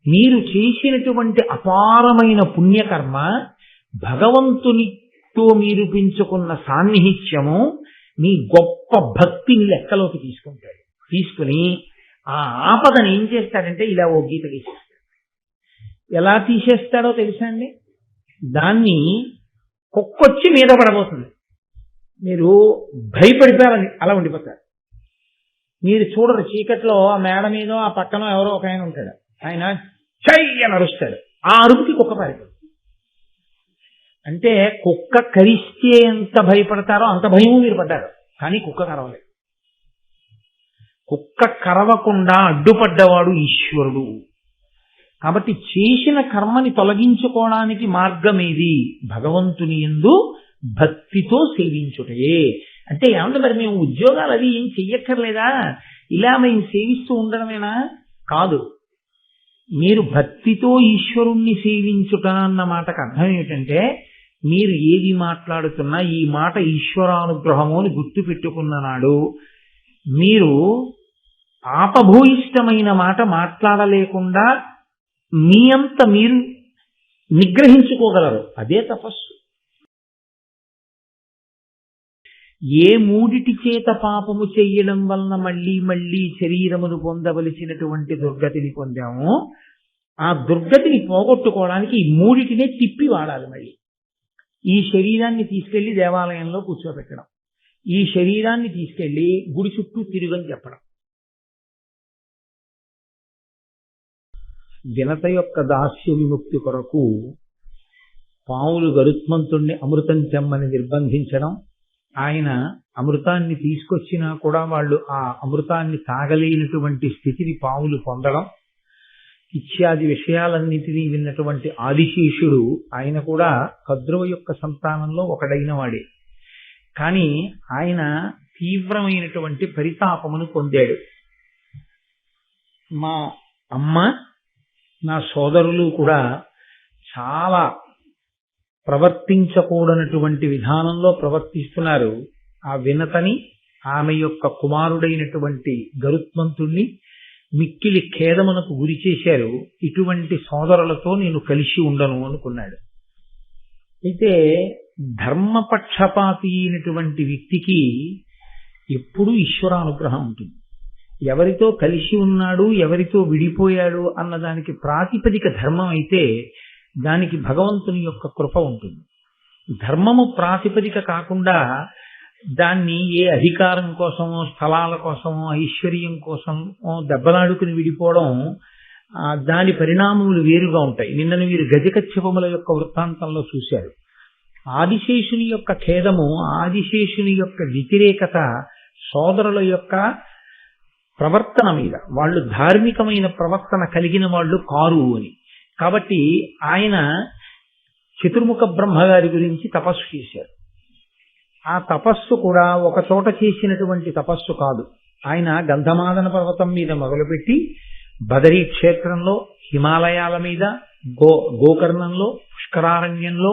మీరు చేసినటువంటి అపారమైన పుణ్యకర్మ, భగవంతునితో మీరు పెంచుకున్న సాన్నిహిత్యము మీ గొప్ప భక్తిని లెక్కలోకి తీసుకుంటాడు. తీసుకుని ఆ ఆపదను ఏం చేస్తాడంటే ఇలా ఓ గీత గీసేస్తాడు. ఎలా తీసేస్తాడో తెలుసా అండి? దాన్ని కుక్కొచ్చి మీద పడబోతుంది, మీరు భయపడిపోయారని అలా ఉండిపోతారు. మీరు చూడరు, చీకట్లో ఆ మేడ మీద ఆ పక్కన ఎవరో ఒక ఆయన ఉంటాడు, ఆయన చై అని అరుస్తాడు. ఆ అరుపుకి కుక్క పారిపోతుంది. అంటే కుక్క కరిస్తే ఎంత భయపడతారో అంత భయము మీరు పడ్డారు, కానీ కుక్క కరవలేదు. కుక్క కరవకుండా అడ్డుపడ్డవాడు ఈశ్వరుడు. కాబట్టి చేసిన కర్మని తొలగించుకోవడానికి మార్గం ఏది? భగవంతుని యందు భక్తితో సేవించుటయే. అంటే ఏమంటే మరి మేము ఉద్యోగాలు అవి ఏం చెయ్యక్కర్లేదా, ఇలా మేము సేవిస్తూ ఉండడమేనా? కాదు. మీరు భక్తితో ఈశ్వరుణ్ణి సేవించుట అన్న మాటకు అర్థం ఏమిటంటే, మీరు ఏది మాట్లాడుతున్నా ఈ మాట ఈశ్వరానుగ్రహము అని గుర్తు పెట్టుకున్న నాడు మీరు పాపభూయిష్టమైన మాట మాట్లాడలేకుండా మీ అంత మీరు నిగ్రహించుకోగలరు. అదే తపస్సు. ఏ మూడిటి చేత పాపము చెయ్యడం వలన మళ్ళీ మళ్ళీ శరీరమును పొందవలసినటువంటి దుర్గతిని పొందామో ఆ దుర్గతిని పోగొట్టుకోవడానికి ఈ మూడిటినే తిప్పి వాడాలి. మళ్ళీ ఈ శరీరాన్ని తీసుకెళ్లి దేవాలయంలో కూర్చోబెట్టడం, ఈ శరీరాన్ని తీసుకెళ్లి గుడి చుట్టూ తిరుగని చెప్పడం. వినత యొక్క దాస్య విముక్తి కొరకు పావులు గరుత్మంతుణ్ణి అమృతం తెమ్మని నిర్బంధించడం, ఆయన అమృతాన్ని తీసుకొచ్చినా కూడా వాళ్ళు ఆ అమృతాన్ని తాగలేనటువంటి స్థితిని పావులు పొందడం ఇత్యాది విషయాలన్నింటినీ విన్నటువంటి ఆదిశేషుడు, ఆయన కూడా కద్రువ యొక్క సంతానంలో ఒకడైన వాడే. కానీ ఆయన తీవ్రమైనటువంటి పరితాపమును పొందాడు. మా అమ్మ నా సోదరులు కూడా చాలా ప్రవర్తించకూడనటువంటి విధానంలో ప్రవర్తిస్తున్నారు. ఆ వినతని, ఆమె యొక్క కుమారుడైనటువంటి గరుత్మంతుణ్ణి మిక్కిలి ఖేదమునకు గురి చేశారు. ఇటువంటి సోదరులతో నేను కలిసి ఉండను అనుకున్నాడు. అయితే ధర్మపక్షపాతి అయినటువంటి వ్యక్తికి ఎప్పుడూ ఈశ్వరానుగ్రహం ఉంటుంది. ఎవరితో కలిసి ఉన్నాడు, ఎవరితో విడిపోయాడు అన్నదానికి ప్రాతిపదిక ధర్మం అయితే దానికి భగవంతుని యొక్క కృప ఉంటుంది. ధర్మము ప్రాతిపదిక కాకుండా దాన్ని ఏ అధికారం కోసమో, స్థలాల కోసమో, ఐశ్వర్యం కోసమో దెబ్బలాడుకుని విడిపోవడం, దాని పరిణామములు వేరుగా ఉంటాయి. నిన్నను మీరు గజకచ్చపముల యొక్క వృత్తాంతంలో చూశారు. ఆదిశేషుని యొక్క ఖేదము, ఆదిశేషుని యొక్క వ్యతిరేకత సోదరుల యొక్క ప్రవర్తన మీద, వాళ్ళు ధార్మికమైన ప్రవర్తన కలిగిన వాళ్ళు కారు అని. కాబట్టి ఆయన చతుర్ముఖ బ్రహ్మగారి గురించి తపస్సు చేశారు. ఆ తపస్సు కూడా ఒక చోట చేసినటువంటి తపస్సు కాదు. ఆయన గంధమాదన పర్వతం మీద మొదలుపెట్టి బదరీ క్షేత్రంలో, హిమాలయాల మీద, గోకర్ణంలో, పుష్కరారణ్యంలో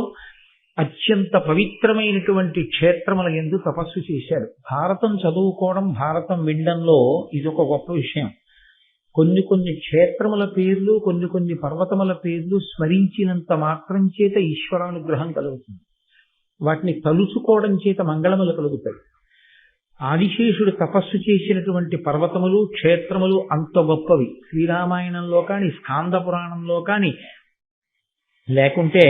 అత్యంత పవిత్రమైనటువంటి క్షేత్రముల యందు తపస్సు చేశాడు. భారతం చదువుకోవడం, భారతం వినడంలో ఇదొక గొప్ప విషయం. కొన్ని కొన్ని క్షేత్రముల పేర్లు, కొన్ని కొన్ని పర్వతముల పేర్లు స్మరించినంత మాత్రం చేత ఈశ్వరానుగ్రహం కలుగుతుంది. వాటిని తలుచుకోవడం చేత మంగళములు కలుగుతాయి. ఆదిశేషుడు తపస్సు చేసినటువంటి పర్వతములు, క్షేత్రములు అంత గొప్పవి. శ్రీరామాయణంలో కానీ, స్కాంద పురాణంలో కానీ, లేకుంటే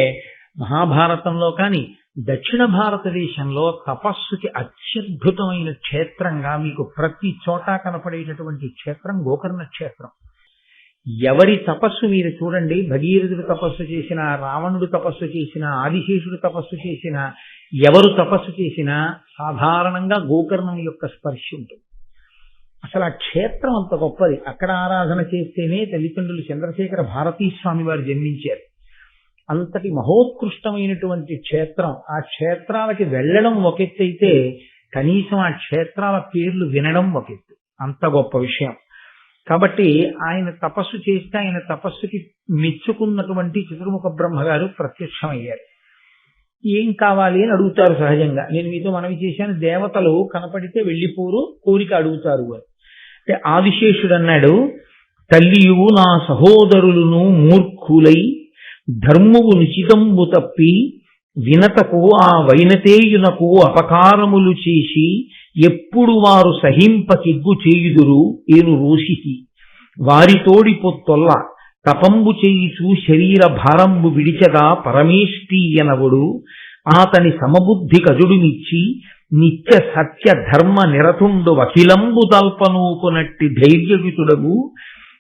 మహాభారతంలో కానీ, దక్షిణ భారతదేశంలో తపస్సుకి అత్యద్భుతమైన క్షేత్రంగా మీకు ప్రతి చోట కనపడేటటువంటి క్షేత్రం గోకర్ణ క్షేత్రం. ఎవరి తపస్సు మీరు చూడండి, భగీరథుడు తపస్సు చేసిన, రావణుడు తపస్సు చేసిన, ఆదిశేషుడు తపస్సు చేసిన, ఎవరు తపస్సు చేసినా సాధారణంగా గోకర్ణం యొక్క స్పర్శ ఉంటుంది. అసలు ఆ క్షేత్రం అంత గొప్పది. అక్కడ ఆరాధన చేస్తేనే తల్లిదండ్రులు చంద్రశేఖర భారతీ స్వామి వారు జన్మించారు. అంతటి మహోత్కృష్టమైనటువంటి క్షేత్రం. ఆ క్షేత్రాలకి వెళ్ళడం ఒక ఎత్తు అయితే, కనీసం ఆ క్షేత్రాల పేర్లు వినడం ఒక ఎత్తు. అంత గొప్ప విషయం. కాబట్టి ఆయన తపస్సు చేస్తే ఆయన తపస్సుకి మెచ్చుకున్నటువంటి చతుర్ముఖ బ్రహ్మగారు ప్రత్యక్షమయ్యారు. ఏం కావాలి అని అడుగుతారు సహజంగా. నేను మీతో మనవి చేశాను, దేవతలు కనపడితే వెళ్ళిపోరు, కోరిక అడుగుతారు అని. అంటే ఆదిశేషుడు అన్నాడు, తల్లియు నా సహోదరులను మూర్ఖులై ధర్మువు నిశితంబు తప్పి వినతకు ఆ వైనతేయునకు అపకారములు చేసి ఎప్పుడు వారు సహింపకిగ్గు చేయుదురు ఏను రోషిసి వారితోడి పొత్తొల్ల తపంబు చేయుచు శరీర భారంబు విడిచగా పరమేష్ఠీయనవుడు ఆతని సమబుద్ధి కజుడునిచ్చి నిత్య సత్య ధర్మ నిరతుండు అఖిలంబు తల్పనూకునట్టి ధైర్యయుతుడగు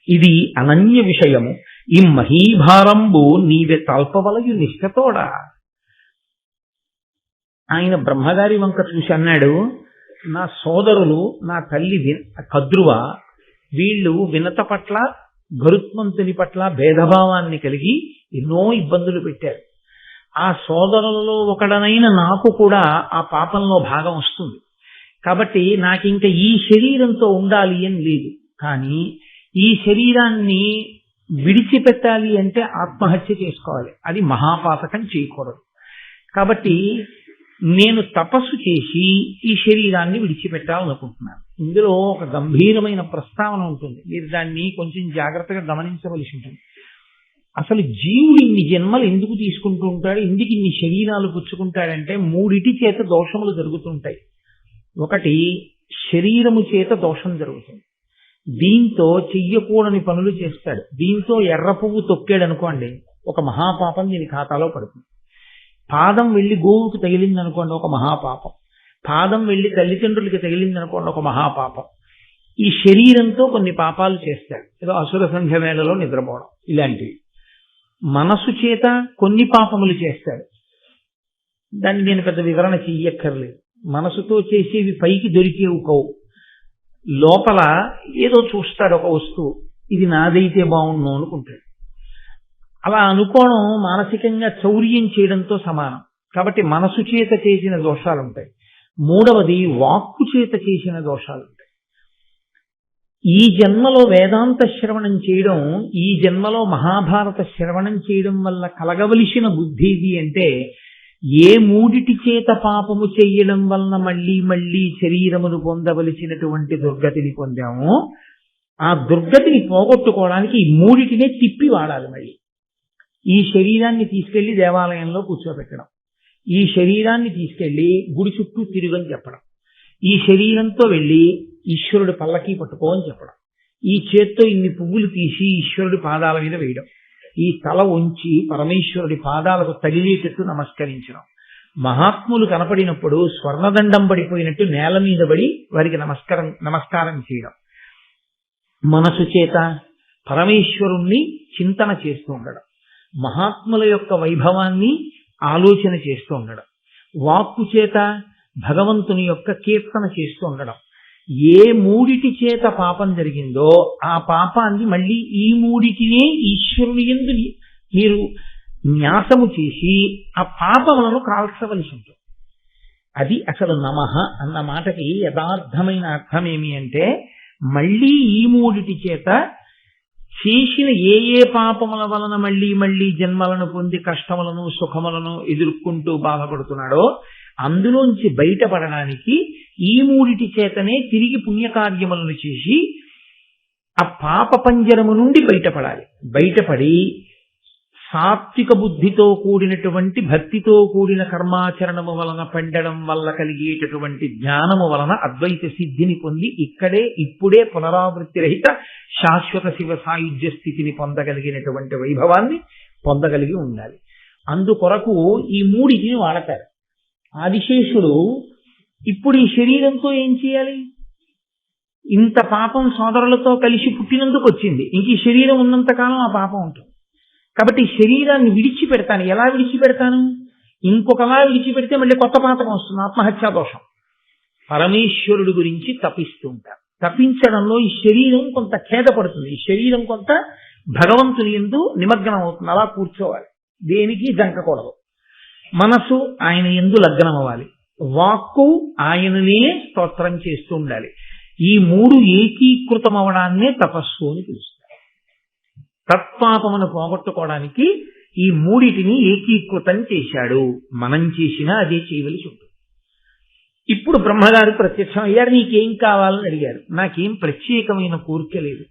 ఇది అనన్య విషయము ఈ మహీభారంబు నీవే తల్పవలయు నిష్ఠతోడా. ఆయన బ్రహ్మగారి వంక చూసి అన్నాడు, నా సోదరులు నా తల్లి కద్రువ వీళ్ళు వినత పట్ల గరుత్మంతుని పట్ల భేదభావాన్ని కలిగి ఎన్నో ఇబ్బందులు పెట్టారు. ఆ సోదరులలో ఒకడనైన నాకు కూడా ఆ పాపంలో భాగం వస్తుంది. కాబట్టి నాకింక ఈ శరీరంతో ఉండాలి అని లేదు. కానీ ఈ శరీరాన్ని విడిచిపెట్టాలి అంటే ఆత్మహత్య చేసుకోవాలి. అది మహాపాతకం చేయకూడదు. కాబట్టి నేను తపస్సు చేసి ఈ శరీరాన్ని విడిచిపెట్టాలనుకుంటున్నాను. ఇందులో ఒక గంభీరమైన ప్రస్తావన ఉంటుంది. మీరు దాన్ని కొంచెం జాగ్రత్తగా గమనించవలసి ఉంటుంది. అసలు జీవుడు ఇన్ని జన్మలు ఎందుకు తీసుకుంటూ ఉంటాడు, ఎందుకు ఇన్ని శరీరాలు పుచ్చుకుంటాడంటే మూడిటి చేత దోషములు జరుగుతుంటాయి. ఒకటి శరీరము చేత దోషం జరుగుతుంది. దీంతో చెయ్యకూడని పనులు చేస్తాడు. దీంతో ఎర్ర పువ్వు తొక్కాడు అనుకోండి, ఒక మహాపాపం దీని ఖాతాలో పడుతుంది. పాదం వెళ్లి గోవుకు తగిలింది అనుకోండి, ఒక మహాపాపం. పాదం వెళ్లి తల్లిదండ్రులకి తగిలింది అనుకోండి, ఒక మహాపాపం. ఈ శరీరంతో కొన్ని పాపాలు చేస్తాడు. ఏదో అసుర సంధ్య వేళలో నిద్రపోవడం ఇలాంటివి. మనసు చేత కొన్ని పాపములు చేస్తాడు. దాన్ని నేను పెద్ద వివరణ చెయ్యక్కర్లేదు. మనసుతో చేసేవి పైకి దొరికేవి కావు. లోపల ఏదో చూస్తాడు, ఒక వస్తువు, ఇది నాదైతే బాగుండు అనుకుంటాడు. అలా అనుకోవడం మానసికంగా చౌర్యం చేయడంతో సమానం. కాబట్టి మనసు చేత చేసిన దోషాలు ఉంటాయి. మూడవది వాక్కు చేత చేసిన దోషాలు ఉంటాయి. ఈ జన్మలో వేదాంత శ్రవణం చేయడం, ఈ జన్మలో మహాభారత శ్రవణం చేయడం వల్ల కలగవలసిన బుద్ధి ఇది అంటే, ఏ మూడిటి చేత పాపము చెయ్యడం వలన మళ్లీ మళ్లీ శరీరమును పొందవలసినటువంటి దుర్గతిని పొందామో ఆ దుర్గతిని పోగొట్టుకోవడానికి ఈ మూడిటినే తిప్పి వాడాలి. మళ్ళీ ఈ శరీరాన్ని తీసుకెళ్లి దేవాలయంలో కూర్చోబెట్టడం, ఈ శరీరాన్ని తీసుకెళ్లి గుడి చుట్టూ తిరుగని చెప్పడం, ఈ శరీరంతో వెళ్లి ఈశ్వరుడి పల్లకి పట్టుకోని చెప్పడం, ఈ చేత్తో ఇన్ని పువ్వులు తీసి ఈశ్వరుడి పాదాల మీద వేయడం, ఈ తల ఉంచి పరమేశ్వరుడి పాదాలకు తగిలేటట్టు నమస్కరించడం, మహాత్ములు కనపడినప్పుడు స్వర్ణదండం పడిపోయినట్టు నేల మీద పడి వారికి నమస్కారం చేయడం, మనసు చేత పరమేశ్వరుణ్ణి చింతన చేస్తూ ఉండడం, మహాత్ముల యొక్క వైభవాన్ని ఆలోచన చేస్తూ ఉండడం, వాక్కు చేత భగవంతుని యొక్క కీర్తన చేస్తూ ఉండడం. ఏ మూడిటి చేత పాపం జరిగిందో ఆ పాపాన్ని మళ్ళీ ఈ మూడిటినే ఈశ్వరుని యందు మీరు న్యాసము చేసి ఆ పాపములను కాల్చవలసి ఉంటుంది. అది అసలు నమః అన్న మాటకి యథార్థమైన అర్థం ఏమి అంటే, మళ్ళీ ఈ మూడిటి చేత చేసిన ఏ ఏ పాపముల వలన మళ్లీ మళ్లీ జన్మలను పొంది కష్టములను సుఖములను ఎదుర్కొంటూ బాధపడుతున్నాడో అందులోంచి బయటపడడానికి ఈ మూడిటి చేతనే తిరిగి పుణ్యకార్యములను చేసి ఆ పాప పంజరము నుండి బయటపడాలి. బయటపడి సాత్విక బుద్ధితో కూడినటువంటి భక్తితో కూడిన కర్మాచరణము వలన పండడం వల్ల కలిగేటటువంటి జ్ఞానము వలన అద్వైత సిద్ధిని పొంది ఇక్కడే ఇప్పుడే పునరావృత్తి రహిత శాశ్వత శివ సాయుధ్య స్థితిని పొందగలిగినటువంటి వైభవాన్ని పొందగలిగి ఉండాలి. అందుకొరకు ఈ మూడిటిని వాడతారు. ఆదిశేషుడు ఇప్పుడు ఈ శరీరంతో ఏం చేయాలి? ఇంత పాపం సోదరులతో కలిసి పుట్టినందుకు వచ్చింది. ఇంక ఈ శరీరం ఉన్నంతకాలం ఆ పాపం ఉంటుంది. కాబట్టి శరీరాన్ని విడిచిపెడతాను. ఎలా విడిచిపెడతాను? ఇంకొకలా విడిచిపెడితే మళ్ళీ కొత్త పాతకం వస్తుంది, ఆత్మహత్యా దోషం. పరమేశ్వరుడు గురించి తపిస్తూ ఉంటారు. తపించడంలో ఈ శరీరం కొంత ఖేదపడుతుంది, ఈ శరీరం కొంత భగవంతుని యందు నిమగ్నం అవుతుంది. అలా కూర్చోవాలి, దేనికి జంకకూడదు. మనసు ఆయన యందు లగ్నం అవ్వాలి, వాక్కు ఆయననే స్తోత్రం చేస్తూ ఉండాలి. ఈ మూడు ఏకీకృతం అవడాన్నే తపస్సు అని పిలుస్తారు. తత్పాపమును పోగొట్టుకోవడానికి ఈ మూడిటిని ఏకీకృతం చేశాడు. మనం చేసినా అదే చేయవలసి ఉంటుంది. ఇప్పుడు బ్రహ్మగారు ప్రత్యక్షం అయ్యారు. నీకేం కావాలని అడిగారు. నాకేం ప్రత్యేకమైన కోరిక లేదు.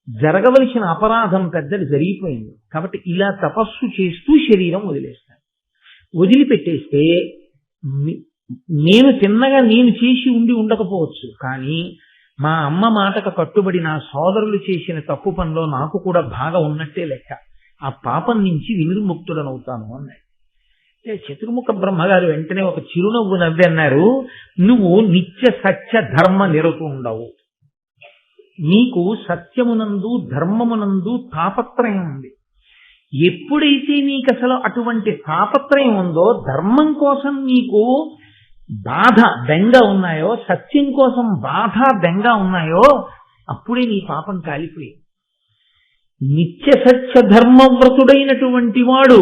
జరగవలసిన అపరాధం పెద్దది జరిగిపోయింది. కాబట్టి ఇలా తపస్సు చేస్తూ శరీరం వదిలేస్తాను. వదిలిపెట్టేస్తే నేను తిన్నగా నేను చేసి ఉండకపోవచ్చు, కానీ మా అమ్మ మాటకు కట్టుబడి నా సోదరులు చేసిన తప్పు పనిలో నాకు కూడా భాగం ఉన్నట్టే లెక్క. ఆ పాపం నుంచి వినిర్ముక్తుడనవుతాను అన్నాడు. చతుర్ముఖ బ్రహ్మగారు వెంటనే ఒక చిరునవ్వు నవ్వి అన్నారు, నువ్వు నిత్య సత్య ధర్మ నిరతుండవు. నీకు సత్యమునందు ధర్మమునందు తాపత్రయం ఉంది. ఎప్పుడైతే నీకు అసలు అటువంటి తాపత్రయం ఉందో, ధర్మం కోసం నీకు బాధ బెంగ ఉన్నాయో, సత్యం కోసం బాధ బెంగ ఉన్నాయో, అప్పుడే నీ పాపం కాలిపోయింది. నిత్య సత్య ధర్మవ్రతుడైనటువంటి వాడు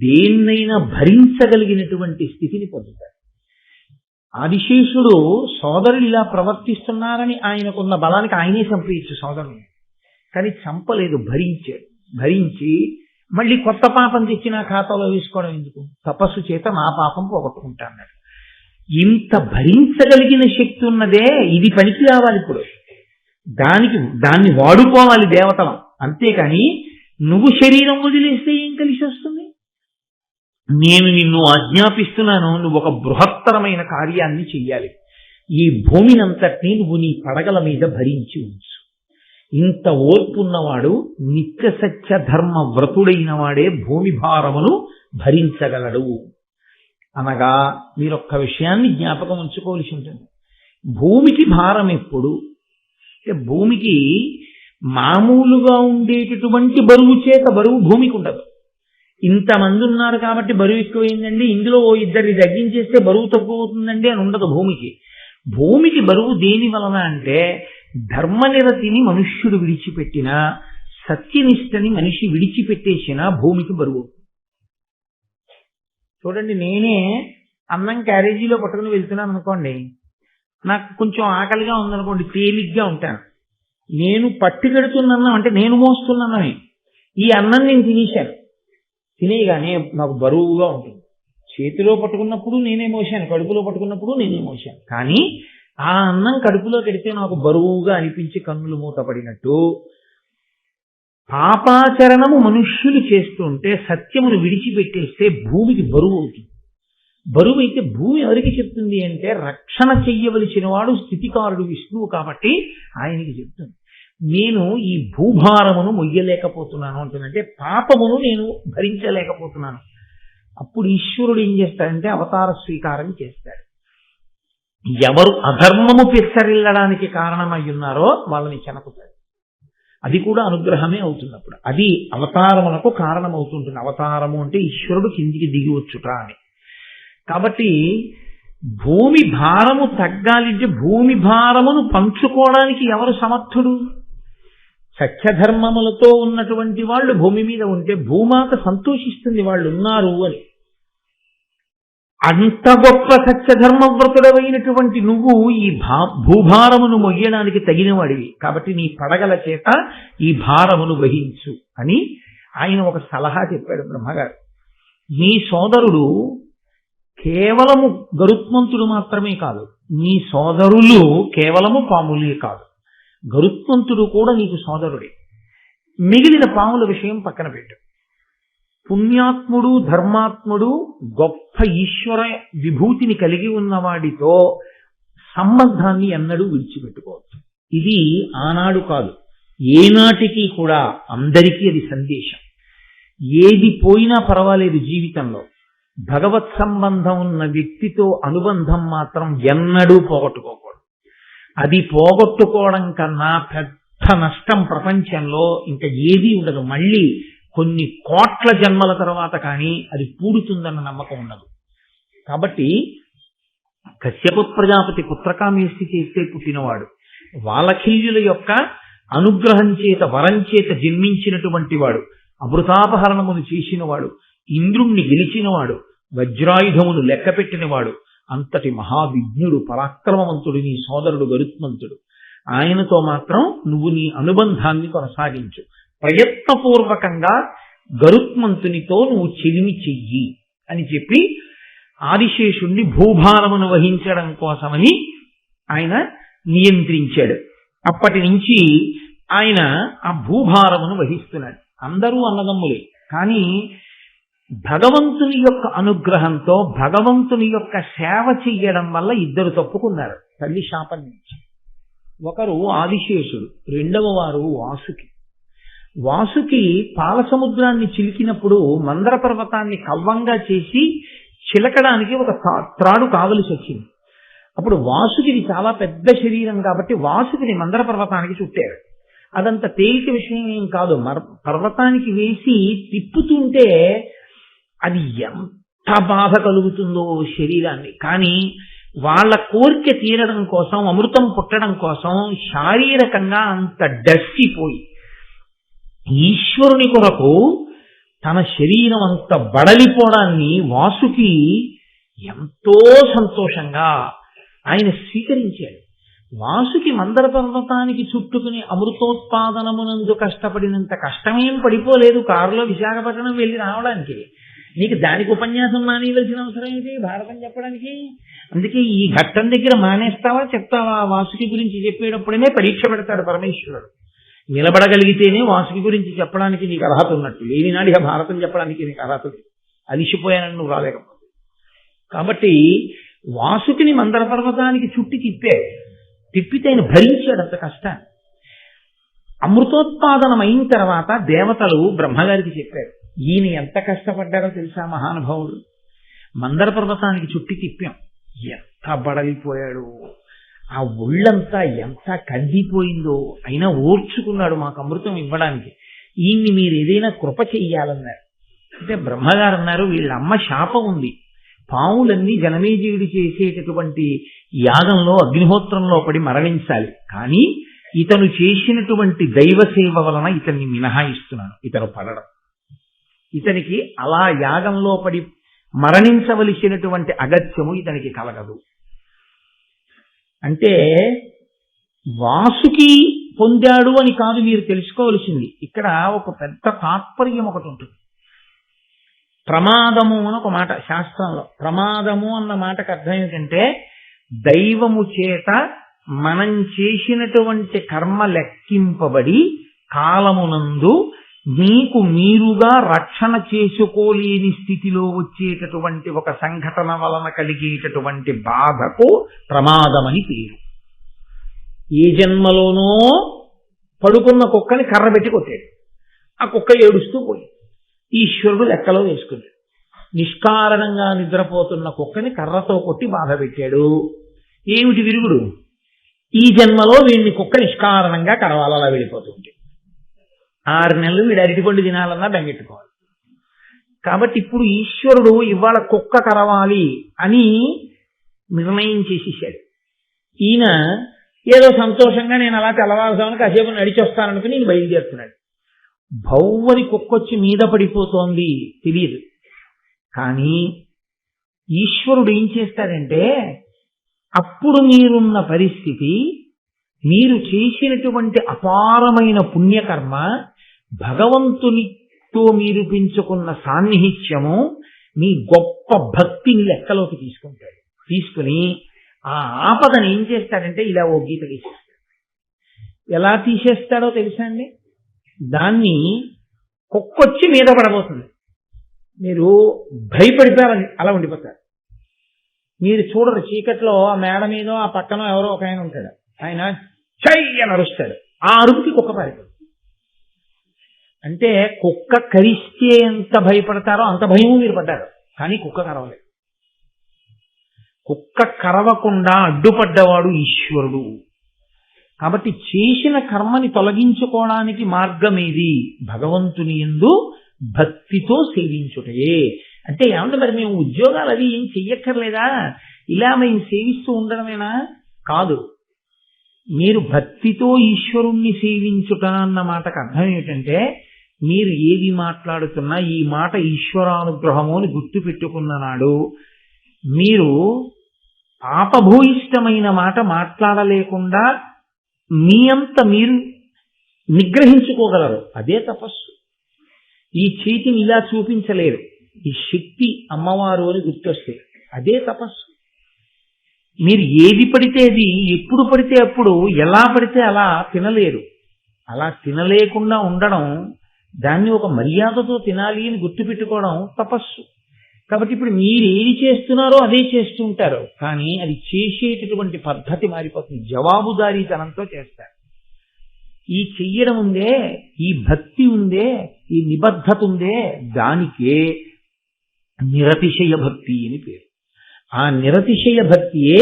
దేన్నైనా భరించగలిగినటువంటి స్థితిని పొందుతాడు. ఆదిశేషుడు సోదరులు ఇలా ప్రవర్తిస్తున్నారని ఆయనకున్న బలానికి ఆయనే చంపేయచ్చు సోదరుని, కానీ చంపలేదు, భరించాడు. భరించి మళ్ళీ కొత్త పాపం తెచ్చి నా ఖాతాలో వేసుకోవడం ఎందుకు, తపస్సు చేత నా పాపం పోగొట్టుకుంటాడు. ఇంత భరించగలిగిన శక్తి ఉన్నదే, ఇది పనికి రావాలి. ఇప్పుడు దాన్ని వాడుకోవాలి దేవతలం, అంతేకాని నువ్వు శరీరం వదిలేస్తే ఏం కలిసి వస్తుంది? నేను నిన్ను ఆజ్ఞాపిస్తున్నాను, నువ్వు ఒక బృహత్తరమైన కార్యాన్ని చెయ్యాలి. ఈ భూమినంతటినీ నువ్వు నీ పడగల మీద భరించి ఉంచు. ఇంత ఓర్పున్నవాడు నిత్య సత్య ధర్మ వ్రతుడైన వాడే భూమి భారమును భరించగలడు అనగా, మీరొక్క విషయాన్ని జ్ఞాపకం ఉంచుకోవలసి ఉంటుంది. భూమికి భారం ఎప్పుడు అంటే, భూమికి మామూలుగా ఉండేటటువంటి బరువు చేత బరువు భూమికి ఉండదు. ఇంతమంది ఉన్నారు కాబట్టి బరువు ఎక్కువైందండి, ఇందులో ఇద్దరిని తగ్గించేస్తే బరువు తక్కువ అవుతుందండి అని ఉండదు భూమికి. భూమికి బరువు దేని వలన అంటే, ధర్మనిరతిని మనుష్యుడు విడిచిపెట్టినా, సత్యనిష్టని మనిషి విడిచిపెట్టేసినా భూమికి బరువు. చూడండి, నేనే అన్నం క్యారేజీలో పట్టుకుని వెళ్తున్నాను అనుకోండి, నాకు కొంచెం ఆకలిగా ఉందనుకోండి, తేలిగ్గా ఉంటాను. నేను పట్టుకెడుతున్నాను అంటే నేను మోస్తున్నానని, ఈ అన్నం నేను తినేశాను, తినేయగానే నాకు బరువుగా ఉంటుంది. చేతిలో పట్టుకున్నప్పుడు నేనే మోసాను, కడుపులో పట్టుకున్నప్పుడు నేనే మోసాను, కానీ ఆ అన్నం కడుపులో పెడితే నాకు బరువుగా అనిపించి కన్నులు మూతపడినట్టు పాపాచరణము మనుష్యులు చేస్తుంటే సత్యమును విడిచిపెట్టేస్తే భూమికి బరువు అవుతుంది. బరువు అయితే భూమి ఎవరికి చెప్తుంది అంటే, రక్షణ చెయ్యవలసిన వాడు స్థితికారుడు విష్ణువు కాబట్టి ఆయనకి చెప్తుంది. నేను ఈ భూభారమును మొయ్యలేకపోతున్నాను అంటుందంటే, పాపమును నేను భరించలేకపోతున్నాను. అప్పుడు ఈశ్వరుడు ఏం చేస్తాడంటే అవతార స్వీకారం చేస్తాడు. ఎవరు అధర్మము పెచ్చరిల్లడానికి కారణమై ఉన్నారో వాళ్ళని చెనకుతాడు. అది కూడా అనుగ్రహమే అవుతుంది. అప్పుడు అది అవతారములకు కారణం అవుతుంటుంది. అవతారము అంటే ఈశ్వరుడు కిందికి దిగి వచ్చుట అని. కాబట్టి భూమి భారము తగ్గాలంటే భూమి భారమును పంచుకోవడానికి ఎవరు సమర్థుడు? సత్యధర్మములతో ఉన్నటువంటి వాళ్ళు భూమి మీద ఉంటే భూమాత సంతోషిస్తుంది వాళ్ళు ఉన్నారు అని. అంత గొప్ప సత్యధర్మవ్రతుడమైనటువంటి నువ్వు ఈ భూభారమును మొయ్యడానికి తగినవాడివి కాబట్టి నీ పడగల చేత ఈ భారమును వహించు అని ఆయన ఒక సలహా చెప్పాడు బ్రహ్మగారు. నీ సోదరుడు కేవలము గరుత్మంతుడు మాత్రమే కాదు, నీ సోదరులు కేవలము పాములే కాదు, గరుత్మంతుడు కూడా నీకు సోదరుడే. మిగిలిన పాముల విషయం పక్కన పెట్టు. పుణ్యాత్ముడు ధర్మాత్ముడు గొప్ప ఈశ్వర విభూతిని కలిగి ఉన్నవాడితో సంబంధాన్ని ఎన్నడూ విడిచిపెట్టుకోవచ్చు. ఇది ఆనాడు కాదు, ఏనాటికి కూడా అందరికీ అది సందేశం. ఏది పోయినా పర్వాలేదు జీవితంలో, భగవత్ సంబంధం ఉన్న వ్యక్తితో అనుబంధం మాత్రం ఎన్నడూ పోగొట్టుకోకూడదు. అది పోగొట్టుకోవడం కన్నా పెద్ద నష్టం ప్రపంచంలో ఇంకా ఏదీ ఉండదు. మళ్ళీ కొన్ని కోట్ల జన్మల తర్వాత కానీ అది పూడుతుందన్న నమ్మకం ఉండదు. కాబట్టి కశ్యప ప్రజాపతి పుత్రకామేష్టి చేస్తే పుట్టినవాడు, వాలఖిల్యుల యొక్క అనుగ్రహం చేత వరం చేత జన్మించినటువంటి వాడు, అమృతాపహరణమును చేసినవాడు, ఇంద్రుణ్ణి గెలిచినవాడు, వజ్రాయుధమును లెక్కపెట్టినవాడు, అంతటి మహావిజ్ఞుడు పరాక్రమవంతుడు నీ సోదరుడు గరుత్మంతుడు. ఆయనతో మాత్రం నువ్వు నీ అనుబంధాన్ని కొనసాగించు. ప్రయత్నపూర్వకంగా గరుత్మంతునితో నువ్వు చెలిమి చెయ్యి అని చెప్పి ఆదిశేషుణ్ణి భూభారమును వహించడం కోసమని ఆయన నియంత్రించాడు. అప్పటి నుంచి ఆయన ఆ భూభారమును వహిస్తున్నాడు. అందరూ అన్నదమ్ములే, కానీ భగవంతుని యొక్క అనుగ్రహంతో భగవంతుని యొక్క సేవ చెయ్యడం వల్ల ఇద్దరు తప్పుకున్నారు తల్లి శాపం నుంచి. ఒకరు ఆదిశేషుడు, రెండవ వారు వాసుకి. వాసుకి పాలసముద్రాన్ని చిలికినప్పుడు మందర పర్వతాన్ని కవ్వంగా చేసి చిలకడానికి ఒక త్రాడు కావలసి వచ్చింది. అప్పుడు వాసుకిది చాలా పెద్ద శరీరం కాబట్టి వాసుకిని మందర పర్వతానికి చుట్టారు. అదంత తేలిక విషయం ఏం కాదు. పర్వతానికి వేసి తిప్పుతుంటే అది ఎంత బాధ కలుగుతుందో శరీరాన్ని. కానీ వాళ్ళ కోరిక తీరడం కోసం, అమృతం పుట్టడం కోసం శారీరకంగా అంత డస్సిపోయి ఈశ్వరుని కొరకు తన శరీరం అంత బడలిపోవడాన్ని వాసుకి ఎంతో సంతోషంగా ఆయన స్వీకరించాడు. వాసుకి మందర పర్వతానికి చుట్టుకుని అమృతోత్పాదనమునందు కష్టపడినంత కష్టమేం పడిపోలేదు కారులో విశాఖపట్నం వెళ్ళి రావడానికి. నీకు దానికి ఉపన్యాసం మానేయవలసిన అవసరం ఏంటి భారతం చెప్పడానికి? అందుకే ఈ ఘట్టం దగ్గర మానేస్తావా చెప్తావా? వాసుకి గురించి చెప్పేటప్పుడనే పరీక్ష పెడతాడు పరమేశ్వరుడు. నిలబడగలిగితేనే వాసుకి గురించి చెప్పడానికి నీకు అర్హత ఉన్నట్టు, లేనినాడిగా భారతం చెప్పడానికి నీకు అర్హత లేదు. అలిసిపోయానని నువ్వు రాలేకపోతే. కాబట్టి వాసుకిని మందర పర్వతానికి చుట్టి తిప్పితే ఆయన భరించాడు అంత కష్టాన్ని. అమృతోత్పాదనం అయిన తర్వాత దేవతలు బ్రహ్మగారికి చెప్పారు, ఈయన ఎంత కష్టపడ్డారో తెలుసా మహానుభావుడు. మందర పర్వతానికి చుట్టి తిప్పాం, ఎంత బడలిపోయాడు, ఆ ఒళ్ళంతా ఎంత కందిపోయిందో, అయినా ఓర్చుకున్నాడు మాకు అమృతం ఇవ్వడానికి. ఈయన్ని మీరు ఏదైనా కృప చెయ్యాలన్నారు. అంటే బ్రహ్మగారు అన్నారు, వీళ్ళ అమ్మ శాపం ఉంది, పావులన్నీ జనమేజయుడు చేసేటటువంటి యాగంలో అగ్నిహోత్రంలో పడి మరణించాలి, కానీ ఇతను చేసినటువంటి దైవ సేవ వలన ఇతన్ని మినహాయిస్తున్నాను. ఇతను పడడం, ఇతనికి అలా యాగంలో పడి మరణించవలసినటువంటి అగత్యము ఇతనికి కలగదు. అంటే వాసుకి పొందాడు అని కాదు మీరు తెలుసుకోవలసింది. ఇక్కడ ఒక పెద్ద తాత్పర్యం ఒకటి ఉంటుంది. ప్రమాదము అని ఒక మాట శాస్త్రంలో. ప్రమాదము అన్న మాటకు అర్థం ఏంటంటే దైవము చేత మనం చేసినటువంటి కర్మ లెక్కింపబడి కాలమునందు మీకు మీరుగా రక్షణ చేసుకోలేని స్థితిలో వచ్చేటటువంటి ఒక సంఘటన వలన కలిగేటటువంటి బాధకు ప్రమాదమని పేరు. ఏ జన్మలోనో పడుకున్న కుక్కని కర్ర పెట్టి కొట్టాడు, ఆ కుక్క ఏడుస్తూ పోయి ఈశ్వరుడు లెక్కలో వేసుకున్నాడు. నిష్కారణంగా నిద్రపోతున్న కుక్కని కర్రతో కొట్టి బాధ పెట్టాడు. ఏమిటి విరుగుడు? ఈ జన్మలో వీడిని కుక్క నిష్కారణంగా కరవాలలా వెళ్ళిపోతుంటే 6 నెలలు వీడు అరటిపండు తినాలన్నా బెంగెట్టుకోవాలి. కాబట్టి ఇప్పుడు ఈశ్వరుడు ఇవాళ కుక్క కరవాలి అని నిర్ణయం చేసేసాడు. ఈయన ఏదో సంతోషంగా నేను అలా తెల్లవారుజామున కాసేపు నడిచొస్తాననుకుని ఈయన బయలుదేరుతున్నాడు. భౌవని కుక్కొచ్చి మీద పడిపోతోంది తెలియదు. కానీ ఈశ్వరుడు ఏం చేస్తాడంటే అప్పుడు మీరున్న పరిస్థితి, మీరు చేసినటువంటి అపారమైన పుణ్యకర్మ, భగవంతునితో మీరు పెంచుకున్న సాన్నిహిత్యము, మీ గొప్ప భక్తిని లెక్కలోకి తీసుకుంటాడు. తీసుకుని ఆ ఆపదను ఏం చేస్తాడంటే ఇలా ఓ గీత గీసేస్తాడు. ఎలా తీసేస్తాడో తెలుసా అండి? దాన్ని కుక్కొచ్చి మీద పడబోతుంది, మీరు భయపడిపోయారని అలా ఉండిపోతారు. మీరు చూడరు, చీకట్లో ఆ మేడ మీద ఆ పక్కన ఎవరో ఒక ఆయన ఉంటాడు, ఆయన చెయ్య నరుస్తాడు, ఆ అరుపుకి కుక్క పారిపోతుంది. అంటే కుక్క కరిస్తే ఎంత భయపడతారో అంత భయము మీరు పడ్డారు, కానీ కుక్క కరవలేదు. కుక్క కరవకుండా అడ్డుపడ్డవాడు ఈశ్వరుడు. కాబట్టి చేసిన కర్మని తొలగించుకోవడానికి మార్గమేది? భగవంతుని యందు భక్తితో సేవించుటయే. అంటే ఏమంటే మరి మేము ఉద్యోగాలు అవి ఏం చెయ్యక్కర్లేదా, ఇలా మేము సేవిస్తూ ఉండడమేనా? కాదు. మీరు భక్తితో ఈశ్వరుణ్ణి సేవించుట అన్న మాటకు అర్థం ఏమిటంటే మీరు ఏది మాట్లాడుతున్నా ఈ మాట ఈశ్వరానుగ్రహము అని గుర్తు పెట్టుకున్న నాడు మీరు పాపభూయిష్టమైన మాట మాట్లాడలేకుండా మీ అంత మీరు నిగ్రహించుకోగలరు. అదే తపస్సు. ఈ చేతిని ఇలా చూపించలేరు, ఈ శక్తి అమ్మవారు అని గుర్తొస్తే అదే తపస్సు. మీరు ఏది పడితే అది, ఎప్పుడు పడితే అప్పుడు, ఎలా పడితే అలా తినలేరు. అలా తినలేకుండా ఉండడం, దాన్ని ఒక మర్యాదతో తినాలి అని గుర్తుపెట్టుకోవడం తపస్సు. కాబట్టి ఇప్పుడు మీరు ఏది చేస్తున్నారో అదే చేస్తూ ఉంటారు, కానీ అది చేసేటటువంటి పద్ధతి మారిపోతుంది. జవాబుదారీతనంతో చేస్తారు. ఈ చెయ్యడం ఉందే, ఈ భక్తి ఉందే, ఈ నిబద్ధత ఉందే, దానికే నిరతిశయ భక్తి అని పేరు. ఆ నిరతిశయ భక్తియే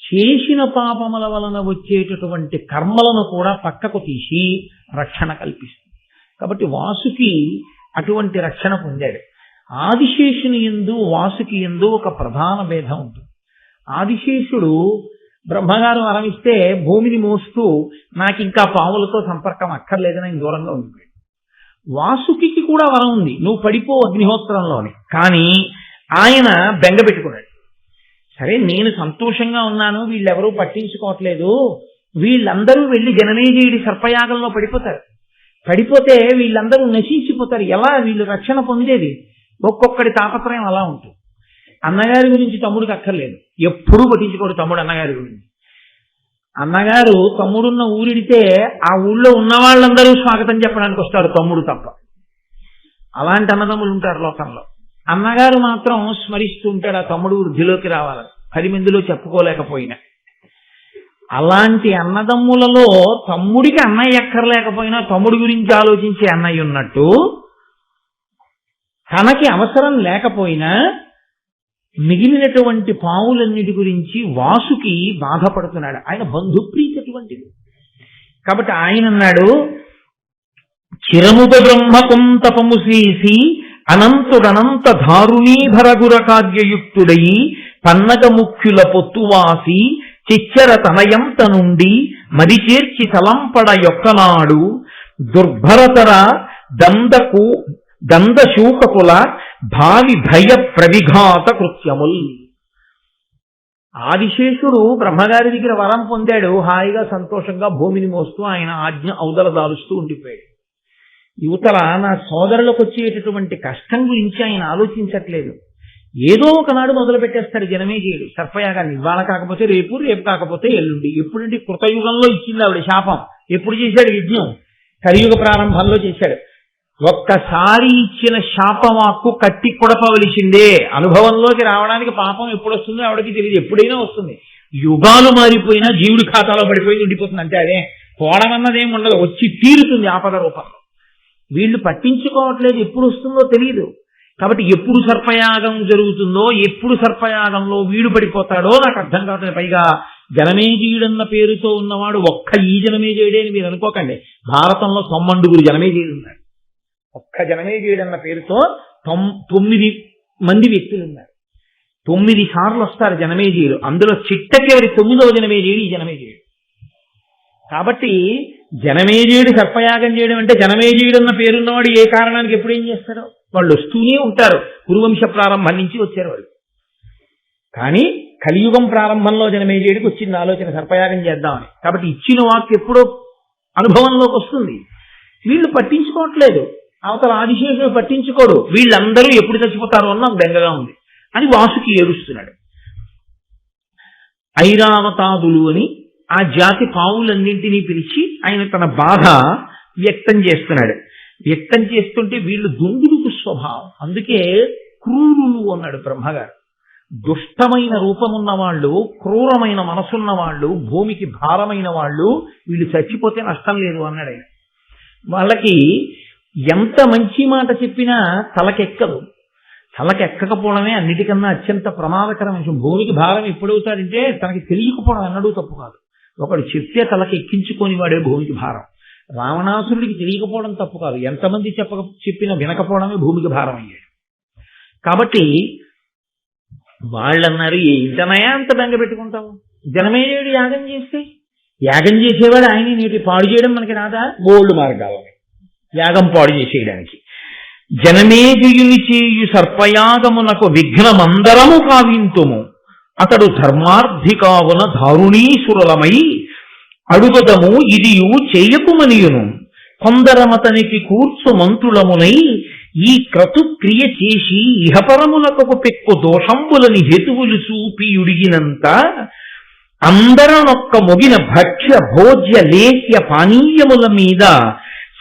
చేసిన పాపముల వలన వచ్చేటటువంటి కర్మలను కూడా పక్కకు తీసి రక్షణ కల్పిస్తుంది. కాబట్టి వాసుకి అటువంటి రక్షణ పొందాడు. ఆదిశేషుని యందు వాసుకి యందు ఒక ప్రధాన భేదం ఉంటుంది. ఆదిశేషుడు బ్రహ్మగారు వరమిస్తే భూమిని మోస్తూ నాకు ఇంకా పాములతో సంపర్కం అక్కర్లేదని ఆయన దూరంగా ఉండిపోయాడు. వాసుకి కూడా వరం ఉంది, నువ్వు పడిపో అగ్నిహోత్రంలోని, కానీ ఆయన బెంగ పెట్టుకున్నాడు. సరే నేను సంతోషంగా ఉన్నాను, వీళ్ళెవరూ పట్టించుకోవట్లేదు, వీళ్ళందరూ వెళ్ళి జనమేజయుడి సర్పయాగంలో పడిపోతారు, పడిపోతే వీళ్ళందరూ నశించిపోతారు, ఎలా వీళ్ళు రక్షణ పొందేది? ఒక్కొక్కడి తాపత్రయం అలా ఉంటుంది. అన్నగారి గురించి తమ్ముడికి అక్కర్లేదు, ఎప్పుడూ పట్టించుకోడు తమ్ముడు అన్నగారి గురించి. అన్నగారు తమ్ముడున్న ఊరిడితే ఆ ఊళ్ళో ఉన్న వాళ్ళందరూ స్వాగతం చెప్పడానికి వస్తారు, తమ్ముడు తప్ప. అలాంటి అన్నదమ్ములు ఉంటారు లోకంలో. అన్నగారు మాత్రం స్మరిస్తూ ఉంటాడు ఆ తమ్ముడు వృద్ధిలోకి రావాలని, 10 మందిలో చెప్పుకోలేకపోయినా. అలాంటి అన్నదమ్ములలో తమ్ముడికి అన్నయ్య ఎక్కర్లేకపోయినా తమ్ముడి గురించి ఆలోచించే అన్నయ్య ఉన్నట్టు, తనకి అవసరం లేకపోయినా మిగిలినటువంటి పావులన్నిటి గురించి వాసుకి బాధపడుతున్నాడు. ఆయన బంధుప్రీతి అటువంటిది. కాబట్టి ఆయన అన్నాడు, చిరముద బ్రహ్మకుం తపము చేసి అనంతుడనంత ధారుణీభరగుర కార్యయుక్తుడై పన్నగ ముఖ్యుల పొత్తువాసి చిచ్చర తనయంత నుండి మది చేర్చి తలంపడ యొక్కనాడు దుర్భరతర దందశూకకుల భావి భయ ప్రవిఘాత కృత్యముల్. ఆదిశేషుడు బ్రహ్మగారి దగ్గర వరం పొందాడు, హాయిగా సంతోషంగా భూమిని మోస్తూ ఆయన ఆజ్ఞ ఔదల దాలుస్తూ ఉండిపోయాడు. యువతల నా సోదరులకు వచ్చేటటువంటి కష్టం గురించి ఆయన ఆలోచించట్లేదు. ఏదో ఒకనాడు మొదలు పెట్టేస్తాడు జనమేజయుడు సర్పయాగాన్ని. ఇవాళ కాకపోతే రేపు, రేపు కాకపోతే ఎల్లుండి. ఎప్పుడంటే కృతయుగంలో ఇచ్చింది ఆవిడ శాపం. ఎప్పుడు చేశాడు యజ్ఞం? కలియుగ ప్రారంభంలో చేశాడు. ఒక్కసారి ఇచ్చిన శాపవాక్కు కట్టి కొడపవలసిందే. అనుభవంలోకి రావడానికి పాపం ఎప్పుడు వస్తుందో ఆవిడకి తెలియదు, ఎప్పుడైనా వస్తుంది. యుగాలు మారిపోయినా జీవుడి ఖాతాలో పడిపోయి ఉండిపోతుంది అంటే అదే పోవడమన్నదేం ఉండదు, వచ్చి తీరుతుంది ఆపద రూపంలో. వీళ్ళు పట్టించుకోవట్లేదు, ఎప్పుడు వస్తుందో తెలియదు. కాబట్టి ఎప్పుడు సర్పయాగం జరుగుతుందో, ఎప్పుడు సర్పయాగంలో వీడు పడిపోతాడో నాకు అర్థం కావట్లేదు. పైగా జనమేజయుడన్న పేరుతో ఉన్నవాడు ఒక్క ఈ జనమేజయుడే అని మీరు అనుకోకండి. భారతంలో 9 జనమేజయుడు ఉన్నారు. ఒక్క జనమేజయుడన్న పేరుతో 9 మంది వ్యక్తులు ఉన్నారు. 9 సార్లు వస్తారు జనమేజయుడు. అందులో చిట్టకెవరి 9వ జనమేజయుడు ఈ జనమేజయుడు. కాబట్టి జనమేజయుడు సర్పయాగం చేయడం అంటే జనమేజయుడు అన్న పేరున్నవాడు ఏ కారణానికి ఎప్పుడు ఏం చేస్తారో వాళ్ళు వస్తూనే ఉంటారు. కురువంశ ప్రారంభం నుంచి వచ్చారు వాళ్ళు. కానీ కలియుగం ప్రారంభంలో జనమేజయుడికి వచ్చింది ఆలోచన సర్పయాగం చేద్దామని. కాబట్టి ఇచ్చిన వాక్కు ఎప్పుడో అనుభవంలోకి వస్తుంది. వీళ్ళు పట్టించుకోవట్లేదు, అవతల ఆదిశేషుడు పట్టించుకోడు. వీళ్ళందరూ ఎప్పుడు చచ్చిపోతారో అన్న బెంగగా ఉంది అని వాసుకి ఏడుస్తున్నాడు. ఐరావతాదులు అని ఆ జాతి పావులన్నింటినీ పిలిచి ఆయన తన బాధ వ్యక్తం చేస్తున్నాడు. వ్యక్తం చేస్తుంటే వీళ్ళు దుందుడుకు స్వభావం, అందుకే క్రూరులు అన్నాడు బ్రహ్మగారు. దుష్టమైన రూపమున్న వాళ్ళు, క్రూరమైన మనసున్న వాళ్ళు, భూమికి భారమైన వాళ్ళు, వీళ్ళు చచ్చిపోతే నష్టం లేదు అన్నాడు ఆయన. వాళ్ళకి ఎంత మంచి మాట చెప్పినా తలకెక్కదు. తలకెక్కకపోవడమే అన్నిటికన్నా అత్యంత ప్రమాదకరమైన విషయం. భూమికి భారం ఎప్పుడవుతాడంటే తనకి తెలియకపోవడం అన్నడూ తప్పు కాదు. ఒకడు చెప్తే తలకి ఎక్కించుకొని వాడే భూమికి భారం. రావణాసురుడికి తెలియకపోవడం తప్పు కాదు, ఎంతమంది చెప్పినా వినకపోవడమే భూమికి భారం అయ్యాడు. కాబట్టి వాళ్ళన్నారు, ఏంటనయా అంత బెంగ పెట్టుకుంటావు? జనమేజయుడు యాగం చేస్తే, యాగం చేసేవాడు ఆయన నేటి పాడు చేయడం మనకి రాదా? బోల్డ్ మార్గాలు యాగం పాడు చేసేయడానికి. జనమేజయుని చేయు సర్పయాగమునకు విఘ్నమందరము కావింతుము, అతడు ధర్మార్థికావున దారుణీసురలమై అడుగదము ఇదియు చేయకుమనియును, కొందరమతనికి కూర్చు మంత్రులమునై ఈ క్రతుక్రియ చేసి ఇహపరములకు పెక్కు దోషంబులని హేతువులు చూపి ఉడిగినంత అందరనొక్క మొగిన భక్ష్య భోజ్య లేహ్య పానీయముల మీద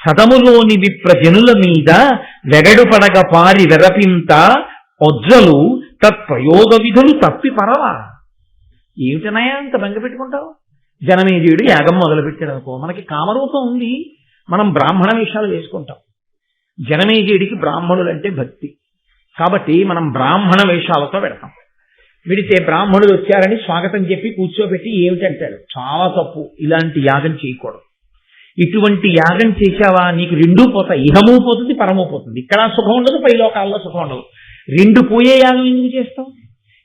సదములోని విప్రజనుల మీద వెగడుపడగ పారి వెరపింత ఒజ్జలు తత్ప్రయోగ విధులు తప్పి పరవా. ఏమిటనయా అంత బెంగ పెట్టుకుంటావు? జనమేజయుడు యాగం మొదలుపెట్టాడు అనుకో, మనకి కామరూపం ఉంది, మనం బ్రాహ్మణ వేషాలు వేసుకుంటాం. జనమేజయుడికి బ్రాహ్మణులంటే భక్తి కాబట్టి మనం బ్రాహ్మణ వేషాలతో పెడతాం. విడితే బ్రాహ్మణులు వచ్చారని స్వాగతం చెప్పి కూర్చోబెట్టి ఏమిటంటాడు, చాలా తప్పు, ఇలాంటి యాగం చేయకూడదు. ఇటువంటి యాగం చేశావా నీకు రెండూ పోతాయి, ఇహము పోతుంది పరము పోతుంది. ఇక్కడ సుఖం ఉండదు, పై లోకాల్లో సుఖం ఉండదు. రెండు పోయే యాగం ఎందుకు చేస్తాం?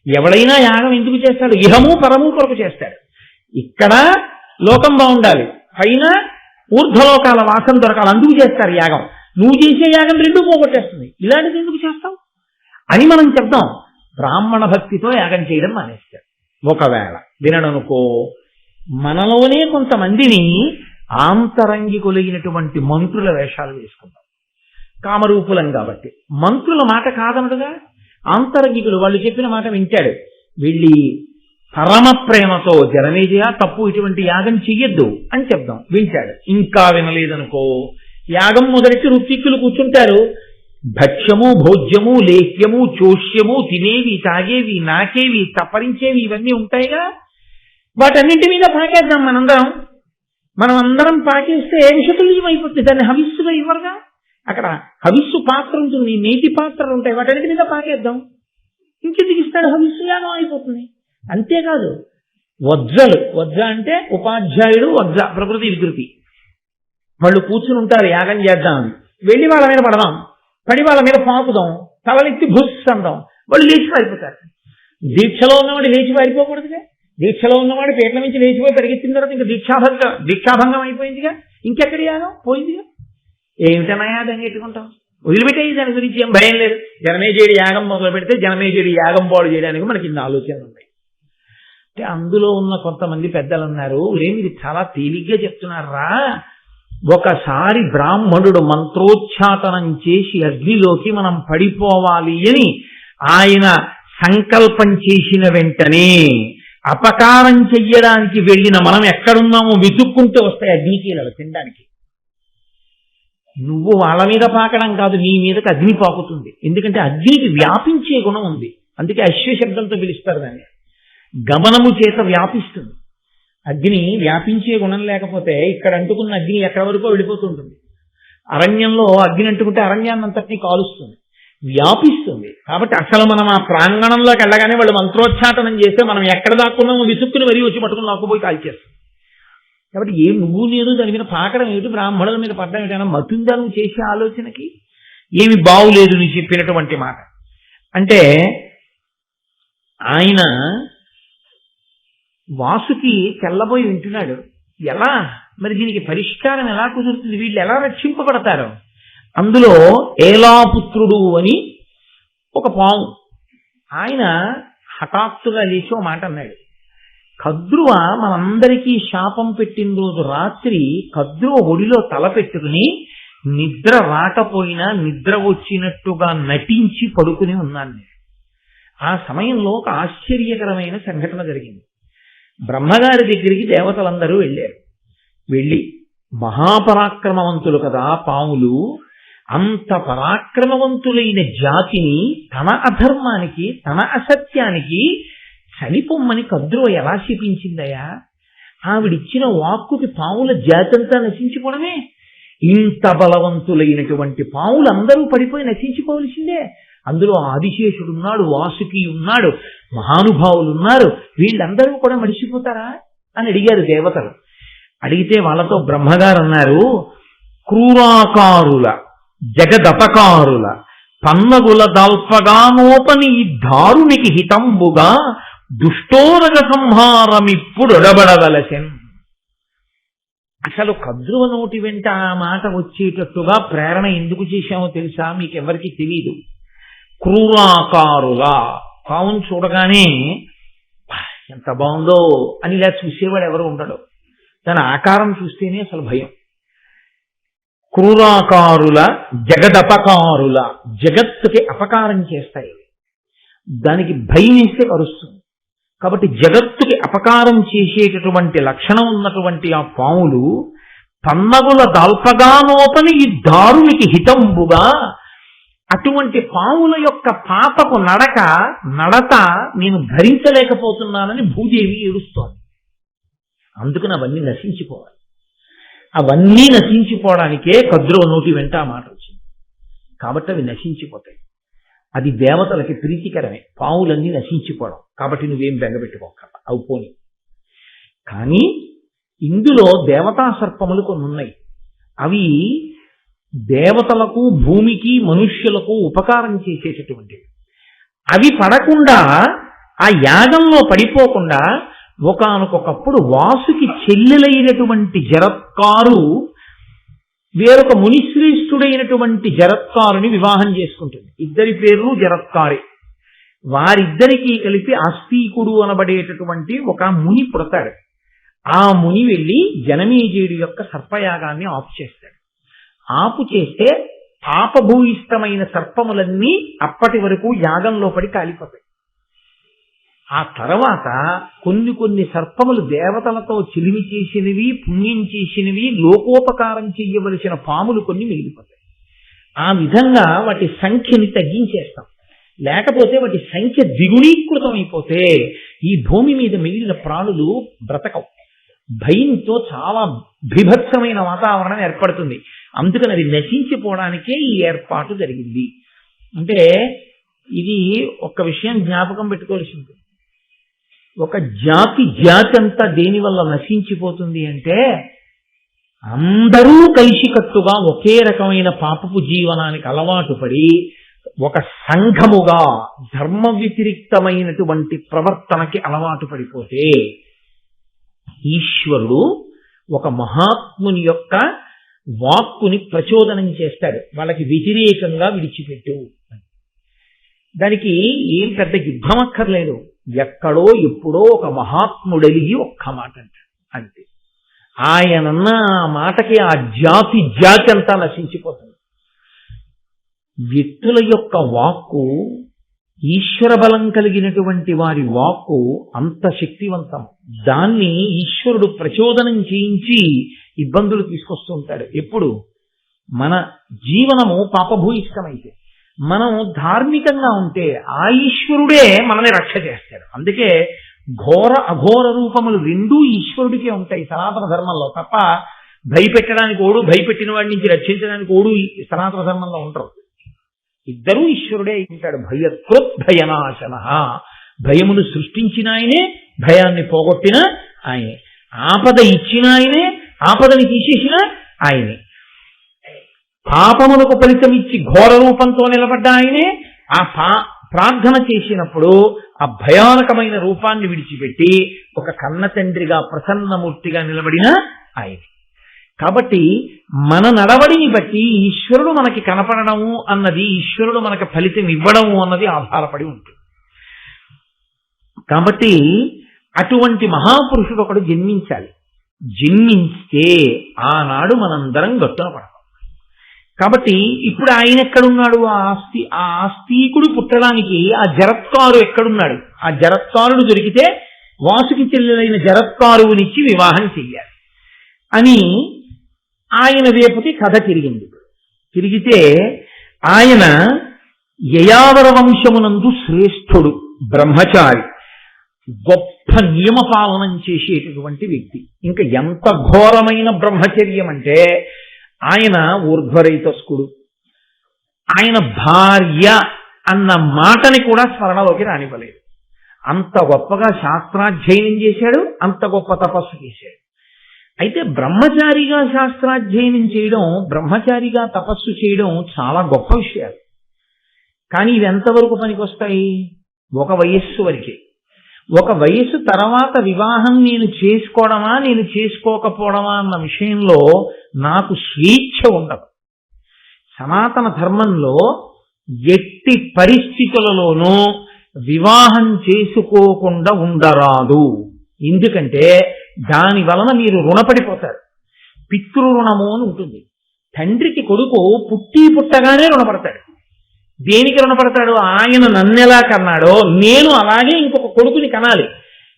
ఎవడైనా యాగం ఎందుకు చేస్తాడు? ఇహము పరము కొరకు చేస్తాడు. ఇక్కడ లోకం బాగుండాలి, పైన ఊర్ధ్వలోకాల వాసం దొరకాలి, అందుకు చేస్తారు యాగం. నువ్వు చేసే యాగం రెండూ పోగొట్టేస్తుంది, ఇలాంటిది ఎందుకు చేస్తావు అని మనం చెప్దాం. బ్రాహ్మణ భక్తితో యాగం చేయడం మానేస్తారు. ఒకవేళ వినడనుకో, మనలోనే కొంతమందిని ఆంతరంగికులైనటువంటి మంత్రుల వేషాలు వేసుకుంటాం. కామరూపులం కాబట్టి మంత్రుల మాట కాదనడుగా, ఆంతరంగికులు వాళ్ళు చెప్పిన మాట వింటాడు. వెళ్ళి పరమ ప్రేమతో జనమేజయ తప్పు, ఇటువంటి యాగం చెయ్యొద్దు అని చెప్దాం, వింటాడు. ఇంకా వినలేదనుకో, యాగం మొదలెట్టి ఋత్విక్కులు కూర్చుంటారు. భక్ష్యము భోజ్యము లేహ్యము చోష్యము, తినేవి తాగేవి నాకేవి తప్పరించేవి ఇవన్నీ ఉంటాయిగా, వాటన్నింటి మీద పాకేద్దాం మనం అందరం పాకేస్తే విషతుల్యం అయిపోతుంది. దాన్ని హవిస్సుగా ఇవ్వరుగా, అక్కడ హవిస్సు పాత్ర ఉంటుంది, నేతి పాత్రలు ఉంటాయి, వాటన్నిటి మీద పాకేద్దాం. ఇంకెందుకు ఇస్తాడు? హవిస్సు యాగం అయిపోతుంది. అంతేకాదు వజ్జలు, వజ్జ అంటే ఉపాధ్యాయుడు, వజ్జ ప్రకృతి వికృతి, వాళ్ళు కూర్చుని ఉంటారు యాగం చేద్దామని. వెళ్ళి వాళ్ళ మీద పడదాం, పడి వాళ్ళ మీద పాకుదాం, తలనెత్తి భుస్ అందాం, వాళ్ళు లేచి పారిపోతారు. దీక్షలో ఉన్నవాడు లేచి పారిపోకూడదుగా, దీక్షలో ఉన్నవాడు పీటల నుంచి లేచిపోయి పరిగెత్తిన తర్వాత ఇంకా దీక్షాభంగం అయిపోయిందిగా, ఇంకెక్కడి యాగం పోయిందిగా. ఏమిటనయా దాన్ని ఎట్టుకుంటాం? వదిలిపెట్టేది, దాని గురించి ఏం భయం లేదు. జనమేజయుడి యాగం మొదలు పెడితే జనమేజయుడి యాగం పాడు చేయడానికి మనకి ఇన్ని ఆలోచనలు ఉన్నాయి. అంటే అందులో ఉన్న కొంతమంది పెద్దలు అన్నారు, మీరు చాలా తేలిగ్గా చెప్తున్నారా, ఒకసారి బ్రాహ్మణుడు మంత్రోచ్చాటనం చేసి అగ్నిలోకి మనం పడిపోవాలి అని ఆయన సంకల్పం చేసిన వెంటనే అపకారం చెయ్యడానికి వెళ్ళిన మనం ఎక్కడున్నామో వెతుక్కుంటూ వస్తాయి అగ్నికీలలు తినడానికి. నువ్వు వాళ్ళ మీద పాకడం కాదు, నీ మీదకి అగ్ని పాకుతుంది. ఎందుకంటే అగ్నికి వ్యాపించే గుణం ఉంది, అందుకే అశ్వశబ్దంతో పిలుస్తారు దాన్ని. గమనము చేత వ్యాపిస్తుంది. అగ్ని వ్యాపించే గుణం లేకపోతే ఇక్కడ అంటుకున్న అగ్ని ఎక్కడి వరకు వెళ్ళిపోతుంటుంది. అరణ్యంలో అగ్ని అంటుకుంటే అరణ్యాన్నంతటినీ కాలుస్తుంది, వ్యాపిస్తుంది. కాబట్టి అసలు మనం ఆ ప్రాంగణంలోకి వెళ్ళగానే వాళ్ళు మంత్రోచ్చాటనం చేస్తే మనం ఎక్కడ దాక్కున్నామో విసుక్కుని మరీ వచ్చి పట్టుకుని లాక్కుపోయి కాల్చేస్తాం. కాబట్టి నువ్వు నేను దాని మీద పాకడం ఏమిటి, బ్రాహ్మణుల మీద పడ్డం ఏమిటైనా మతుందా నువ్వు చేసే ఆలోచనకి? ఏమి బావులేదు నీ చెప్పినటువంటి మాట అంటే. ఆయన వాసుకి తెల్లబోయి వింటున్నాడు. ఎలా మరి దీనికి పరిష్కారం ఎలా కుదురుతుంది, వీళ్ళు ఎలా రక్షింపబడతారు? అందులో ఏలాపుత్రుడు అని ఒక పాము, ఆయన హఠాత్తుగా లేచి ఓ మాట అన్నాడు. కద్రువ మనందరికీ శాపం పెట్టిన రోజు రాత్రి కద్రువ ఒడిలో తల పెట్టుకుని నిద్ర రాకపోయినా నిద్ర వచ్చినట్టుగా నటించి పడుకుని ఉన్నాను. ఆ సమయంలో ఒక ఆశ్చర్యకరమైన సంఘటన జరిగింది. బ్రహ్మగారి దగ్గరికి దేవతలందరూ వెళ్ళారు. వెళ్ళి మహాపరాక్రమవంతులు కదా పాములు, అంత పరాక్రమవంతులైన జాతిని తన అధర్మానికి తన అసత్యానికి చనిపోమ్మని కద్రువ ఎలా శపించిందయా? ఆవిడిచ్చిన వాక్కుకి పాముల జాతంతా నశించిపోవడమే. ఇంత బలవంతులైనటువంటి పాములందరూ పడిపోయి నశించిపోవలసిందే. అందులో ఆదిశేషుడున్నాడు, వాసుకి ఉన్నాడు, మహానుభావులు ఉన్నారు, వీళ్ళందరూ కూడా మడిసిపోతారా అని అడిగారు దేవతలు. అడిగితే వాళ్ళతో బ్రహ్మగారు అన్నారు, క్రూరాకారుల జగదపకారుల పన్నగుల దల్పగానోపని దారునికి హితంబుగా దుష్టోరగ సంహారమిప్పుడు ఎడబడవలసెన్. అసలు కద్రువ నోటి వెంట ఆ మాట వచ్చేటట్టుగా ప్రేరణ ఎందుకు చేశామో తెలుసా? మీకెవరికి తెలియదు. క్రూరాకారుల పావును చూడగానే ఎంత బాగుందో అని ఇలా చూసేవాడు ఎవరు ఉండడు. దాని ఆకారం చూస్తేనే అసలు భయం. క్రూరాకారుల జగదపకారుల, జగత్తుకి అపకారం చేస్తాయి, దానికి భయం వేస్తే కరుస్తుంది. కాబట్టి జగత్తుకి అపకారం చేసేటటువంటి లక్షణం ఉన్నటువంటి ఆ పాములు పన్నగుల దాల్పగానోపని ఈ దారునికి హితంబుగా, అటువంటి పాముల యొక్క పాపపు నడత నేను భరించలేకపోతున్నానని భూదేవి ఏడుస్తోంది. అందుకని అవన్నీ నశించిపోవాలి. అవన్నీ నశించిపోవడానికే కద్రువ నోటి వెంట ఆ మాట వచ్చింది. కాబట్టి అవి నశించిపోతాయి. అది దేవతలకి ప్రీతికరమే, పావులన్నీ నశించిపోవడం. కాబట్టి నువ్వేం బెంగపెట్టుకోక, అవి పోని. కానీ ఇందులో దేవతా సర్పములు కొన్ని ఉన్నాయి. అవి దేవతలకు, భూమికి, మనుష్యులకు ఉపకారం చేసేటటువంటివి. అవి పడకుండా, ఆ యాగంలో పడిపోకుండా, ఒకానొకప్పుడు వాసుకి చెల్లెలైనటువంటి జరత్కారు వేరొక మునిశ్రేష్ఠుడైనటువంటి జరత్కారుని వివాహం చేసుకుంటుంది. ఇద్దరి పేర్లు జరత్కారే. వారిద్దరికీ కలిపి ఆస్తికుడు అనబడేటటువంటి ఒక ముని పుడతాడు. ఆ ముని వెళ్ళి జనమేజయుడి యొక్క సర్పయాగాన్ని ఆపు చేస్తాడు. ఆపు చేస్తే పాపభూయిష్టమైన సర్పములన్నీ అప్పటి వరకు యాగంలో పడి కాలిపోతాయి. ఆ తర్వాత కొన్ని సర్పములు దేవతలతో చిలిమి చేసినవి, పుణ్యం చేసినవి, లోకోపకారం చెయ్యవలసిన పాములు కొన్ని మిగిలిపోతాయి. ఆ విధంగా వాటి సంఖ్యని తగ్గించేస్తాం. లేకపోతే వాటి సంఖ్య ద్విగుణీకృతం అయిపోతే ఈ భూమి మీద మిగిలిన ప్రాణులు బ్రతకవు. భయంతో చాలా బీభత్సమైన వాతావరణం ఏర్పడుతుంది. అందుకని అది నశించిపోవడానికే ఈ ఏర్పాటు జరిగింది. అంటే ఇది ఒక విషయం జ్ఞాపకం పెట్టుకోవాల్సింది. ఒక జాతి అంతా దేనివల్ల నశించిపోతుంది అంటే, అందరూ కలిసికట్టుగా ఒకే రకమైన పాపపు జీవనానికి అలవాటు పడి ఒక సంఘముగా ధర్మ వ్యతిరిక్తమైనటువంటి ప్రవర్తనకి అలవాటు పడిపోతే ఈశ్వరుడు ఒక మహాత్ముని యొక్క వాక్కుని ప్రచోదనం చేస్తాడు. వాళ్ళకి వ్యతిరేకంగా విడిచిపెట్టు. దానికి ఏం పెద్ద యుద్ధం అక్కర్లేదు. ఎక్కడో ఎప్పుడో ఒక మహాత్ముడలిగి ఒక్క మాట అంటాడు అంతే. ఆయనన్న ఆ మాటకి ఆ జాతి అంతా నశించిపోతుంది. వ్యక్తుల యొక్క వాక్కు, ఈశ్వర బలం కలిగినటువంటి వారి వాక్కు అంత శక్తివంతం. దాన్ని ఈశ్వరుడు ప్రచోదనం చేయించి ఇబ్బందులు తీసుకొస్తూ ఉంటాడు. ఎప్పుడు మన జీవనము పాపభూయిష్టమైతే, మనం ధార్మికంగా ఉంటే ఆ ఈశ్వరుడే మనల్ని రక్ష చేస్తాడు. అందుకే ఘోర అఘోర రూపములు రెండూ ఈశ్వరుడికే ఉంటాయి సనాతన ధర్మంలో. తప్ప భయపెట్టడానికి ఓడు, భయపెట్టిన వాడి నుంచి రక్షించడానికి ఓడు సనాతన ధర్మంలో ఉంటారు. ఇద్దరూ ఈశ్వరుడే ఉంటాడు. భయకృత్ భయనాశన, భయమును సృష్టించిన ఆయనే, భయాన్ని పోగొట్టిన ఆయనే, ఆపద ఇచ్చిన ఆయనే, ఆపదని తీసేసిన ఆయనే, పాపములకు ఫలితం ఇచ్చి ఘోర రూపంతో నిలబడ్డ ఆయనే, ఆ ప్రార్థన చేసినప్పుడు ఆ భయానకమైన రూపాన్ని విడిచిపెట్టి ఒక కన్న తండ్రిగా ప్రసన్నమూర్తిగా నిలబడిన ఆయనే. కాబట్టి మన నడవడిని బట్టి ఈశ్వరుడు మనకి కనపడము అన్నది, ఈశ్వరుడు మనకి ఫలితం ఇవ్వడము అన్నది ఆధారపడి ఉంటుంది. కాబట్టి అటువంటి మహాపురుషుడు ఒకడు జన్మించాలి. జన్మించితే ఆనాడు మనందరం గట్టున పడతాం. కాబట్టి ఇప్పుడు ఆయన ఎక్కడున్నాడు? ఆ ఆస్తికుడు పుట్టడానికి ఆ జరత్కారు ఎక్కడున్నాడు? ఆ జరత్కారుడు దొరికితే వాసుకి చెల్లెలైన జరత్కారువునిచ్చి వివాహం చెయ్యాలి అని ఆయన వైపుకి కథ తిరిగితే ఆయన యయావర వంశమునందు శ్రేష్ఠుడు, బ్రహ్మచారి, గొప్ప నియమపాలనం చేసేటటువంటి వ్యక్తి. ఇంకా ఎంత ఘోరమైన బ్రహ్మచర్యం అంటే, ఆయన ఊర్ధ్వరైతస్కుడు. ఆయన భార్య అన్న మాటని కూడా స్మరణలోకి రానివ్వలేదు. అంత గొప్పగా శాస్త్రాధ్యయనం చేశాడు, అంత గొప్ప తపస్సు చేశాడు. అయితే బ్రహ్మచారిగా శాస్త్రాధ్యయనం చేయడం, బ్రహ్మచారిగా తపస్సు చేయడం చాలా గొప్ప విషయాలు. కానీ ఇవి ఎంతవరకు పనికొస్తాయి? ఒక వయస్సు వరకే. ఒక వయస్సు తర్వాత వివాహం నేను చేసుకోవడమా నేను చేసుకోకపోవడమా అన్న విషయంలో నాకు స్వేచ్ఛ ఉండదు. సనాతన ధర్మంలో ఎట్టి పరిస్థితులలోనూ వివాహం చేసుకోకుండా ఉండరాదు. ఎందుకంటే దాని వలన మీరు రుణపడిపోతారు. పితృరుణము అని ఉంటుంది. తండ్రికి కొడుకు పుట్టగానే రుణపడతాడు. దేనికి రుణపడతాడు? ఆయన నన్నెలా కన్నాడో నేను అలాగే ఇంకొక కొడుకుని కనాలి.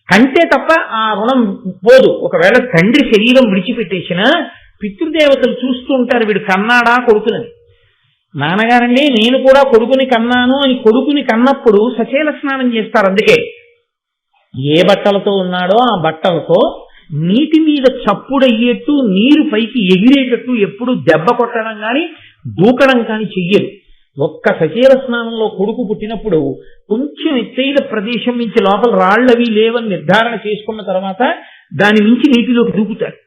కంటే తప్ప ఆ రుణం పోదు. ఒకవేళ తండ్రి శరీరం విడిచిపెట్టేసినా పితృదేవతలు చూస్తూ ఉంటారు, వీడు కన్నాడా కొడుకునని. నాన్నగారండి నేను కూడా కొడుకుని కన్నాను అని కొడుకుని కన్నప్పుడు సచేల స్నానం చేస్తారు. అందుకే ఏ బట్టలతో ఉన్నాడో ఆ బట్టలతో నీటి మీద చప్పుడయ్యేట్టు నీరు పైకి ఎగిరేటట్టు ఎప్పుడు దెబ్బ కొట్టడం కానీ దూకడం కానీ చెయ్యరు. ఒక్క సచేల స్నానంలో కొడుకు పుట్టినప్పుడు కొంచెం ఎత్తైన ప్రదేశం నుంచి లోపల రాళ్లవి లేవని నిర్ధారణ చేసుకున్న తర్వాత దాని నుంచి నీటిలోకి దూకుతారు.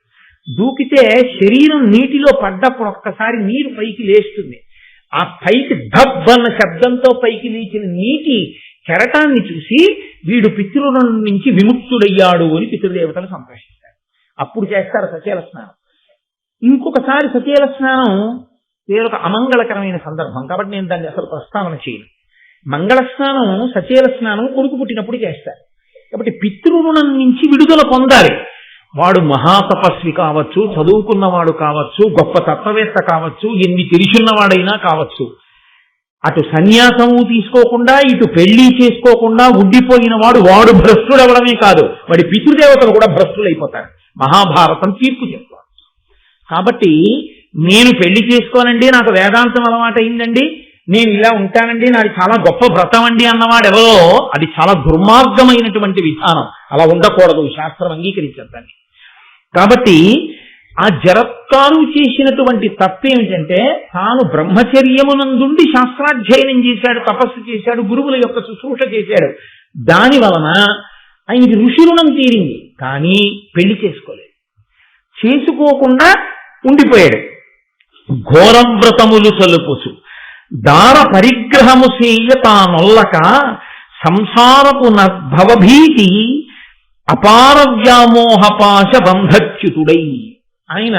దూకితే శరీరం నీటిలో పడ్డప్పుడు ఒక్కసారి నీరు పైకి లేస్తుంది. ఆ పైకి ధబ్ అన్న శబ్దంతో పైకి లేచిన నీటి కెరటాన్ని చూసి వీడు పితృరుణం నుంచి విముక్తుడయ్యాడు అని పితృదేవతలు సంతోషిస్తారు. అప్పుడు చేస్తారు సచేల స్నానం. ఇంకొకసారి సచేల స్నానం వేరొక అమంగళకరమైన సందర్భం కాబట్టి నేను దాన్ని అసలు ప్రస్తావన చేయను. మంగళ స్నానం సచేల స్నానం కొడుకు పుట్టినప్పుడు చేస్తారు. కాబట్టి పితృరుణం నుంచి విడుదల పొందాలి. వాడు మహాతపస్వి కావచ్చు, చదువుకున్నవాడు కావచ్చు, గొప్ప తత్వవేత్త కావచ్చు, ఎన్ని తెలిసిన్నవాడైనా కావచ్చు. అటు సన్యాసము తీసుకోకుండా ఇటు పెళ్లి చేసుకోకుండా ఉండిపోయిన వాడు భ్రష్టుడవడమే కాదు, వాడి పితృదేవతలు కూడా భ్రష్టులైపోతారు. మహాభారతం తీర్పు చెప్తారు. కాబట్టి నేను పెళ్లి చేసుకోనండి, నాకు వేదాంతం అలవాటైందండి, నేను ఇలా ఉంటానండి, నాది చాలా గొప్ప వ్రతం అండి అన్నవాడెవరో అది చాలా దుర్మార్గమైనటువంటి విధానం. అలా ఉండకూడదు, శాస్త్రం అంగీకరించద్దని. కాబట్టి ఆ జరత్కారు చేసినటువంటి తప్పేమిటంటే తాను బ్రహ్మచర్యమునందుండి శాస్త్రాధ్యయనం చేశాడు, తపస్సు చేశాడు, గురువుల యొక్క శుశ్రూష చేశాడు. దాని వలన ఆయనకి ఋషి రుణం తీరింది, కానీ పెళ్లి చేసుకోలేదు. చేసుకోకుండా ఉండిపోయాడు. ఘోరం వ్రతములు సలుపుచు దార పరిగ్రహము సేయ తానొల్లక సంసారపు భవభీతి అపార వ్యామోహపాశ బంధచ్యుతుడై. ఆయన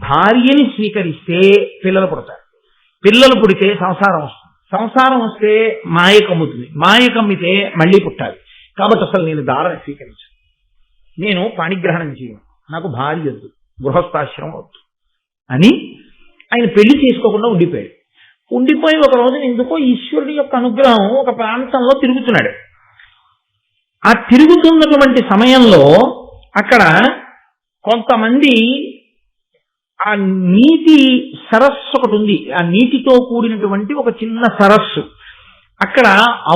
భార్యని స్వీకరిస్తే పిల్లలు పుడతారు, పిల్లలు పుడితే సంసారం వస్తుంది, సంసారం వస్తే మాయ కమ్ముతుంది, మాయ కమ్మితే మళ్ళీ పుట్టాలి. కాబట్టి అసలు నేను దారని స్వీకరించను, నేను పాణిగ్రహణం చేయను, నాకు భార్య వద్దు, గృహస్థాశ్రమం వద్దు అని ఆయన పెళ్లి చేసుకోకుండా ఉండిపోయాడు. ఉండిపోయి ఒక రోజున ఎందుకో ఈశ్వరుడి యొక్క అనుగ్రహం ఒక ప్రాంతంలో తిరుగుతున్నాడు. ఆ తిరుగుతున్నటువంటి సమయంలో అక్కడ కొంతమంది ఆ నీటి సరస్సు ఒకటి ఉంది, ఆ నీటితో కూడినటువంటి ఒక చిన్న సరస్సు. అక్కడ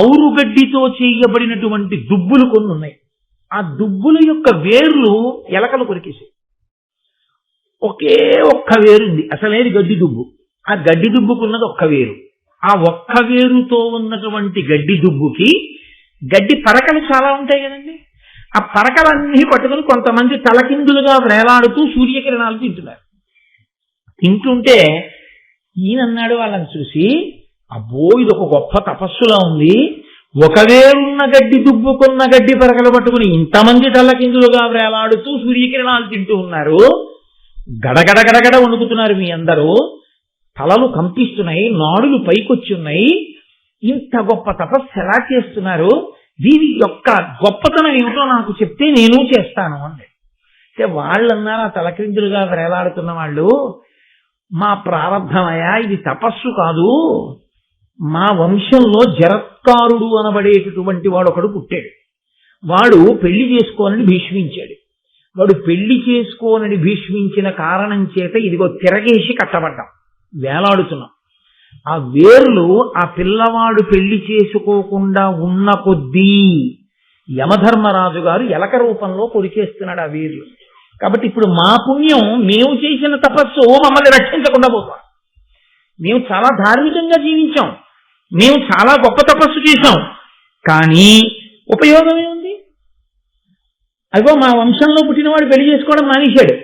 ఔరుగడ్డితో చేయబడినటువంటి దుబ్బులు కొన్ని ఉన్నాయి. ఆ దుబ్బుల యొక్క వేర్లు ఎలకలు కొరికేసాయి. ఒకే ఒక్క వేరుంది, అసలేది గడ్డి దుబ్బు. ఆ గడ్డి దుబ్బుకున్నది ఒక్క వేరు. ఆ ఒక్క వేరుతో ఉన్నటువంటి గడ్డి దుబ్బుకి గడ్డి పరకలు చాలా ఉంటాయి కదండి, ఆ పరకలన్నీ పట్టుకుని కొంతమంది తలకిందులుగా వేలాడుతూ సూర్యకిరణాలు తింటున్నారు. తింటుంటే ఈయనన్నాడు వాళ్ళని చూసి, అబ్బో ఇది ఒక గొప్ప తపస్సులా ఉంది, ఒక వేరున్న గడ్డి దుబ్బుకున్న గడ్డి పరకలు పట్టుకుని ఇంతమంది తలకిందులుగా వేలాడుతూ సూర్యకిరణాలు తింటూ ఉన్నారు, గడగడ గడగడ వణుకుతున్నారు మీ అందరూ, తలలు కంపిస్తున్నాయి, నాడులు పైకొచ్చి ఉన్నాయి, ఇంత గొప్ప తపస్సు ఎలా చేస్తున్నారు, దీని యొక్క గొప్పతనం ఏమిటో నాకు చెప్తే నేను చేస్తాను అంటే వాళ్ళన్నారు, ఆ తలకిందులుగా వేలాడుతున్న వాళ్ళు, మా ప్రారంభమయ్యా ఇది తపస్సు కాదు, మా వంశంలో జరత్కారుడు అనబడేటటువంటి వాడు ఒకడు పుట్టాడు, వాడు పెళ్లి చేసుకోవాలని భీష్మించాడు, వాడు పెళ్లి చేసుకోనని భీష్మించిన కారణం చేత ఇదిగో తిరగేసి కట్టబడ్డాం, వేలాడుతున్నాం. ఆ వేర్లు ఆ పిల్లవాడు పెళ్లి చేసుకోకుండా ఉన్న కొద్దీ యమధర్మరాజు గారు ఎలక రూపంలో కొరికేస్తున్నాడు ఆ వేర్లు. కాబట్టి ఇప్పుడు మా పుణ్యం, మేము చేసిన తపస్సు మమ్మల్ని రక్షించకుండా పోతాం. మేము చాలా ధార్మికంగా జీవించాం, మేము చాలా గొప్ప తపస్సు చేశాం, కానీ ఉపయోగమే ఉంది. అదిగో మా వంశంలో పుట్టినవాడు పెళ్లి చేసుకోవడం మానేశాడు,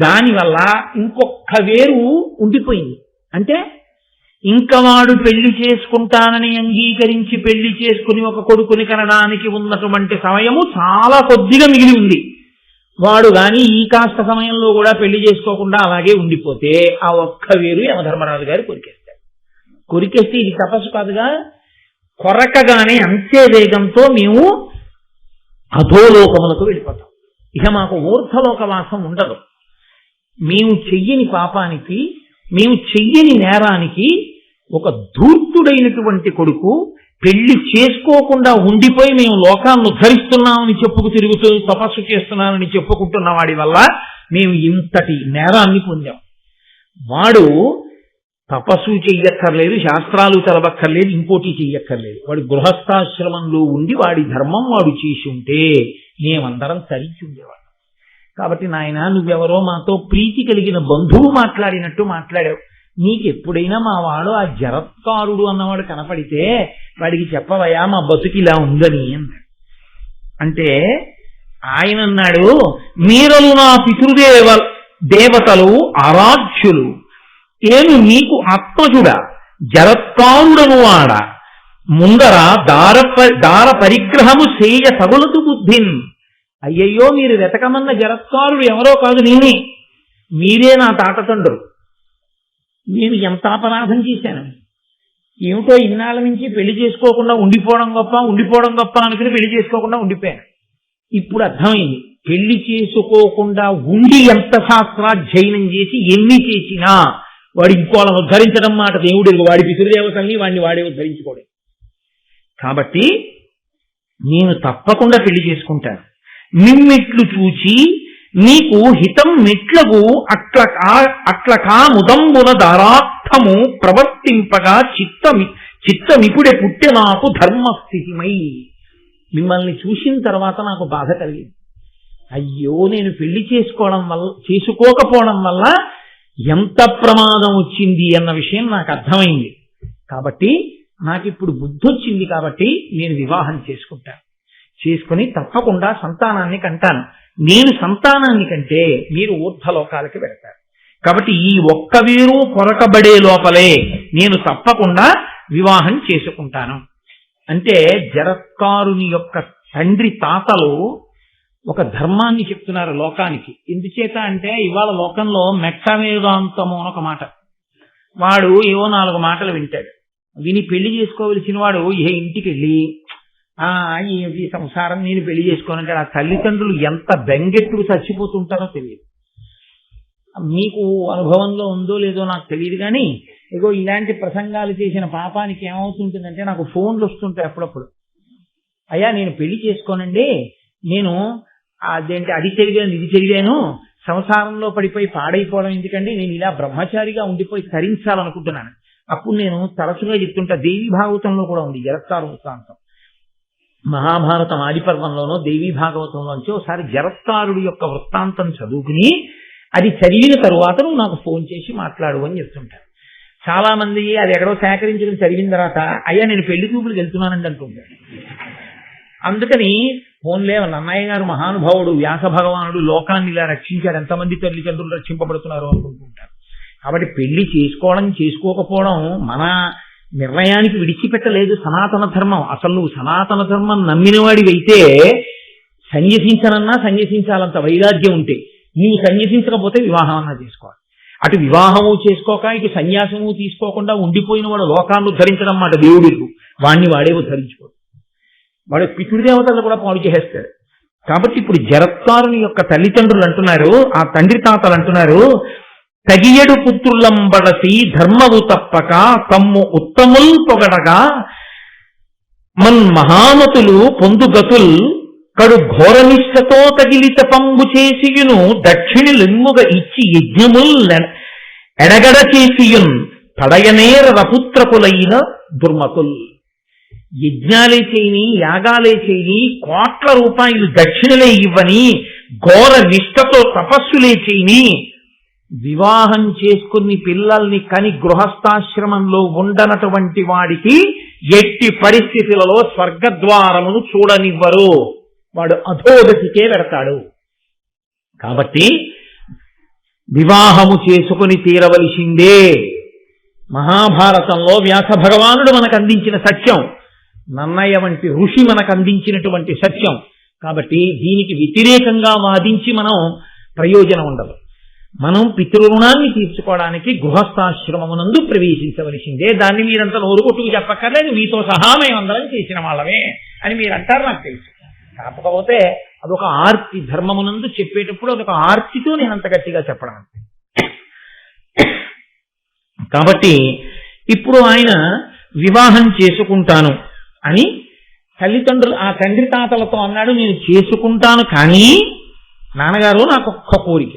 దానివల్ల ఇంకొక వేరు ఉండిపోయింది. అంటే ఇంకా వాడు పెళ్లి చేసుకుంటానని అంగీకరించి పెళ్లి చేసుకుని ఒక కొడుకుని కనడానికి ఉన్నటువంటి సమయము చాలా కొద్దిగా మిగిలి ఉంది. వాడు గాని ఈ కాస్త సమయంలో కూడా పెళ్లి చేసుకోకుండా అలాగే ఉండిపోతే ఆ ఒక్క వేరు యమధర్మరాజు గారు కొరికేస్తాడు. కొరికేస్తే ఇది తపస్సు కాదుగా, కొరకగానే అంతే వేగంతో మేము అధోలోకములకు వెళ్ళిపోతాం. ఇక మాకు ఊర్ధ్వలోకవాసం ఉండదు. మేము చెయ్యని పాపానికి, మేము చెయ్యని నేరానికి ఒక ధూర్తుడైనటువంటి కొడుకు పెళ్లి చేసుకోకుండా ఉండిపోయి మేము లోకాన్ని ఉద్ధరిస్తున్నామని చెప్పుకు తిరుగుతూ తపస్సు చేస్తున్నామని చెప్పుకుంటున్న వాడి వల్ల మేము ఇంతటి నేరాన్ని పొందాం. వాడు తపస్సు చెయ్యక్కర్లేదు, శాస్త్రాలు చదవక్కర్లేదు, ఇంకోటి చెయ్యక్కర్లేదు. వాడు గృహస్థాశ్రమంలో ఉండి వాడి ధర్మం వాడు చేసి ఉంటే మేమందరం తరించి ఉండేవాడు. కాబట్టి నాయన, నువ్వెవరో మాతో ప్రీతి కలిగిన బంధువు మాట్లాడినట్టు మాట్లాడావు. నీకెప్పుడైనా మా వాడు ఆ జరత్కారుడు అన్నవాడు కనపడితే వాడికి చెప్పవయా మా బతుకి ఇలా ఉందని అన్నాడు. అంటే ఆయన అన్నాడు, మీరలు నా దేవతలు ఆరాధ్యులు, నేను నీకు ఆత్మజుడా, జరత్కారుడను వాడ, ముందర దార పరిగ్రహము సేయ సగులతు బుద్ధిన్. అయ్యయ్యో, మీరు వెతకమన్న జరత్కారుడు ఎవరో కాదు, నేనే. మీరే నా తాటతండ్రు. నేను ఎంత అపరాధం చేశాను. ఏమిటో ఇన్నాళ్ళ నుంచి పెళ్లి చేసుకోకుండా ఉండిపోవడం గొప్ప అనుకుని పెళ్లి చేసుకోకుండా ఉండిపోయాను. ఇప్పుడు అర్థమైంది, పెళ్లి చేసుకోకుండా ఉండి ఎంత శాస్త్రాధ్యయనం చేసి ఎన్ని చేసినా వాడు ఇంకోళ్ళను ఉద్ధరించడం మాట దేవుడు. వాడి పితృదేవతల్ని వాడిని ఉద్ధరించుకోవడం. కాబట్టి నేను తప్పకుండా పెళ్లి చేసుకుంటాను. నిమ్మిట్లు చూచి నీకు హితం మెట్లకు అట్లకా ముదంబున దారార్థము ప్రవర్తింపగా చిత్తమిపుడే పుట్టె నాకు ధర్మస్థితిమై. మిమ్మల్ని చూసిన తర్వాత నాకు బాధ కలిగింది. అయ్యో, నేను పెళ్లి చేసుకోకపోవడం వల్ల ఎంత ప్రమాదం వచ్చింది అన్న విషయం నాకు అర్థమైంది. కాబట్టి నాకు ఇప్పుడు బుద్ధి వచ్చింది. కాబట్టి నేను వివాహం చేసుకుంటాను. చేసుకుని తప్పకుండా సంతానాన్ని కంటాను. నేను సంతానాన్ని కంటే మీరు ఊర్ధ్వలోకాలకి వెళతారు. కాబట్టి ఈ ఒక్క వీరు కొరకబడే లోపలే నేను తప్పకుండా వివాహం చేసుకుంటాను. అంటే జరత్కారుని యొక్క తండ్రి తాతలు ఒక ధర్మాన్ని చెప్తున్నారు లోకానికి. ఎందుచేత అంటే ఇవాళ లోకంలో మెట్ట వేదాంతము అని ఒక మాట. వాడు ఏవో 4 మాటలు వింటాడు. విని పెళ్లి చేసుకోవలసిన వాడు ఇంటికి వెళ్ళి ఈ సంసారం నేను పెళ్లి చేసుకోనంటే ఆ తల్లిదండ్రులు ఎంత బెంగెట్టుకు చచ్చిపోతుంటారో తెలియదు. మీకు అనుభవంలో ఉందో లేదో నాకు తెలియదు, కానీ ఇలాంటి ప్రసంగాలు చేసిన పాపానికి ఏమవుతుంటుందంటే నాకు ఫోన్లు వస్తుంటాయి అప్పుడప్పుడు. అయ్యా, నేను పెళ్లి చేసుకోనండి, నేను అది చదివాను ఇది చదివాను, సంసారంలో పడిపోయి పాడైపోవడం ఎందుకండి, నేను ఇలా బ్రహ్మచారిగా ఉండిపోయి తరించాలనుకుంటున్నాను. అప్పుడు నేను తరచుగా చెప్తుంటా, దేవీ భాగవతంలో కూడా ఉంది జరత్కారు వృత్తాంతం. మహాభారతం ఆదిపర్వంలోనో దేవీ భాగవతంలోంచి ఒకసారి జరత్కారుడి యొక్క వృత్తాంతం చదువుకుని అది చదివిన తరువాత నువ్వు నాకు ఫోన్ చేసి మాట్లాడు అని చెప్తుంటారు. చాలా మంది అది ఎక్కడో సేకరించుకుని చదివిన తర్వాత అయ్యా నేను పెళ్లి చూపులకు వెళ్తున్నానండి అంటుంటారు. అందుకని ఫోన్లే అన్నయ్య గారు మహానుభావుడు వ్యాస భగవానుడు లోకాన్ని ఇలా రక్షించాడు, ఎంతమంది తల్లిదండ్రులు రక్షింపబడుతున్నారు అనుకుంటుంటారు. కాబట్టి పెళ్లి చేసుకోకపోవడం మన నిర్ణయానికి విడిచిపెట్టలేదు సనాతన ధర్మం. అసలు నువ్వు సనాతన ధర్మం నమ్మినవాడివైతే సన్యసించనన్నా సన్యసించాలంత వైరాగ్యం ఉంటే, నీవు సన్యసించకపోతే వివాహం అన్నా చేసుకోవాలి. అటు వివాహము చేసుకోక ఇటు సన్యాసము తీసుకోకుండా ఉండిపోయిన వాడు లోకాన్ని ఉద్ధరించడం మాట దేవుడికు, వాడిని వాడే ఉద్ధరించుకోడు. వాడు పితృదేవతలు కూడా పాడు చేసేస్తాడు. కాబట్టి ఇప్పుడు జరత్కారుని యొక్క తల్లిదండ్రులు అంటున్నారు, ఆ తండ్రి తాతలు అంటున్నారు, తగియడు పుత్రులంబడసి ధర్మము తప్పక తమ్ము ఉత్తముల్ పొగడగా మన్ మహామతులు పొందుగతుల్ కడు ఘోరనిష్టతో తగిలిత పంబు చేసియును దక్షిణి లెమ్ముగా ఇచ్చి యజ్ఞముల్ ఎడగడ చేసియున్ పడయనేర రపుత్రకులైన దుర్మతుల్. యజ్ఞాలే చేయని, యాగాలే చేయని, కోట్ల రూపాయలు దక్షిణలే ఇవ్వని, ఘోర నిష్టతో తపస్సులే చేయని, వివాహం చేసుకుని పిల్లల్ని కని గృహస్థాశ్రమంలో ఉండనటువంటి వాడికి ఎట్టి పరిస్థితులలో స్వర్గద్వారమును చూడనివ్వరు, వాడు అధోగతికే వెడతాడు. కాబట్టి వివాహము చేసుకుని తీరవలసిందే. మహాభారతంలో వ్యాస భగవానుడు మనకు అందించిన సత్యం, నన్నయ్య వంటి ఋషి మనకు అందించినటువంటి సత్యం. కాబట్టి దీనికి వ్యతిరేకంగా వాదించి మనం ప్రయోజనం ఉండదు. మనం పితృరుణాన్ని తీర్చుకోవడానికి గృహస్థాశ్రమమునందు ప్రవేశించవలసిందే. దాన్ని మీరంతా నోరు కొట్టుకు చెప్పక్కర్లేదు, మీతో సహా మేమందరం చేసిన వాళ్ళమే అని మీరు అంటారు, నాకు తెలుసు. కాకపోతే అదొక ఆర్తి, ధర్మమునందు చెప్పేటప్పుడు అదొక ఆర్తితో నేను అంత గట్టిగా చెప్పడం అంతే. కాబట్టి ఇప్పుడు ఆయన వివాహం చేసుకుంటాను అని తల్లిదండ్రులు ఆ తండ్రి తాతలతో అన్నాడు, నేను చేసుకుంటాను, కానీ నాన్నగారు నాకు ఒక్క కోరిక,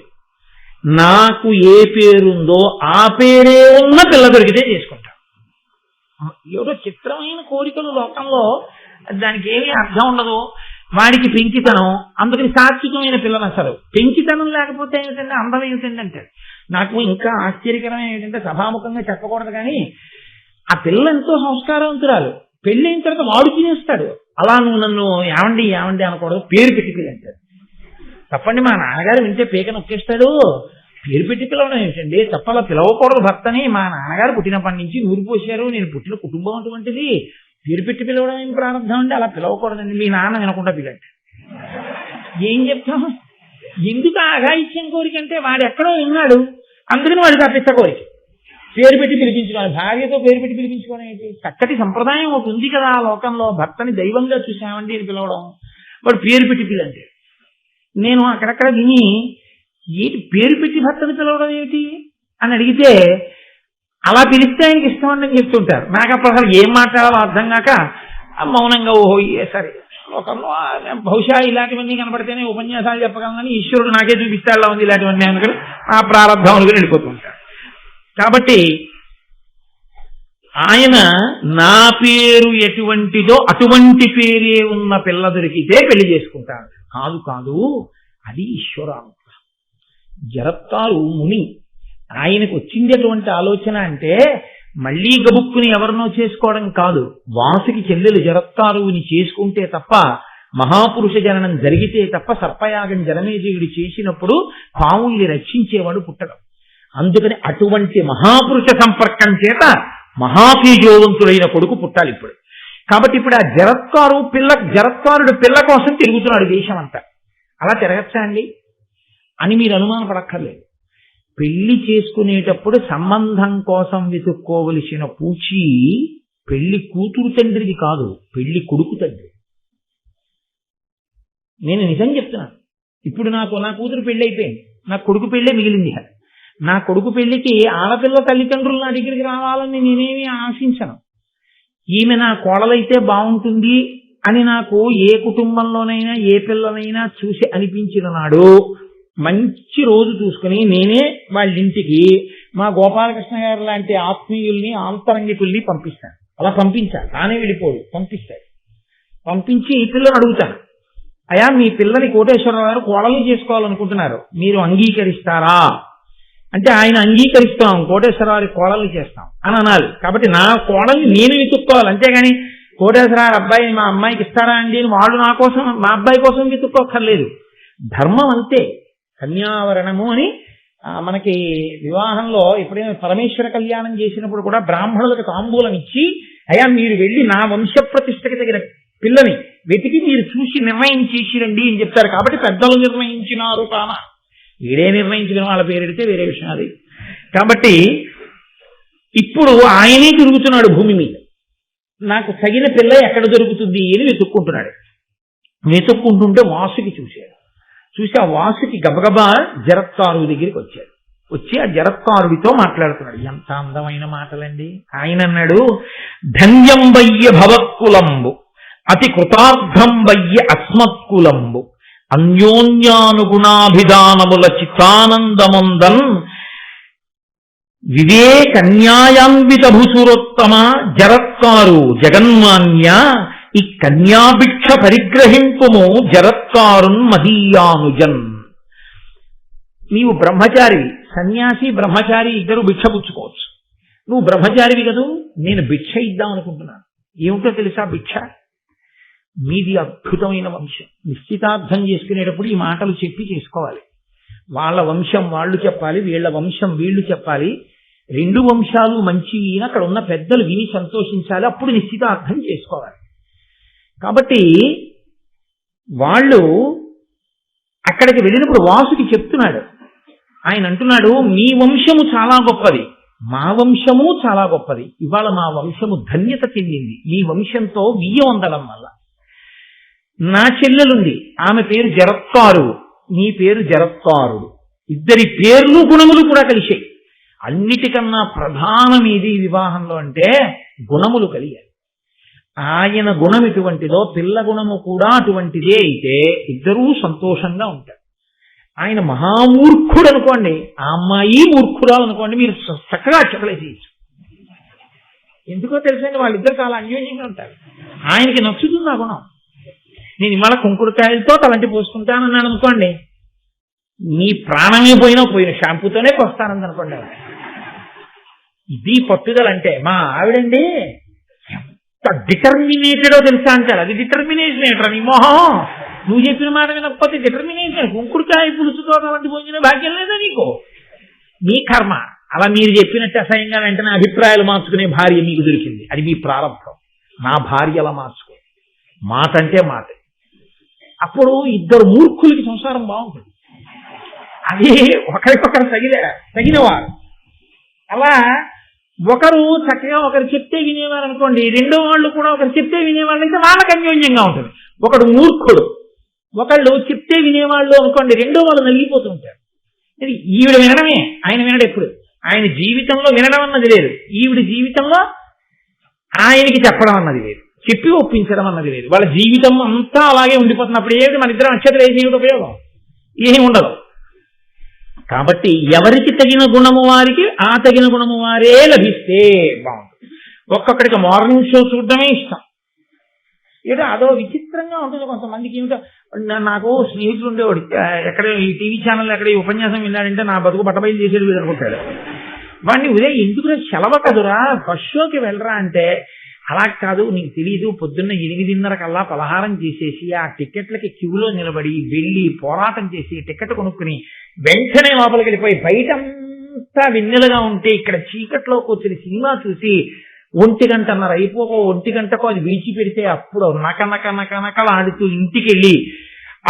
నాకు ఏ పేరుందో ఆ పేరే ఉన్న పిల్ల దొరికితే చేసుకుంటాను. ఏదో చిత్రమైన కోరికలు లోకంలో, దానికి ఏమీ అర్థం ఉండదు. వాడికి పెంకితనం, అందుకని సాత్వికమైన పిల్లలు అసలు. పెంకితనం లేకపోతే ఏమిటంటే అందం ఏమిటండి అంటాడు. నాకు ఇంకా ఆశ్చర్యకరమైన ఏమిటంటే సభాముఖంగా చెప్పకూడదు కానీ ఆ పిల్ల ఎంతో సంస్కారవంతురాలు. పెళ్ళైన తర్వాత వాడు తినేస్తాడు. అలా నువ్వు నన్ను ఏమండి ఏమండి అనకూడదు, పేరు పెట్టి పిల్లంటాడు. తప్పండి, మా నాన్నగారు వింటే పీక నొక్కేస్తాడు. పేరు పెట్టి పిలవడం ఏమిటండి, తప్పలా పిలవకూడదు భర్తని. మా నాన్నగారు పుట్టినప్పటి నుంచి నూరు పోసారు, నేను పుట్టిన కుటుంబం అటువంటిది, పేరు పెట్టి పిలవడం ఏం ప్రారంభం అండి, అలా పిలవకూడదండి, మీ నాన్న వినకుండా పిల్లండి. ఏం చెప్తాం? ఎందుకు ఆఘాయిత్యం కోరిక అంటే వాడు ఎక్కడో విన్నాడు, అందుకని వాడు తప్పిస్త కోరిక. పేరు పెట్టి పిలిపించుకోవాలి, భార్యతో పేరు పెట్టి పిలిపించుకోవడం ఏంటి? చక్కటి సంప్రదాయం ఒకటి ఉంది కదా ఆ లోకంలో, భర్తని దైవంగా చూసామండి అని పిలవడం. వాడు పేరు పెట్టి పిల్లంటే నేను అక్కడక్కడ విని, ఏంటి పేరు పెట్టి భర్తని పిలవడం ఏమిటి అని అడిగితే, అలా పిలిస్తే ఆయనకి ఇష్టం అని చెప్తుంటారు. నాకు అప్పుడు అసలు ఏం మాట్లాడాలో అర్థం కాక మౌనంగా ఓహో సరే, లోకంలో బహుశా ఇలాంటివన్నీ కనపడితేనే ఉపన్యాసాలు చెప్పగలనని ఈశ్వరుడు నాకే చూపిస్తాడులా ఉంది ఇలాంటివన్నీ అనుకుని ఆ ప్రారంభం అనుకుని వెళ్ళిపోతుంటారు. కాబట్టి ఆయన నా పేరు ఎటువంటిదో అటువంటి పేరే ఉన్న పిల్ల దొరికితే పెళ్లి చేసుకుంటాడు. కాదు కాదు, అది ఈశ్వరానుగ్రహం. జరత్కారు ముని, ఆయనకు వచ్చింది అటువంటి ఆలోచన అంటే మళ్లీ గబుక్కుని ఎవరినో చేసుకోవడం కాదు. వాసుకి చెల్లెలు జరత్కారుని చేసుకుంటే తప్ప, మహాపురుష జననం జరిగితే తప్ప, సర్పయాగం జనమేజయుడు చేసినప్పుడు పావుల్ని రక్షించేవాడు పుట్టడం. అందుకని అటువంటి మహాపురుష సంపర్కం చేత మహాతేజోవంతుడైన కొడుకు పుట్టాలి ఇప్పుడు. కాబట్టి ఇప్పుడు ఆ జరత్కారుడు పిల్ల కోసం తిరుగుతున్నాడు దేశం అంతా. అలా తిరగచ్చా అండి అని మీరు అనుమానపడక్కర్లేదు. పెళ్లి చేసుకునేటప్పుడు సంబంధం కోసం వెతుక్కోవలసిన పూచి పెళ్లి కూతురు తండ్రిది కాదు, పెళ్లి కొడుకు తండ్రి. నేను నిజం చెప్తున్నాను. ఇప్పుడు నా కూతురు పెళ్లి అయిపోయింది, నా కొడుకు పెళ్లే మిగిలింది. నా కొడుకు పెళ్లికి ఆడపిల్ల తల్లిదండ్రులు నా దగ్గరికి రావాలని నేనేమి ఆశించను. ఈమె నా కోడలైతే బాగుంటుంది అని నాకు ఏ కుటుంబంలోనైనా ఏ పిల్లనైనా చూసి అనిపించిన నాడు మంచి రోజు చూసుకుని నేనే వాళ్ళ ఇంటికి మా గోపాలకృష్ణ గారు లాంటి ఆత్మీయుల్ని ఆంతరంగికుల్ని పంపిస్తాను. అలా పంపించాలి, తానే వెళ్ళిపోడు, పంపిస్తాడు. పంపించి ఈ పిల్లని అడుగుతాను, అయ్యా మీ పిల్లని కోటేశ్వరరావు గారు కోడల్ని చేసుకోవాలనుకుంటున్నారు, మీరు అంగీకరిస్తారా అంటే ఆయన అంగీకరిస్తాం, కోటేశ్వరరావు కోడల్ని చేస్తాం అని అనాలి. కాబట్టి నా కోడల్ని నేను వెతుక్కోవాలి, అంతేగాని కోటేశ్వరరావు అబ్బాయి మా అమ్మాయికి ఇస్తారా అండి అని వాళ్ళు నా కోసం మా అబ్బాయి కోసం వెతుక్కోక్కర్లేదు. ధర్మం అంతే. కన్యావరణము అని మనకి వివాహంలో ఎప్పుడైనా పరమేశ్వర కళ్యాణం చేసినప్పుడు కూడా బ్రాహ్మణులకు తాంబూలం ఇచ్చి, అయ్యా మీరు వెళ్ళి నా వంశ ప్రతిష్టకి తగిన పిల్లని వెతికి మీరు చూసి నిర్ణయం చేసిరండి అని చెప్తారు. కాబట్టి పెద్దలు నిర్ణయించినారు కాన, వీడే నిర్ణయించుకుని వాళ్ళ పేరెడితే వేరే విషయం అది. కాబట్టి ఇప్పుడు ఆయనే తిరుగుతున్నాడు భూమి మీద, నాకు తగిన పిల్ల ఎక్కడ దొరుకుతుంది అని వెతుక్కుంటున్నాడు. వెతుక్కుంటుంటే వాసుకి చూశాడు. చూసి ఆ వాసుకి గబగబా జరత్కారు దగ్గరికి వచ్చాడు. వచ్చి ఆ జరత్కారుడితో మాట్లాడుతున్నాడు. ఎంత అందమైన మాటలండి. ఆయన అన్నాడు, ధన్యం వయ్య భవత్కులంబు అతి కృతార్థం వయ్య అస్మత్కులంబు అన్యోన్యానుగుణాభిధానముల చిత్తానందమందన్ వివేకన్యాయాన్విత భూసురోత్తమ జరత్కారు జగన్మాన్య ఈ కన్యాభిక్ష పరిగ్రహింపుము జరత్కారున్ మహీయానుజన్. నీవు బ్రహ్మచారివి, సన్యాసి బ్రహ్మచారి ఇద్దరు భిక్ష పుచ్చుకోవచ్చు. నువ్వు బ్రహ్మచారివి కదూ, నేను భిక్ష ఇద్దాం అనుకుంటున్నాను. ఏమిటో తెలుసా భిక్ష? మీది అద్భుతమైన వంశం. నిశ్చితార్థం చేసుకునేటప్పుడు ఈ మాటలు చెప్పి చేసుకోవాలి. వాళ్ళ వంశం వాళ్ళు చెప్పాలి, వీళ్ళ వంశం వీళ్ళు చెప్పాలి. రెండు వంశాలు మంచివి అక్కడ ఉన్న పెద్దలు విని సంతోషించాలి. అప్పుడు నిశ్చితార్థం చేసుకోవాలి. కాబట్టి వాళ్ళు అక్కడికి వెళ్ళినప్పుడు వాసుకి చెప్తున్నాడు. ఆయన అంటున్నాడు, మీ వంశము చాలా గొప్పది, మా వంశము చాలా గొప్పది. ఇవాళ మా వంశము ధన్యత చెందింది మీ వంశంతో బియ్యం అందడం వల్ల. నా చెల్లెలుంది, ఆమె పేరు జరత్కారు, నీ పేరు జరత్కారుడు. ఇద్దరి పేర్లు గుణములు కూడా కలిశాయి. అన్నిటికన్నా ప్రధానం ఇది వివాహంలో అంటే గుణములు కలిగాయి. ఆయన గుణం ఎటువంటిదో పిల్ల గుణము కూడా అటువంటిదే అయితే ఇద్దరూ సంతోషంగా ఉంటారు. ఆయన మహామూర్ఖుడు అనుకోండి, ఆ అమ్మాయి మూర్ఖురాలు అనుకోండి, మీరు చక్కగా చేయొచ్చు. ఎందుకో తెలుసండి, వాళ్ళిద్దరు చాలా అన్యోన్యంగా ఉంటారు. ఆయనకి నచ్చుతుంది ఆ గుణం. నేను ఇవాళ కుంకుడుకాయలతో తలంటి పోసుకుంటానన్నాను అనుకోండి, నీ ప్రాణమే పోయినా పోయిన షాంపూతోనే పోస్తానంది అనుకోండి. ఇది పట్టుదల అంటే. మా ఆవిడండి ఎంత డిటర్మినేటెడో తెలుసా అంటారు. అది డిటర్మినేషన్ ఏంట్రా నీ మొహం, నువ్వు చెప్పిన మాట వినకపోతే డిటర్మినేషన్. కుంకుడుకాయ పులుసుతో తలంటి పోసిన భాగ్యం లేదా నీకు? నీ కర్మ. అలా మీరు చెప్పినట్టు అసహ్యంగా వెంటనే అభిప్రాయాలు మార్చుకునే భార్య మీకు దొరికింది, అది మీ ప్రారంభం. నా భార్య అలా మార్చుకో, మాట అంటే మాట. అప్పుడు ఇద్దరు మూర్ఖులకి సంసారం బాగుంటుంది. అది ఒకరికొకరు తగినవారు. అలా ఒకరు చక్కగా ఒకరు చెప్తే వినేవారు అనుకోండి, రెండో వాళ్ళు కూడా ఒకరు చెప్తే వినేవాళ్ళు అయితే వాళ్ళకి అన్యోన్యంగా ఉంటుంది. ఒకడు మూర్ఖుడు, ఒకళ్ళు చెప్తే వినేవాళ్ళు అనుకోండి, రెండో వాళ్ళు నలిగిపోతుంటారు. ఈవిడ వినడమే, ఆయన వినడు. ఎప్పుడు ఆయన జీవితంలో వినడం అన్నది లేదు, ఈవిడ జీవితంలో ఆయనకి చెప్పడం అన్నది లేదు, చెప్పి ఒప్పించడం అన్నది లేదు. వాళ్ళ జీవితం అంతా అలాగే ఉండిపోతున్నప్పుడు ఏమిటి మన ఇద్దరం అక్షతలు వేసి ఉపయోగం ఏమి ఉండదు. కాబట్టి ఎవరికి తగిన గుణము వారికి ఆ తగిన గుణము వారే లభిస్తే బాగుంటుంది. ఒక్కొక్కడికి మార్నింగ్ షో చూడడమే ఇష్టం. ఏదో అదో విచిత్రంగా ఉంటుంది కొంతమందికి. ఏమిటో నాకు స్నేహితులు ఉండేవాడు, ఎక్కడ ఈ టీవీ ఛానల్ ఎక్కడ ఈ ఉపన్యాసం విన్నాడంటే నా బతుకు బట్టబయలు చేసేది వీడు అనుకుంటాడు. వాడిని ఉదయం ఎందుకు సెలవు కదురా ఫస్ట్ షోకి వెళ్ళరా అంటే, అలా కాదు నీకు తెలీదు, పొద్దున్న 8:30 కల్లా పలహారం చేసేసి ఆ టికెట్లకి క్యూలో నిలబడి వెళ్ళి పోరాటం చేసి టికెట్ కొనుక్కుని వెంటనే లోపలికి వెళ్ళిపోయి బయటంతా వెన్నెలుగా ఉంటే ఇక్కడ చీకట్లోకి వచ్చిన సినిమా చూసి 1:30 అయిపోకో 1 అది విడిచిపెడితే అప్పుడు నకలాడుతూ ఇంటికి వెళ్ళి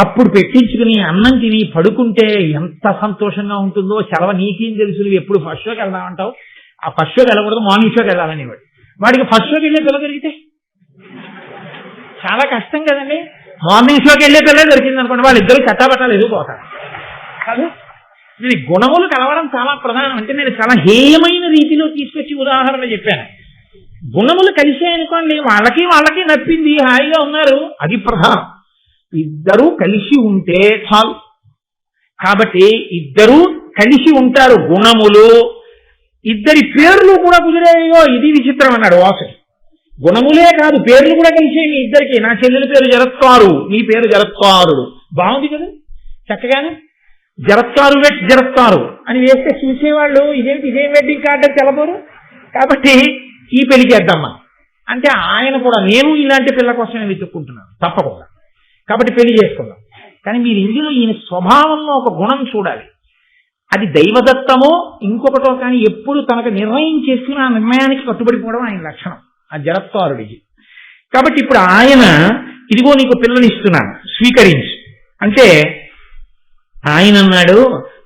అప్పుడు పెట్టించుకుని అన్నం తిని పడుకుంటే ఎంత సంతోషంగా ఉంటుందో. సెలవు నీకేం తెలుసు, నువ్వు ఎప్పుడు ఫస్ట్ షోకి వెళ్దామంటావు. ఆ ఫస్ట్ షోకి వెళ్ళకూడదు, మార్నింగ్ షోకి వెళ్ళాలని వాడికి ఫస్ట్ షోకి వెళ్ళే పిల్ల దొరికితే చాలా కష్టం కదండి. మార్నింగ్ షోకి వెళ్ళే పిల్ల దొరికింది అనుకోండి, వాళ్ళిద్దరూ చట్టాబట్టాలు ఎదుగుపోతారు కాదు. ఇది గుణములు కలవడం చాలా ప్రధానం. అంటే నేను చాలా హేయమైన రీతిలో తీసుకొచ్చి ఉదాహరణ చెప్పాను. గుణములు కలిసాయనుకోండి, వాళ్ళకి నప్పింది, హాయిగా ఉన్నారు, అది ప్రధానం. ఇద్దరూ కలిసి ఉంటే చాలు. కాబట్టి ఇద్దరూ కలిసి ఉంటారు గుణములు. ఇద్దరి పేర్లు కూడా కుదిరేయో, ఇది విచిత్రం అన్నాడు వాసు. గుణములే కాదు పేర్లు కూడా కలిసే మీ ఇద్దరికి. నా చెల్లెలి పేరు జరత్కారు, నీ పేరు జరత్కారుడు. బాగుంది కదా చక్కగానే. జరత్కారు జరత్కారు అని వేస్తే చూసేవాళ్ళు ఇదేం వెడ్డింగ్ కార్డు అని తెలబోరు. కాబట్టి ఈ పెళ్లి చేద్దామా అంటే ఆయన కూడా నేను ఇలాంటి పిల్ల కోసమే వెతుక్కుంటున్నాను తప్పకుండా, కాబట్టి పెళ్లి చేసుకుందాం. కానీ మీరు ఇందులో ఈయన స్వభావంలో ఒక గుణం చూడాలి. అది దైవదత్తమో ఇంకొకటో కానీ ఎప్పుడు తనకు నిర్ణయం చేసుకుని ఆ నిర్ణయానికి కట్టుబడిపోవడం ఆయన లక్షణం, ఆ జరత్కారుడికి. కాబట్టి ఇప్పుడు ఆయన ఇదిగో నీకు పిల్లని ఇస్తున్నాను స్వీకరించు అంటే ఆయన అన్నాడు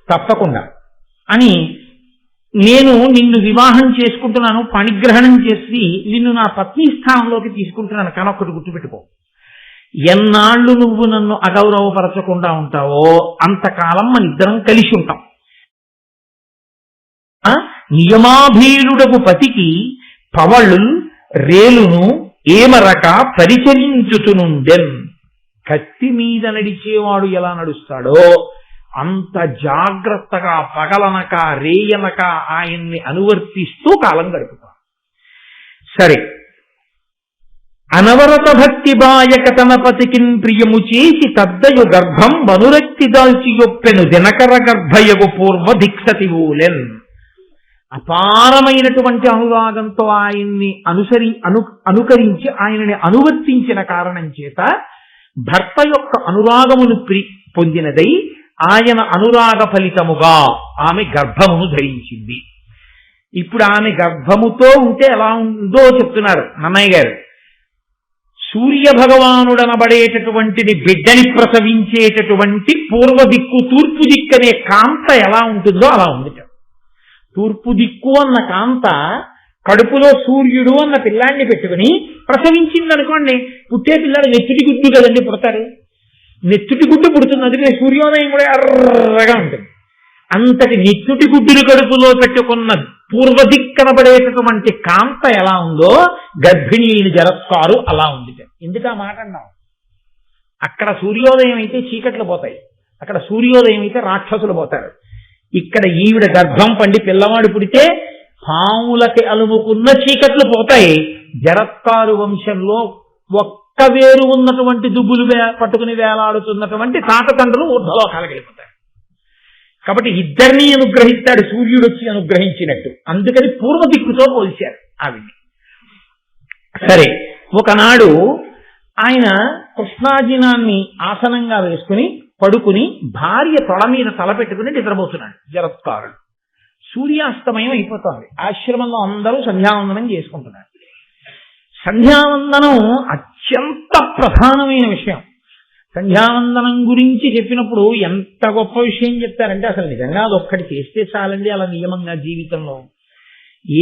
తప్పకుండా అని, నేను నిన్ను వివాహం చేసుకుంటున్నాను, పణిగ్రహణం చేసి నిన్ను నా పత్ని స్థానంలోకి తీసుకుంటున్నాను. కానీ ఒక్కటి గుర్తుపెట్టుకో, ఎన్నాళ్ళు నువ్వు నన్ను అగౌరవపరచకుండా ఉంటావో అంతకాలం మన ఇద్దరం కలిసి ఉంటాం. నియమాభీరుడకు పతికి పవళు రేలును ఏమరక పరిచరించుతునుండెన్. కత్తి మీద నడిచేవాడు ఎలా నడుస్తాడో అంత జాగ్రత్తగా పగలనక రేయనక ఆయన్ని అనువర్తిస్తూ కాలం గడుపుతాం. సరే, అనవరత భక్తి బాయక తన పతికిన్ ప్రియము చేసి తద్దయు గర్భం వనురక్తి దాల్చి యొప్పెను దినకర గర్భయగు పూర్వ దిక్సతి ఊలెన్. అపారమైనటువంటి అనురాగంతో ఆయన్ని అనుకరించి ఆయనని అనువర్తించిన కారణం చేత భర్త యొక్క అనురాగమును పొందినదై ఆయన అనురాగ ఫలితముగా ఆమె గర్భమును ధరించింది. ఇప్పుడు ఆమె గర్భముతో ఉంటే ఎలా ఉందో చెప్తున్నారు నన్నయ్య గారు. సూర్య భగవానుడనబడేటటువంటిది బిడ్డని ప్రసవించేటటువంటి పూర్వ దిక్కు తూర్పు దిక్కు అనే కాంత ఎలా ఉంటుందో అలా ఉంది. తూర్పు దిక్కు అన్న కాంత కడుపులో సూర్యుడు అన్న పిల్లాన్ని పెట్టుకుని ప్రసవించింది అనుకోండి, పుట్టే పిల్లలు నెత్తుటి గుడ్డు కదండి పుడతారు, నెత్తుటి గుడ్డు పుడుతుంది. అందుకే సూర్యోదయం కూడా ఎర్రగా ఉంటుంది. అంతటి నిత్యుటి గుడ్డుని కడుపులో పెట్టుకున్న పూర్వదిక్కనబడేటటువంటి కాంత ఎలా ఉందో గర్భిణీ జరత్కారు అలా ఉంది. ఎందుకు ఆ మాట అన్నాం? అక్కడ సూర్యోదయం అయితే చీకట్లు పోతాయి, అక్కడ సూర్యోదయం అయితే రాక్షసులు పోతారు. ఇక్కడ ఈవిడ గర్భం పండి పిల్లవాడు పుడితే పాములకి అలుముకున్న చీకట్లు పోతాయి. జరత్కారు వంశంలో ఒక్క వేరు ఉన్నటువంటి దుబ్బులు పట్టుకుని వేలాడుతున్నటువంటి తాతతండ్రులు ఊర్ధ్వలోకాలకు వెళ్ళిపోతారు. కాబట్టి ఇద్దరిని అనుగ్రహిస్తాడు సూర్యుడు వచ్చి అనుగ్రహించినట్టు. అందుకని పూర్వ దిక్కుతో పోల్చారు ఆవిడ్ని. సరే, ఒకనాడు ఆయన కృష్ణాజినాన్ని ఆసనంగా వేసుకుని పడుకుని భార్య తొడ మీద తల పెట్టుకుని నిద్రపోతున్నాడు జరత్కారుడు. సూర్యాస్తమయం అయిపోతుంది. ఆశ్రమంలో అందరూ సంధ్యావందనం చేసుకుంటున్నారు. సంధ్యావందనం అత్యంత ప్రధానమైన విషయం. సంధ్యావందనం గురించి చెప్పినప్పుడు ఎంత గొప్ప విషయం చెప్తారంటే అసలు నిజంగా అదొక్కటి చేస్తే చాలండి. అలా నియమంగా జీవితంలో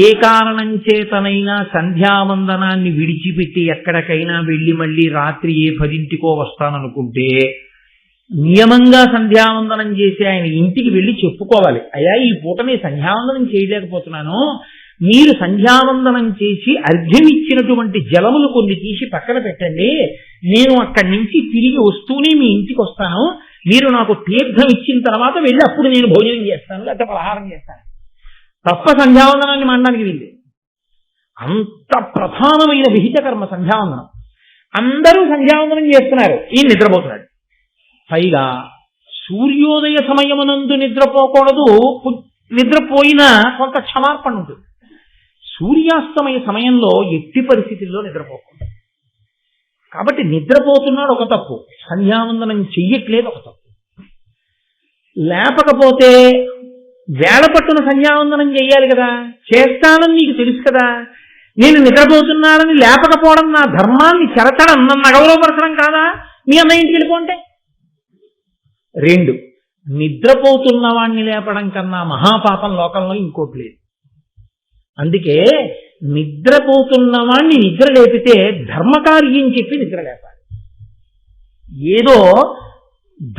ఏ కారణం చేతనైనా సంధ్యావందనాన్ని విడిచిపెట్టి ఎక్కడికైనా వెళ్ళి మళ్ళీ రాత్రి 10 వస్తాననుకుంటే నియమంగా సంధ్యావందనం చేసి ఆయన ఇంటికి వెళ్ళి చెప్పుకోవాలి, అయ్యా ఈ పూట నేను సంధ్యావందనం చేయలేకపోతున్నాను, మీరు సంధ్యావందనం చేసి అర్ఘ్యమిచ్చినటువంటి జలములు కొన్ని తీసి పక్కన పెట్టండి, నేను అక్కడి నుంచి తిరిగి వస్తూనే మీ ఇంటికి వస్తాను, మీరు నాకు తీర్థం ఇచ్చిన తర్వాత వెళ్ళి అప్పుడు నేను భోజనం చేస్తాను లేకపోతే పలహారం చేస్తాను. తప్ప సంధ్యావందనాన్ని మానడానికి వీళ్ళు. అంత ప్రధానమైన విహిత కర్మ సంధ్యావందనం. అందరూ సంధ్యావందనం చేస్తున్నారు, ఈయన నిద్రపోతున్నాడు. పైగా సూర్యోదయ సమయమునందు నిద్రపోకూడదు, నిద్రపోయినా కొంత క్షమార్పణ ఉంటుంది. సూర్యాస్తమయ సమయంలో ఎట్టి పరిస్థితుల్లో నిద్రపోకూడదు. కాబట్టి నిద్రపోతున్నాడు ఒక తప్పు, సంధ్యావందనం చెయ్యట్లేదు ఒక తప్పు. లేపకపోతే వేళ పట్టున సంధ్యావందనం చెయ్యాలి కదా, చేస్తానని నీకు తెలుసు కదా, నేను నిద్రపోతున్నానని లేపకపోవడం నా ధర్మాన్ని చెరచడం, నన్ను అగౌరవపరచడం కాదా? మీ అన్నయ్య ఇంటికి వెళ్ళిపోంటే. 2, నిద్రపోతున్న వాణ్ణి లేపడం కన్నా మహాపాపం లోకంలో ఇంకోటి లేదు. అందుకే నిద్రపోతున్న వాణ్ణి నిద్ర లేపితే ధర్మకార్యం చెప్పి నిద్ర లేపాలి. ఏదో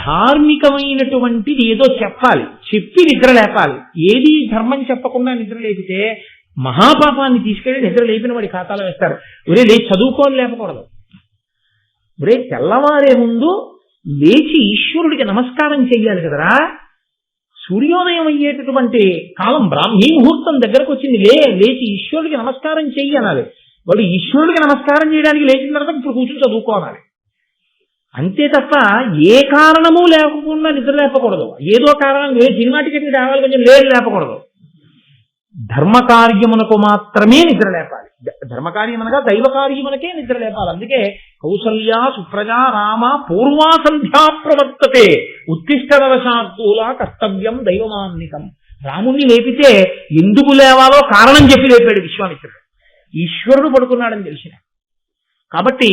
ధార్మికమైనటువంటిది ఏదో చెప్పాలి, చెప్పి నిద్ర లేపాలి. ఏది ధర్మం చెప్పకుండా నిద్ర లేపితే మహాపాపాన్ని తీసుకెళ్లి నిద్ర లేపిన వాడి ఖాతాలో వేస్తారు. ఒరే లేచి చదువుకోని లేపకూడదు. ఒరే తెల్లవారే ముందు లేచి ఈశ్వరుడికి నమస్కారం చెయ్యాలి కదరా. సూర్యోదయం అయ్యేటటువంటి కాలం బ్రాహ్మీ ముహూర్తం దగ్గరకు వచ్చింది, లేచి ఈశ్వరుడికి నమస్కారం చెయ్యి అనాలి. వాడు ఈశ్వరుడికి నమస్కారం చేయడానికి లేచిన తర్వాత ఇప్పుడు కూర్చుని చదువుకోవాలి. అంతే తప్ప ఏ కారణము లేకుండా నిద్ర లేపకూడదు. ఏదో కారణం సినిమా టికెట్ రావాలి కొంచెం లేపకూడదు. ధర్మకార్యమునకు మాత్రమే నిద్ర లేపాలి. ధర్మకార్యమనగా దైవ కార్యమునకే నిద్ర లేపాలి. అందుకే కౌసల్యా సుప్రజా రామ పూర్వా సంధ్యా ప్రవర్తతే ఉత్తిష్టరవశార్థూల కర్తవ్యం దైవమాన్నికం. రాముణ్ణి లేపితే ఎందుకు లేవాలో కారణం చెప్పి లేపాడు విశ్వామిత్రుడు. ఈశ్వరుడు పడుకున్నాడని తెలిసిన కాబట్టి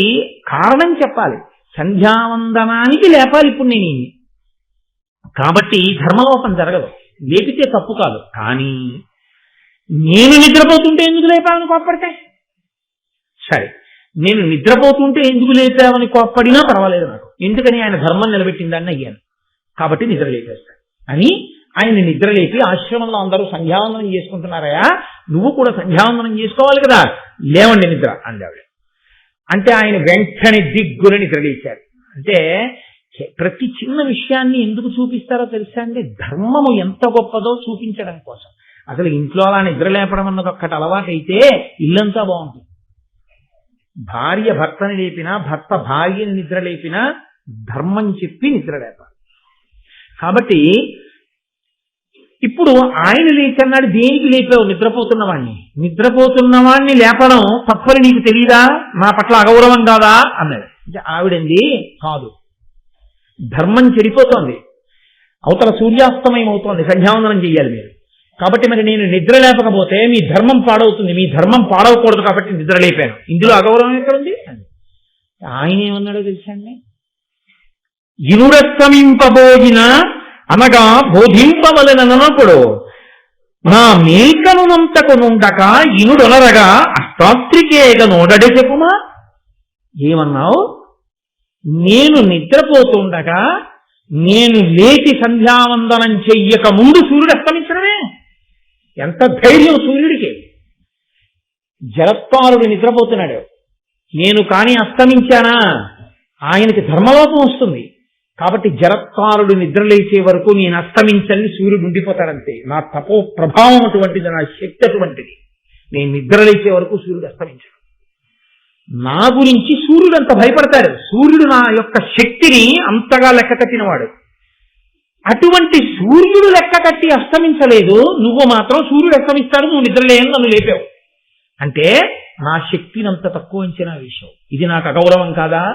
కారణం చెప్పాలి. సంధ్యావందనానికి లేపాలి ఇప్పుడు నేను. కాబట్టి ధర్మలోపం జరగదు, లేపితే తప్పు కాదు. కానీ నేను నిద్రపోతుంటే ఎందుకు లేపాలని కోప్పడితే సరే, నేను నిద్రపోతుంటే ఎందుకు లేపామని కోప్పడినా పర్వాలేదు నాకు, ఎందుకని ఆయన ధర్మం నిలబెట్టిందని అయ్యాను కాబట్టి నిద్ర లేపేస్తాను అని ఆయన నిద్ర లేపి ఆశ్రమంలో అందరూ సంధ్యావందనం చేసుకుంటున్నారయా, నువ్వు కూడా సంధ్యావందనం చేసుకోవాలి కదా, లేవండి నిద్ర అందావిడ. అంటే ఆయన వెంటనే దిగ్గున నిద్ర లేచారు. అంటే ప్రతి చిన్న విషయాన్ని ఎందుకు చూపిస్తారో తెలుసా అండి? ధర్మము ఎంత గొప్పదో చూపించడం కోసం. అసలు ఇంట్లో అలా నిద్ర లేపడం అన్నది ఒక్కటి అలవాటైతే ఇల్లంతా బాగుంటుంది. భార్య భర్తని లేపినా, భర్త భార్యని నిద్ర లేపినా ధర్మం చెప్పి నిద్ర లేపాలి. కాబట్టి ఇప్పుడు ఆయన లేచన్నాడు, దేనికి లేపావు? నిద్రపోతున్నవాణ్ణి లేపడం తప్పని నీకు తెలీదా? నా పట్ల అగౌరవం కాదా అన్నాడు. అంటే ఆవిడంది కాదు, ధర్మం చెడిపోతోంది, అవతల సూర్యాస్తమయం అవుతోంది, సంధ్యావందనం చెయ్యాలి మీరు, కాబట్టి మరి నేను నిద్ర లేపకపోతే మీ ధర్మం పాడవుతుంది, మీ ధర్మం పాడవకూడదు కాబట్టి నిద్ర లేపాను, ఇందులో అగౌరవం ఎక్కడుంది అని. ఆయన ఏమన్నాడో తెలుసా అండి? ఇనురస్తమింపబోయిన అనగా బోధింపవలనప్పుడు నా మేకనునంతకు నుండక ఇనుడొనరగా అష్టాత్రికేగ నోడడే చెప్పుమా. ఏమన్నావు? నేను నిద్రపోతుండగా నేను లేచి సంధ్యావందనం చెయ్యక ముందు సూర్యుడు అస్తమించడమే. ఎంత ధైర్యం సూర్యుడికి! జరత్కారుడు నిద్రపోతున్నాడు, నేను కానీ అస్తమించానా ఆయనకి ధర్మలోపం వస్తుంది. కాబట్టి జరత్కారుడు నిద్రలేచే వరకు నేను అస్తమించని సూర్యుడు ఉండిపోతాడంతే. నా తపో ప్రభావం అటువంటిది, నా శక్తి అటువంటిది. నేను నిద్రలేచే వరకు సూర్యుడు అస్తమించాడు. నా గురించి సూర్యుడు అంత భయపడతాడు. సూర్యుడు నా యొక్క శక్తిని అంతగా లెక్క కట్టినవాడు. అటువంటి సూర్యుడు లెక్క కట్టి అస్తమించలేదు, నువ్వు మాత్రం సూర్యుడు అస్తమిస్తాడు, నువ్వు నిద్రలేని నన్ను లేపావు అంటే నా శక్తిని అంత తక్కువ అంచనా వేశావు. ఇది నాకు అగౌరవం కాదా?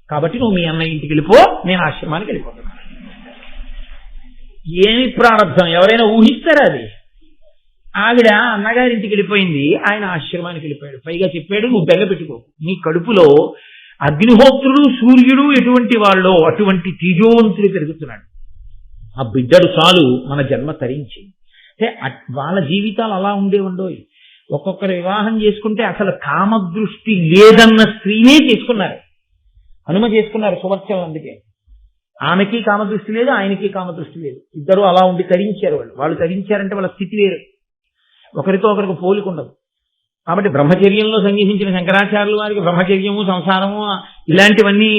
కాబట్టి నువ్వు మీ అన్న ఇంటికి వెళ్ళిపో, నేను ఆశ్రమానికి వెళ్ళిపోతున్నాను. ఏమి ప్రారంభం ఎవరైనా ఊహిస్తారా? అది ఆవిడ అన్నగారింటికి వెళ్ళిపోయింది, ఆయన ఆశ్రమానికి వెళ్ళిపోయాడు. పైగా చెప్పాడు, నువ్వు బెంగ పెట్టుకో, నీ కడుపులో అగ్నిహోత్రుడు సూర్యుడు ఎటువంటి వాళ్ళో అటువంటి తేజోవంతుడు పెరుగుతున్నాడు. ఆ బిడ్డడు చాలు మన జన్మ తరించి. అంటే వాళ్ళ జీవితాలు అలా ఉండేవండోయ్. ఒక్కొక్కరు వివాహం చేసుకుంటే అసలు కామదృష్టి లేదన్న స్త్రీనే చేసుకున్నారు. హనుమ చేసుకున్నారు సువర్చనం. అందుకే ఆమెకి కామదృష్టి లేదు, ఆయనకి కామదృష్టి లేదు. ఇద్దరు అలా ఉండి తరించారు. వాళ్ళు తరించారంటే వాళ్ళ స్థితి వేరు, ఒకరితో ఒకరికి పోలిక ఉండదు. కాబట్టి బ్రహ్మచర్యంలో సంగీసించిన శంకరాచార్యుల వారికి బ్రహ్మచర్యము సంసారము ఇలాంటివన్నీ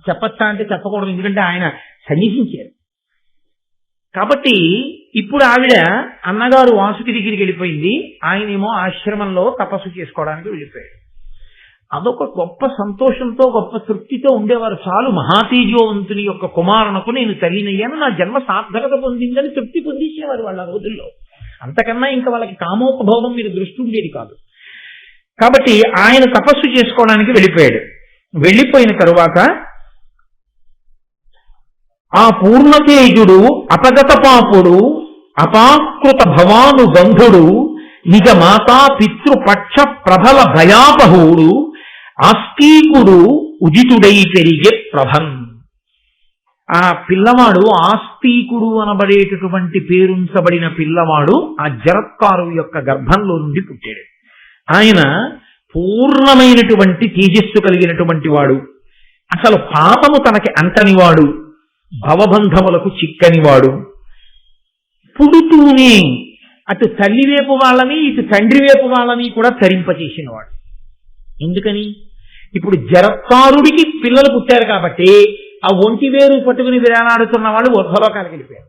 చెప్పచ్చా అంటే చెప్పకూడదు, ఎందుకంటే ఆయన సన్నిసించారు. కాబట్టి ఇప్పుడు ఆవిడ అన్నగారు వాసుకి దగ్గరికి వెళ్ళిపోయింది, ఆయనేమో ఆశ్రమంలో తపస్సు చేసుకోవడానికి వెళ్ళిపోయాడు. అదొక గొప్ప సంతోషంతో గొప్ప తృప్తితో ఉండేవారు. చాలు మహాతేజోవంతుని యొక్క కుమారునకు నేను తల్లినయ్యాను, నా జన్మ సార్థకత పొందిందని తృప్తి పొందించేవారు వాళ్ళ రోజుల్లో. అంతకన్నా ఇంకా వాళ్ళకి కామోపభోగం మీద దృష్టి ఉండేది కాదు. కాబట్టి ఆయన తపస్సు చేసుకోవడానికి వెళ్ళిపోయాడు. వెళ్ళిపోయిన తరువాత ఆ పూర్ణతేజుడు అపగత పాపుడు అపాకృత భవాను బంధుడు నిజ మాతా పితృపక్ష ప్రబల భయాపహుడు ఆస్తికుడు ఉదితుడై పెరిగే ప్రభన్. ఆ పిల్లవాడు ఆస్తికుడు అనబడేటటువంటి పేరుంచబడిన పిల్లవాడు ఆ జరత్కారు యొక్క గర్భంలో నుండి పుట్టాడు. ఆయన పూర్ణమైనటువంటి తేజస్సు కలిగినటువంటి వాడు, అసలు పాపము తనకి అంటనివాడు, భవబంధములకు చిక్కనివాడు. పుడుతూనే అటు తల్లి వైపు వాళ్ళని ఇటు తండ్రి వైపు వాళ్ళని కూడా తరింపచేసినవాడు. ఎందుకని? ఇప్పుడు జరత్కారుడికి పిల్లలు పుట్టారు కాబట్టి ఆ ఒంటి వేరు పట్టుకుని విరాలాడుతున్న వాళ్ళు ఊర్ధ్వలోకానికి వెళ్ళిపోయారు.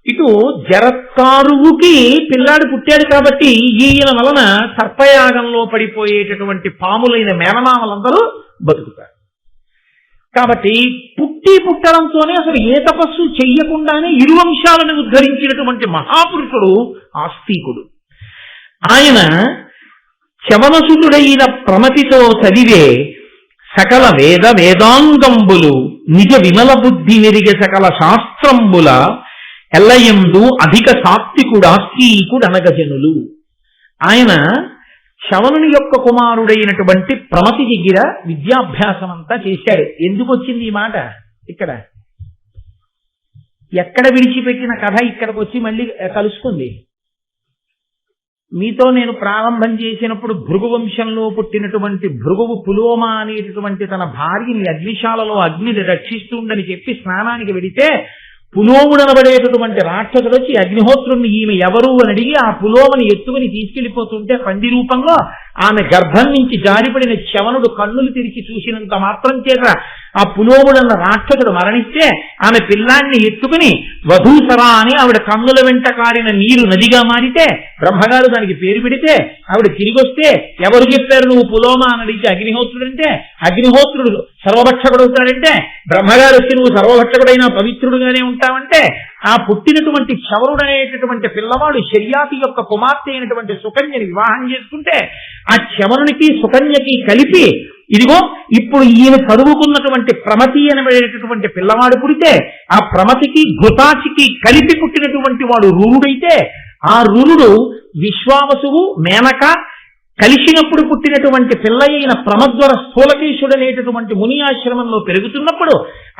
ఇటు జరత్కారువుకి పిల్లాడు పుట్టాడు కాబట్టి ఈయన వలన సర్పయాగంలో పడిపోయేటటువంటి పాములైన మేనమామలందరూ బతుకుతారు. కాబట్టి పుట్టడంతోనే అసలు ఏ తపస్సు చెయ్యకుండానే ఇరు వంశాలను ఉద్ధరించినటువంటి మహాపురుషుడు ఆస్తికుడు. ఆయన చవనసుతుడైన ప్రమతితో చదివే సకల వేదాంగంబులు నిజ విమల బుద్ధి మెరిగే సకల శాస్త్రంబుల ఎల్లయందు అధిక సాత్వికుడు అనగజనులు. ఆయన శవనుని యొక్క కుమారుడైనటువంటి ప్రమతి దగ్గర విద్యాభ్యాసం అంతా చేశాడు. ఎందుకు వచ్చింది ఈ మాట? ఇక్కడ ఎక్కడ విడిచిపెట్టిన కథ ఇక్కడికి వచ్చి మళ్ళీ కలుసుకుంది. మీతో నేను ప్రారంభం చేసినప్పుడు భృగు వంశంలో పుట్టినటువంటి భృగువు పులోమ అనేటటువంటి తన భార్యని అగ్నిశాలలో అగ్నిని రక్షిస్తుందని చెప్పి స్నానానికి వెడితే పులోముడనబడేటటువంటి రాక్షసుడు వచ్చి అగ్నిహోత్రుణ్ణి ఈమె ఎవరు అని అడిగి ఆ పులోమని ఎత్తుకుని తీసుకెళ్లిపోతుంటే పంది రూపంలో ఆమె గర్భం నుంచి జారిపడిన చవనుడు కన్నులు తెరిచి చూసినంత మాత్రం చేత ఆ పులోముడన్న రాక్షసుడు మరణిస్తే ఆమె పిల్లాన్ని ఎత్తుకుని వధూసరా అని ఆవిడ కన్నుల వెంట కారిన నీరు నదిగా మారితే బ్రహ్మగారు దానికి పేరు పెడితే ఆవిడ తిరిగి వస్తే ఎవరు చెప్పారు నువ్వు పులోమ అని అడిగితే అగ్నిహోత్రుడంటే అగ్నిహోత్రుడు సర్వభక్షకుడు అవుతాడంటే బ్రహ్మగారు వచ్చి నువ్వు సర్వభక్షకుడైనా పవిత్రుడుగానే ఉంటావంటే ఆ పుట్టినటువంటి క్షవరుడు అనేటటువంటి పిల్లవాడు శర్యాతి యొక్క కుమార్తె అయినటువంటి సుకన్యని వివాహం చేసుకుంటే ఆ క్షవరునికి సుకన్యకి కలిపి ఇదిగో ఇప్పుడు ఈయన చదువుకున్నటువంటి ప్రమతి అనబడేటటువంటి పిల్లవాడు పుడితే ఆ ప్రమతికి ఘృతాచికి కలిపి పుట్టినటువంటి వాడు రురుడైతే ఆ రురుడు విశ్వావసువు మేనక కలిసినప్పుడు పుట్టినటువంటి పిల్ల అయిన ప్రమద్వర స్థూలకేశుడు అనేటటువంటి ముని ఆశ్రమంలో పెరుగుతున్నప్పుడు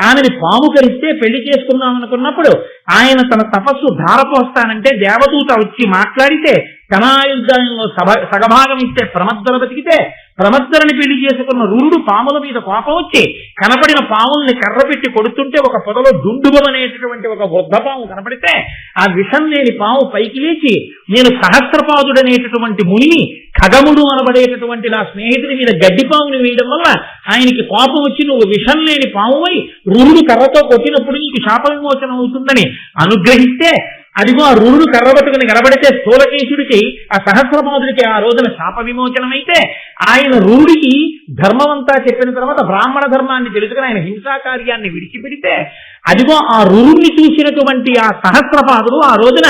ఆమెని పాము కరిస్తే పెళ్లి చేసుకుందాం అనుకున్నప్పుడు ఆయన తన తపస్సు ధారపోస్తానంటే దేవదూత వచ్చి మాట్లాడితే కణాయుద్ధాయంలో సగభాగం ఇస్తే ప్రమద్వర బతికితే ప్రమద్దరని పెళ్లి చేసుకున్న రురుడు పాముల మీద కోపం వచ్చి కనపడిన పాముల్ని కర్ర పెట్టి కొడుతుంటే ఒక పొదలో దుండుబమనేటటువంటి ఒక వృద్ధ పాము కనపడితే ఆ విషం లేని పాము పైకి లేచి నేను సహస్రపాదుడనేటటువంటి మునిని ఖగముడు అనబడేటటువంటి నా స్నేహితుడి మీద గడ్డి పాముని వేయడం వల్ల ఆయనకి కోపం వచ్చి నువ్వు విషం లేని పామువై రురుడు కర్రతో కొట్టినప్పుడు నీకు శాప విమోచనం అవుతుందని అనుగ్రహిస్తే అదిగో ఆ రురుడు కర్ర పట్టుకుని కనబడితే స్థూలకేశుడికి ఆ సహస్రపాదుడికి ఆ రోజున శాప విమోచనమైతే ఆయన రురుడికి ధర్మమంతా చెప్పిన తర్వాత బ్రాహ్మణ ధర్మాన్ని తెలుసుకుని ఆయన హింసా కార్యాన్ని విడిచిపెడితే అదిగో ఆ రురుణ్ణి చూసినటువంటి ఆ సహస్రపాదుడు ఆ రోజున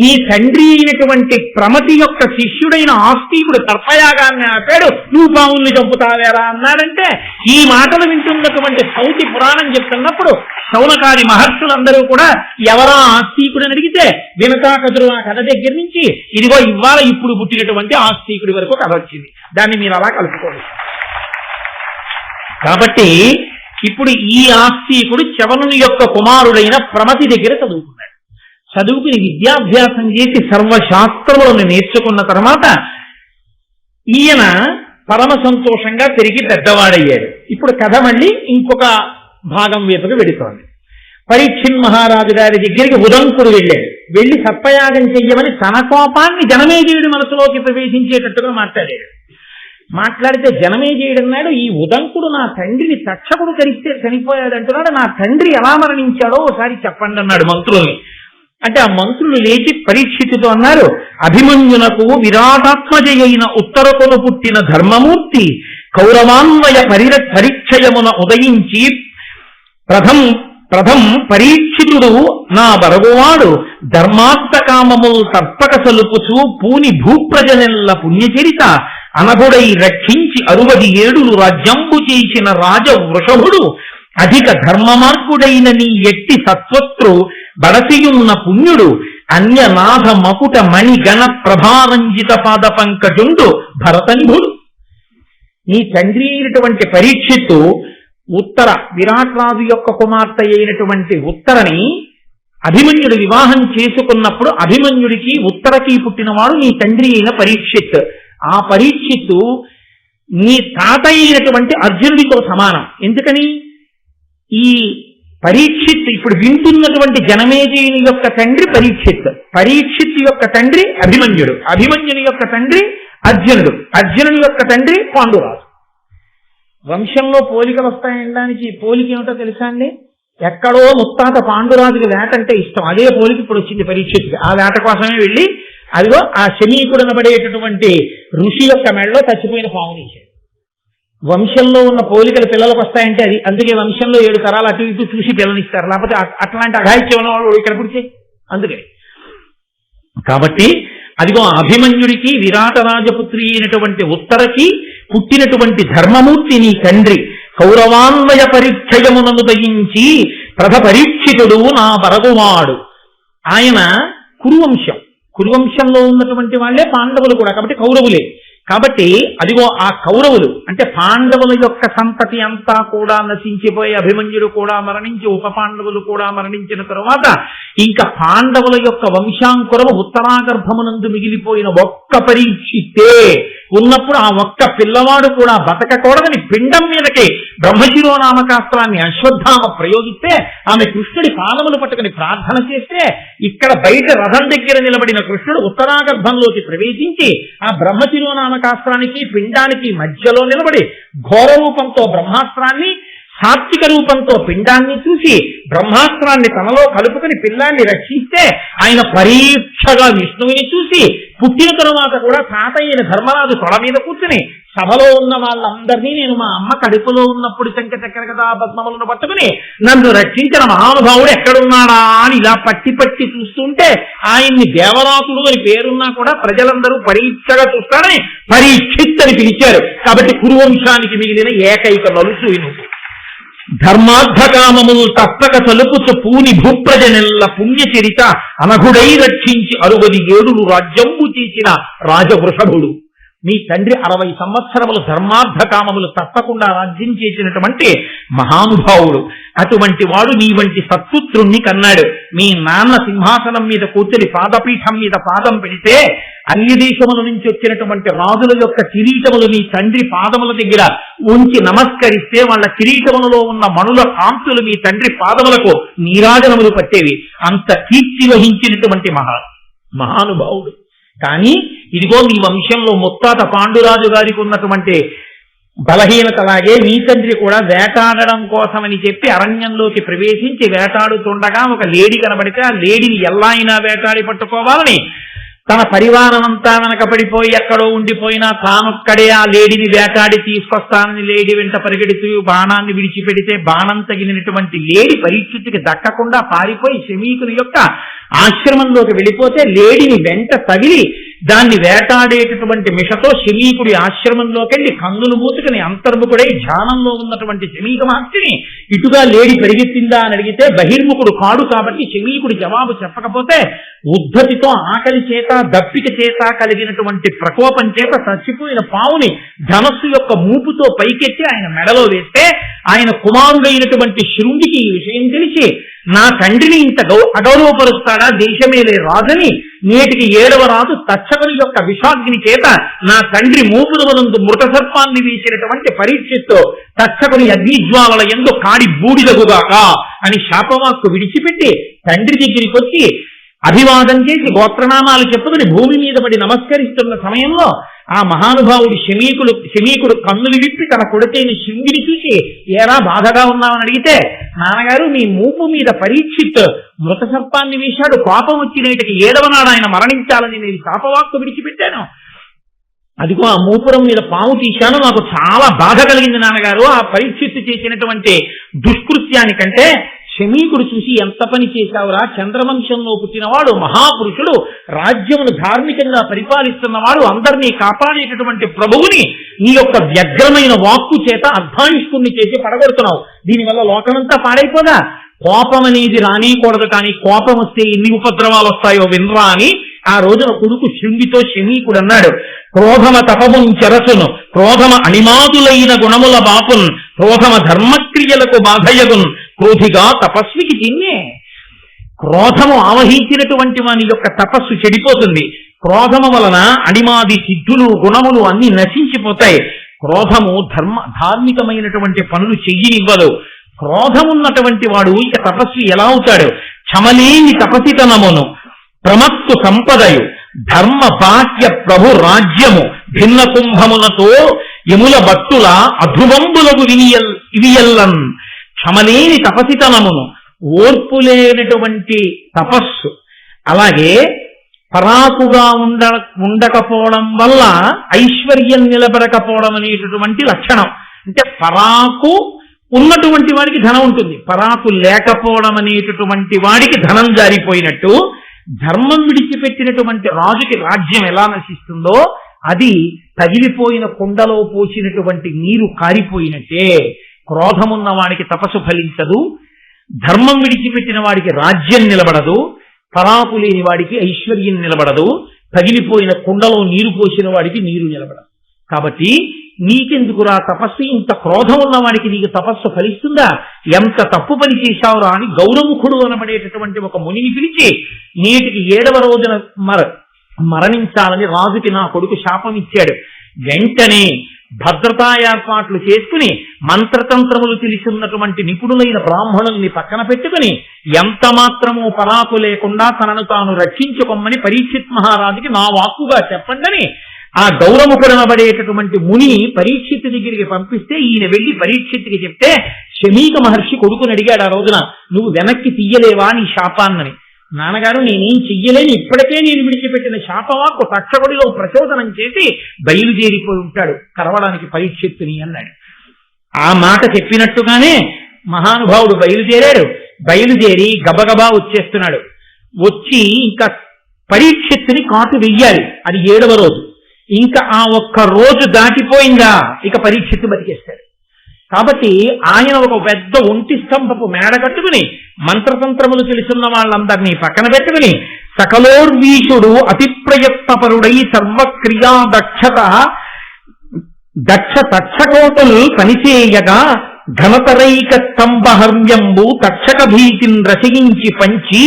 నీ తండ్రి అయినటువంటి ప్రమతి యొక్క శిష్యుడైన ఆస్తికుడు తర్పయాగాన్ని ఆపాడు, నువ్వు పావుల్ని చంపుతావేరా అన్నాడంటే ఈ మాటలు వింటున్నటువంటి సౌతి పురాణం చెప్తున్నప్పుడు శౌనకాది మహర్షులందరూ కూడా ఎవరా ఆస్తికుడని అడిగితే వినతాకదురు ఆ కథ దగ్గర నుంచి ఇదిగో ఇవాళ ఇప్పుడు పుట్టినటువంటి ఆస్తికుడి వరకు కథ వచ్చింది. దాన్ని మీరు అలా కలుపుకోండి. కాబట్టి ఇప్పుడు ఈ ఆస్తికుడు చవనుని యొక్క కుమారుడైన ప్రమతి దగ్గర చదువుకున్నాడు. చదువుకుని విద్యాభ్యాసం చేసి సర్వశాస్త్రములను నేర్చుకున్న తర్వాత ఈయన పరమ సంతోషంగా తిరిగి పెద్దవాడయ్యాడు. ఇప్పుడు కథ మళ్ళీ ఇంకొక భాగం వైపుకు వెడుతోంది. పరీక్షిన్ మహారాజు గారి దగ్గరికి ఉదంకుడు వెళ్ళాడు. వెళ్ళి సర్పయాగం చెయ్యమని తన కోపాన్ని జనమేజయుడి మనసులోకి ప్రవేశించేటట్టుగా మాట్లాడితే జనమేజయుడు అన్నాడు, ఈ ఉదంకుడు నా తండ్రిని తక్షకుడు కరిస్తే చనిపోయాడు అంటున్నాడు, నా తండ్రి ఎలా మరణించాడో ఒకసారి చెప్పండి అన్నాడు మంత్రుల్ని. అంటే ఆ మంత్రులు లేచి పరీక్షితుతో అన్నారు, అభిమన్యునకు విరాటాత్మజయైన ఉత్తరకును పుట్టిన ధర్మమూర్తి కౌరవాన్వయ పరీక్షయమున ఉదయించి ప్రథం పరీక్షితుడు నా బరగువాడు ధర్మార్థకామముల్ తప్పక సలుపుచు పూని భూప్రజనెల్ల పుణ్యచరిత అనగుడై రక్షించి 67 రాజ్యంబు చేసిన రాజ వృషభుడు అధిక ధర్మమార్గుడైన నీ ఎట్టి సత్వత్రు బడసియున్న పుణ్యుడు అన్యనాథ మకుట మణి గణ ప్రభారంజిత పాద పంకజుండు భరతనిభుడు. నీ తండ్రి అయినటువంటి పరీక్షిత్తు ఉత్తర విరాట్ రాజు యొక్క కుమార్తె అయినటువంటి ఉత్తరని అభిమన్యుడు వివాహం చేసుకున్నప్పుడు అభిమన్యుడికి ఉత్తరకి పుట్టినవాడు నీ తండ్రి అయిన పరీక్షిత్. ఆ పరీక్షిత్తు నీ తాత అయినటువంటి అర్జునుడితో సమానం. ఎందుకని? ఈ పరీక్షిత్ ఇప్పుడు వింటున్నటువంటి జనమేజయుని యొక్క తండ్రి పరీక్షిత్, పరీక్షిత్ యొక్క తండ్రి అభిమన్యుడు, అభిమన్యుని యొక్క తండ్రి అర్జునుడు, అర్జునుని యొక్క తండ్రి పాండురాజు. వంశంలో పోలికలు వస్తాయనడానికి పోలిక ఏమిటో తెలుసా అండి? ఎక్కడో ముత్తాత పాండురాజుకి వేటంటే ఇష్టం, అదే పోలిక ఇప్పుడు వచ్చింది పరీక్షిత్కి. ఆ వేట కోసమే వెళ్ళి అదిగో ఆ శమీకుడు అనబడేటటువంటి ఋషి యొక్క మెడలో చచ్చిపోయిన పాము తీశాడు. వంశంలో ఉన్న పోలికలు పిల్లలకు వస్తాయంటే అది అందుకే వంశంలో 7 తరాలు అటు ఇటు చూసి పిల్లనిస్తారు, లేకపోతే అట్లాంటి అఘాయిత్యం ఉన్న వాళ్ళు ఇక్కడ పుడితే అందుకని. కాబట్టి అదిగో అభిమన్యుడికి విరాట రాజపుత్రి అయినటువంటి ఉత్తరకి పుట్టినటువంటి ధర్మమూర్తి నీ తండ్రి కౌరవాన్వయ పరిక్షయమునను దయించి పరీక్షితుడు నా బరగువాడు. ఆయన కురువంశం, కురువంశంలో ఉన్నటువంటి వాళ్ళే పాండవులు కూడా, కాబట్టి కౌరవులే. కాబట్టి అదిగో ఆ కౌరవులు అంటే పాండవుల యొక్క సంతతి అంతా కూడా నశించిపోయి అభిమన్యుడు కూడా మరణించి ఉప పాండవులు కూడా మరణించిన తరువాత ఇంకా పాండవుల యొక్క వంశాంకురము ఉత్తరాగర్భమునందు మిగిలిపోయిన ఒక్క పరీక్షితే ఉన్నప్పుడు ఆ ఒక్క పిల్లవాడు కూడా బతకకూడదని పిండం మీదకి బ్రహ్మశిరోనామకాస్త్రాన్ని అశ్వత్థామ ప్రయోగిస్తే ఆమె కృష్ణుడి పాదములు పట్టుకుని ప్రార్థన చేస్తే ఇక్కడ బయట రథం దగ్గర నిలబడిన కృష్ణుడు ఉత్తరాగర్భంలోకి ప్రవేశించి ఆ బ్రహ్మశిరోనామకాస్త్రానికి పిండానికి మధ్యలో నిలబడి ఘోర రూపంతో బ్రహ్మాస్త్రాన్ని సాత్విక రూపంతో పిండాన్ని చూసి బ్రహ్మాస్త్రాన్ని తనలో కలుపుకుని పిల్లాన్ని రక్షిస్తే ఆయన పరీక్షగా విష్ణువుని చూసి పుట్టిన తరువాత కూడా తాత అయిన ధర్మరాజు తొడ మీద కూర్చుని సభలో ఉన్న వాళ్ళందరినీ నేను మా అమ్మ కడుపులో ఉన్నప్పుడు శంఖ చక్ర కదా పద్మములను పట్టుకుని నన్ను రక్షించిన మహానుభావుడు ఎక్కడున్నాడా అని ఇలా పట్టి పట్టి చూస్తుంటే ఆయన్ని దేవరాతుడు అని పేరున్నా కూడా ప్రజలందరూ పరీక్షగా చూస్తారని పరీక్షిత్ అని పిలిచారు. కాబట్టి కురువంశానికి మిగిలిన ఏకైక నలుసు నువ్వు. ధర్మార్థకామములు తప్పక తలుపుచు పూని భూప్రజనెల్ల పుణ్యచరిత అనఘుడై రక్షించి 67 రాజ్యంబు చేసిన రాజవృషభుడు. నీ తండ్రి 60 సంవత్సరములు ధర్మార్థ కామములు తప్పకుండా రాజ్యం చేసినటువంటి మహానుభావుడు. అటువంటి వాడు నీ వంటి సత్పుత్రుణ్ణి కన్నాడు. మీ నాన్న సింహాసనం మీద కూర్చొని పాదపీఠం మీద పాదం పెడితే అన్ని దేశముల నుంచి వచ్చినటువంటి రాజుల యొక్క కిరీటములు నీ తండ్రి పాదముల దగ్గర ఉంచి నమస్కరిస్తే వాళ్ళ కిరీటములలో ఉన్న మణుల కాంతులు మీ తండ్రి పాదములకు నీరాజనములు పట్టేవి. అంత కీర్తి వహించినటువంటి మహానుభావుడు. కానీ ఇదిగో మీ వంశంలో ముత్తాత పాండురాజు గారికి ఉన్నటువంటి బలహీనతలాగే మీ తండ్రి కూడా వేటాడడం కోసమని చెప్పి అరణ్యంలోకి ప్రవేశించి వేటాడుతుండగా ఒక లేడి కనబడితే ఆ లేడిని ఎలా అయినా వేటాడి పట్టుకోవాలని తన పరివారమంతా వెనకపడిపోయి ఎక్కడో ఉండిపోయినా తానొక్కడే ఆ లేడిని వేటాడి తీసుకొస్తానని లేడి వెంట పరిగెడుతూ బాణాన్ని విడిచిపెడితే బాణం తగిలినటువంటి లేడి పరీక్షిత్తుకి దక్కకుండా పారిపోయి శమీకుని యొక్క ఆశ్రమంలోకి వెళ్ళిపోతే లేడిని వెంట తగిలి దాన్ని వేటాడేటటువంటి మిషతో శమీకుడి ఆశ్రమంలోకి వెళ్ళి కన్నులు మూసుకుని అంతర్ముఖుడై ధ్యానంలో ఉన్నటువంటి శమీక మహర్షిని ఇటుగా లేడి పరిగెత్తిందా అని అడిగితే బహిర్ముఖుడు కాడు కాబట్టి శమీకుడి జవాబు చెప్పకపోతే ఉద్ధతితో ఆకలి చేత దప్పిక చేత కలిగినటువంటి ప్రకోపం చేత చచ్చిపోయిన పావుని ధనస్సు యొక్క మూపుతో పైకెత్తి ఆయన మెడలో వేస్తే ఆయన కుమారుడైనటువంటి శృంగికి ఈ విషయం తెలిసి నా తండ్రిని ఇంత అగౌరవపరుస్తాడా దేశమేలే రాజని నేటికి 7వ రాజు తక్షకుని యొక్క విషాగ్ని చేత నా తండ్రి మూపుదవనందు మృత సర్పాన్ని వేసినటువంటి పరీక్షిత్తు తక్షకుని అగ్నిజ్వాలల యందు కాడి బూడిదగుగాక అని శాపవాక్కు విడిచిపెట్టి తండ్రి దగ్గరికి వచ్చి అభివాదం చేసి గోత్రనామాలు చెప్పుకుని భూమి మీద పడి నమస్కరిస్తున్న సమయంలో ఆ మహానుభావుడు శమీకుడు కన్నులు విప్పి తన కొడుకైన శృంగిని చూసి ఏరా బాధగా ఉన్నామని అడిగితే నాన్నగారు మీ మూపు మీద పరీక్షిత్ మృత సర్పాన్ని వేశాడు, కోపం వచ్చినేటికి 7వ నాడు ఆయన మరణించాలని నేను శాపవాక్కు విడిచిపెట్టాను. అదిగో ఆ మూపురం మీద పాము తీశాను, నాకు చాలా బాధ కలిగింది నాన్నగారు. ఆ పరీక్షిత్తు చేసినటువంటి దుష్కృత్యానికంటే శమీకుడు చూసి ఎంత పని చేశావురా, చంద్రవంశంలో పుట్టినవాడు, మహాపురుషుడు, రాజ్యమును ధార్మికంగా పరిపాలిస్తున్నవాడు, అందరినీ కాపాడేటటువంటి ప్రభువుని నీ యొక్క వ్యగ్రమైన వాక్కు చేత అర్ధాయుష్కుణ్ణి చేసి పడగొడుతున్నావు. దీనివల్ల లోకమంతా పాడైపోదా? కోపం అనేది రానీకూడదు, కానీ కోపం వస్తే ఎన్ని ఉపద్రవాలు వస్తాయో వినరా అని ఆ రోజున కొడుకు శృంగితో శమీకుడు అన్నాడు, క్రోధమ తపమున్ చెరసును, క్రోధమ అనిమాదులైన గుణముల బాపున్, క్రోధమ ధర్మక్రియలకు బాధయగున్, క్రోధిగా తపస్వికి తిన్నే. క్రోధము ఆవహించినటువంటి వాని యొక్క తపస్సు చెడిపోతుంది. క్రోధము వలన అనిమాది సిద్ధులు గుణములు అన్ని నశించిపోతాయి. క్రోధము ధార్మికమైనటువంటి పనులు చెయ్యనివ్వదు. క్రోధమున్నటువంటి వాడు ఇక తపస్వి ఎలా అవుతాడు? చమలేని తపసితనమును ప్రమత్తు సంపదయు ధర్మ బాహ్య ప్రభు రాజ్యము భిన్న కుంభములతో యముల భక్తుల అధృవంబులకు ఇవియల్లన్. క్షమలేని తపసితనమును, ఓర్పులేనటువంటి తపస్సు, అలాగే పరాకుగా ఉండకపోవడం వల్ల ఐశ్వర్యం నిలబడకపోవడం అనేటటువంటి లక్షణం. అంటే పరాకు ఉన్నటువంటి వాడికి ధనం ఉంటుంది, పరాకు లేకపోవడం అనేటటువంటి వాడికి ధనం జారిపోయినట్టు ధర్మం విడిచిపెట్టినటువంటి రాజుకి రాజ్యం ఎలా నశిస్తుందో అది తగిలిపోయిన కుండలో పోసినటువంటి నీరు కారిపోయినట్టే. క్రోధమున్న వాడికి తపస్సు ఫలించదు, ధర్మం విడిచిపెట్టిన వాడికి రాజ్యం నిలబడదు, పరాకు లేని వాడికి ఐశ్వర్యం నిలబడదు, తగిలిపోయిన కుండలో నీరు పోసిన వాడికి నీరు నిలబడదు. కాబట్టి నీకెందుకురా తపస్సు? ఇంత క్రోధం ఉన్న వాడికి నీకు తపస్సు ఫలిస్తుందా? ఎంత తప్పు పని చేశావురా అని గౌరముఖుడు అనబడేటటువంటి ఒక మునిని పిలిచి నేటికి 7వ రోజున మరణించాలని రాజుకి నా కొడుకు శాపం ఇచ్చాడు. వెంటనే భద్రతా ఏర్పాట్లు చేసుకుని మంత్రతంత్రములు తెలిసి ఉన్నటువంటి నిపుణులైన బ్రాహ్మణుల్ని పక్కన పెట్టుకుని ఎంత మాత్రమూ పరాకు లేకుండా తనను తాను రక్షించుకోమని పరీక్షిత్ మహారాజుకి నా వాక్కుగా చెప్పండి ఆ గౌరముఖుడనబడేటటువంటి ముని పరీక్షిత్తు దగ్గరికి పంపిస్తే ఈయన వెళ్లి పరీక్షిత్తుకి చెప్తే శమీక మహర్షి కొడుకుని అడిగాడు ఆ రోజున, నువ్వు వెనక్కి తీయలేవా నీ శాపాన్నని. నాన్నగారు నేనేం చెయ్యలేని, ఇప్పటికే నేను విడిచిపెట్టిన శాపవాక్కు తక్షకుడిలో ప్రచోదనం చేసి బయలుదేరిపోయి ఉంటాడు కలవడానికి పరీక్షిత్తుని అన్నాడు. ఆ మాట చెప్పినట్టుగానే మహానుభావుడు బయలుదేరాడు. బయలుదేరి గబగబా వచ్చేస్తున్నాడు. వచ్చి ఇంకా పరీక్షిత్తుని కాటు వెయ్యాలి, అది 7వ రోజు. ఇంకా ఆ ఒక్క రోజు దాటిపోయిందా ఇక పరీక్షిత్తు బతికేస్తాడు. కాబట్టి ఆయన ఒక పెద్ద ఒంటి స్తంభపు మేడ కట్టుకుని మంత్రతంత్రములు తెలుసున్న వాళ్ళందరినీ పక్కన పెట్టుకుని సకలోర్వీషుడు అతి ప్రయత్నపరుడై సర్వక్రియా దక్ష తక్షకోటుల్ పనిచేయగా ఘనతరైక స్తంభహర్మ్యంబు తక్షక భీతిని రచయించి పంచి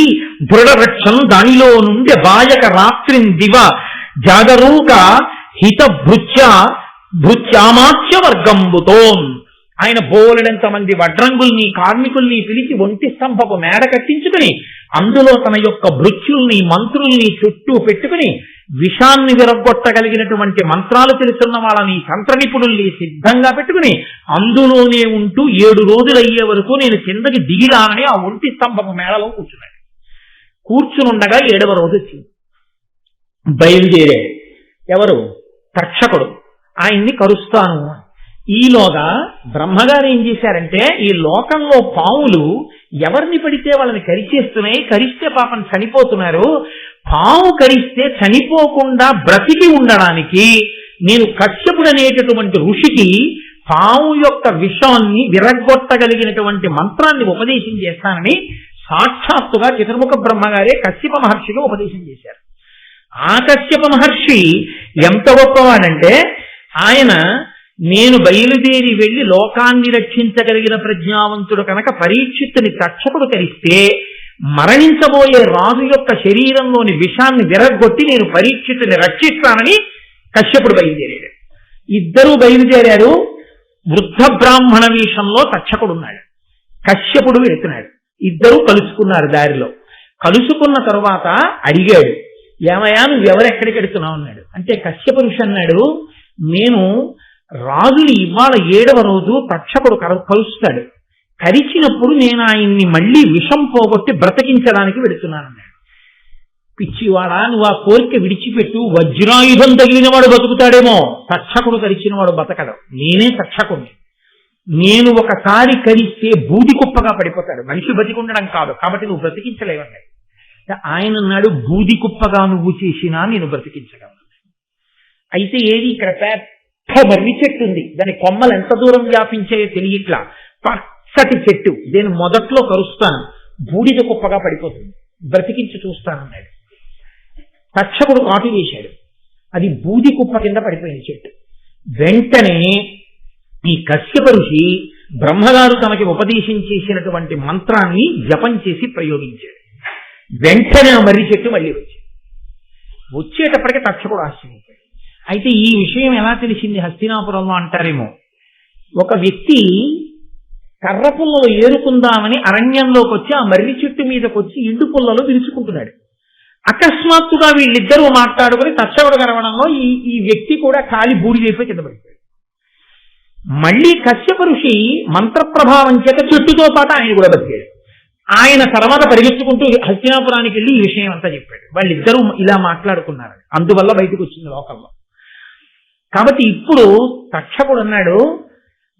దృఢరక్షం దానిలో నుండి బాయక రాత్రిన్ దివ జాగరూక హిత భృత్యామాచ్య వర్గంబుతోన్. ఆయన బోలెడంత మంది వడ్రంగుల్ని కార్మికుల్ని పిలిచి ఒంటి స్తంభపు మేడ కట్టించుకుని అందులో తన యొక్క భృత్యుల్ని మంత్రుల్ని చుట్టూ పెట్టుకుని విషాన్ని విరగొట్టగలిగినటువంటి మంత్రాలు తెలుసున్న వాళ్ళని తంత్రనిపుణుల్ని సిద్ధంగా పెట్టుకుని అందులోనే ఉంటూ 7 రోజులు అయ్యే వరకు నేను కిందకి దిగిరానని ఆ ఒంటి స్తంభపు మేడలో కూర్చున్నాడు. కూర్చునుండగా 7వ రోజు వచ్చింది. బయలుదేరాడు. ఎవరు? తక్షకుడు. ఆయన్ని కరుస్తాను. ఈలోగా బ్రహ్మగారు ఏం చేశారంటే, ఈ లోకంలో పాములు ఎవరిని పడితే వాళ్ళని కరిచేస్తున్నాయి, కరిస్తే పాపం చనిపోతున్నారు. పాము కరిస్తే చనిపోకుండా బ్రతికి ఉండడానికి నేను కశ్యపుడు అనేటటువంటి ఋషికి పాము యొక్క విషాన్ని విరగొట్టగలిగినటువంటి మంత్రాన్ని ఉపదేశం చేస్తానని సాక్షాత్తుగా చతుర్ముఖ బ్రహ్మగారే కశ్యప మహర్షిగా ఉపదేశం చేశారు. ఆ కశ్యప మహర్షి ఎంత గొప్పవాడంటే, ఆయన నేను బయలుదేరి వెళ్లి లోకాన్ని రక్షించగలిగిన ప్రజ్ఞావంతుడు కనుక పరీక్షిత్తుని తక్షకుడు కరిస్తే మరణించబోయే రాజు యొక్క శరీరంలోని విషాన్ని విరగొట్టి నేను పరీక్షిత్తుని రక్షిస్తానని కశ్యపుడు బయలుదేరాడు. ఇద్దరూ బయలుదేరారు. వృద్ధ బ్రాహ్మణ వేషంలో తక్షకుడున్నాడు, కశ్యపుడు వెళుతున్నాడు. ఇద్దరూ కలుసుకున్నారు. దారిలో కలుసుకున్న తరువాత అడిగాడు, ఏమయ్యా నువ్వెవరెక్కడికి వెడుతున్నావు అన్నాడు. అంటే కశ్యప ఋషి అన్నాడు, నేను రాజుని ఇవాళ 7వ రోజు తక్షకుడు కలుస్తాడు. కరిచినప్పుడు నేను ఆయన్ని మళ్లీ విషం పోగొట్టి బ్రతికించడానికి వెడుతున్నానన్నాడు. పిచ్చివాడా, నువ్వు ఆ కోరిక విడిచిపెట్టు. వజ్రాయుధం తగిలిన వాడు బతుకుతాడేమో, తక్షకుడు కరిచిన వాడు బతకడు. నేనే తక్షకుడిని. నేను ఒకసారి కరిస్తే బూది కుప్పగా పడిపోతాడు, మనిషి బతికుండడం కాదు, కాబట్టి నువ్వు బ్రతికించలేవన్నాడు. ఆయన అన్నాడు, బూది కుప్పగా నువ్వు చేసినా నేను బ్రతికించగలను. అయితే ఏది, ఇక్కడ పెద్ద మర్రి చెట్టు ఉంది, దాని కొమ్మలు ఎంత దూరం వ్యాపించాయో తెలియట్లా. పచ్చటి చెట్టు, నేను మొదట్లో కరుస్తాను, బూడిద కుప్పగా పడిపోతుంది, బ్రతికించి చూస్తానన్నాడు. తక్షకుడు కాటు వేశాడు, అది బూది కుప్ప కింద పడిపోయింది చెట్టు. వెంటనే ఈ కశ్యప ఋషి బ్రహ్మగారు తనకి ఉపదేశం చేసినటువంటి మంత్రాన్ని జపం చేసి ప్రయోగించాడు. వెంటనే ఆ మర్రి చెట్టు మళ్ళీ వచ్చేటప్పటికే తక్షకుడు ఆశ్చర్యపోయాడు. అయితే ఈ విషయం ఎలా తెలిసింది హస్తినాపురంలో అంటారేమో, ఒక వ్యక్తి కర్ర పుల్లలు ఏరుకుందామని అరణ్యంలోకి వచ్చి ఆ మర్రి చెట్టు మీదకి వచ్చి ఎండు పుల్లలు విరుచుకుంటున్నాడు. అకస్మాత్తుగా వీళ్ళిద్దరూ మాట్లాడుకుని తక్షకుడు కరవడంలో ఈ వ్యక్తి కూడా కాలి బూడిదైపోయి కింద పడిపోయాడు. మళ్ళీ కశ్యప ఋషి మంత్రప్రభావం చేత చెట్టుతో పాటు ఆయన కూడా బతికాడు. ఆయన తర్వాత పరిగెత్తుకుంటూ హస్తినాపురానికి వెళ్ళి ఈ విషయం అంతా చెప్పాడు. వాళ్ళిద్దరూ ఇలా మాట్లాడుకున్నారు, అందువల్ల బయటకు వచ్చింది లోకంలో. కాబట్టి ఇప్పుడు తక్షకుడు అన్నాడు,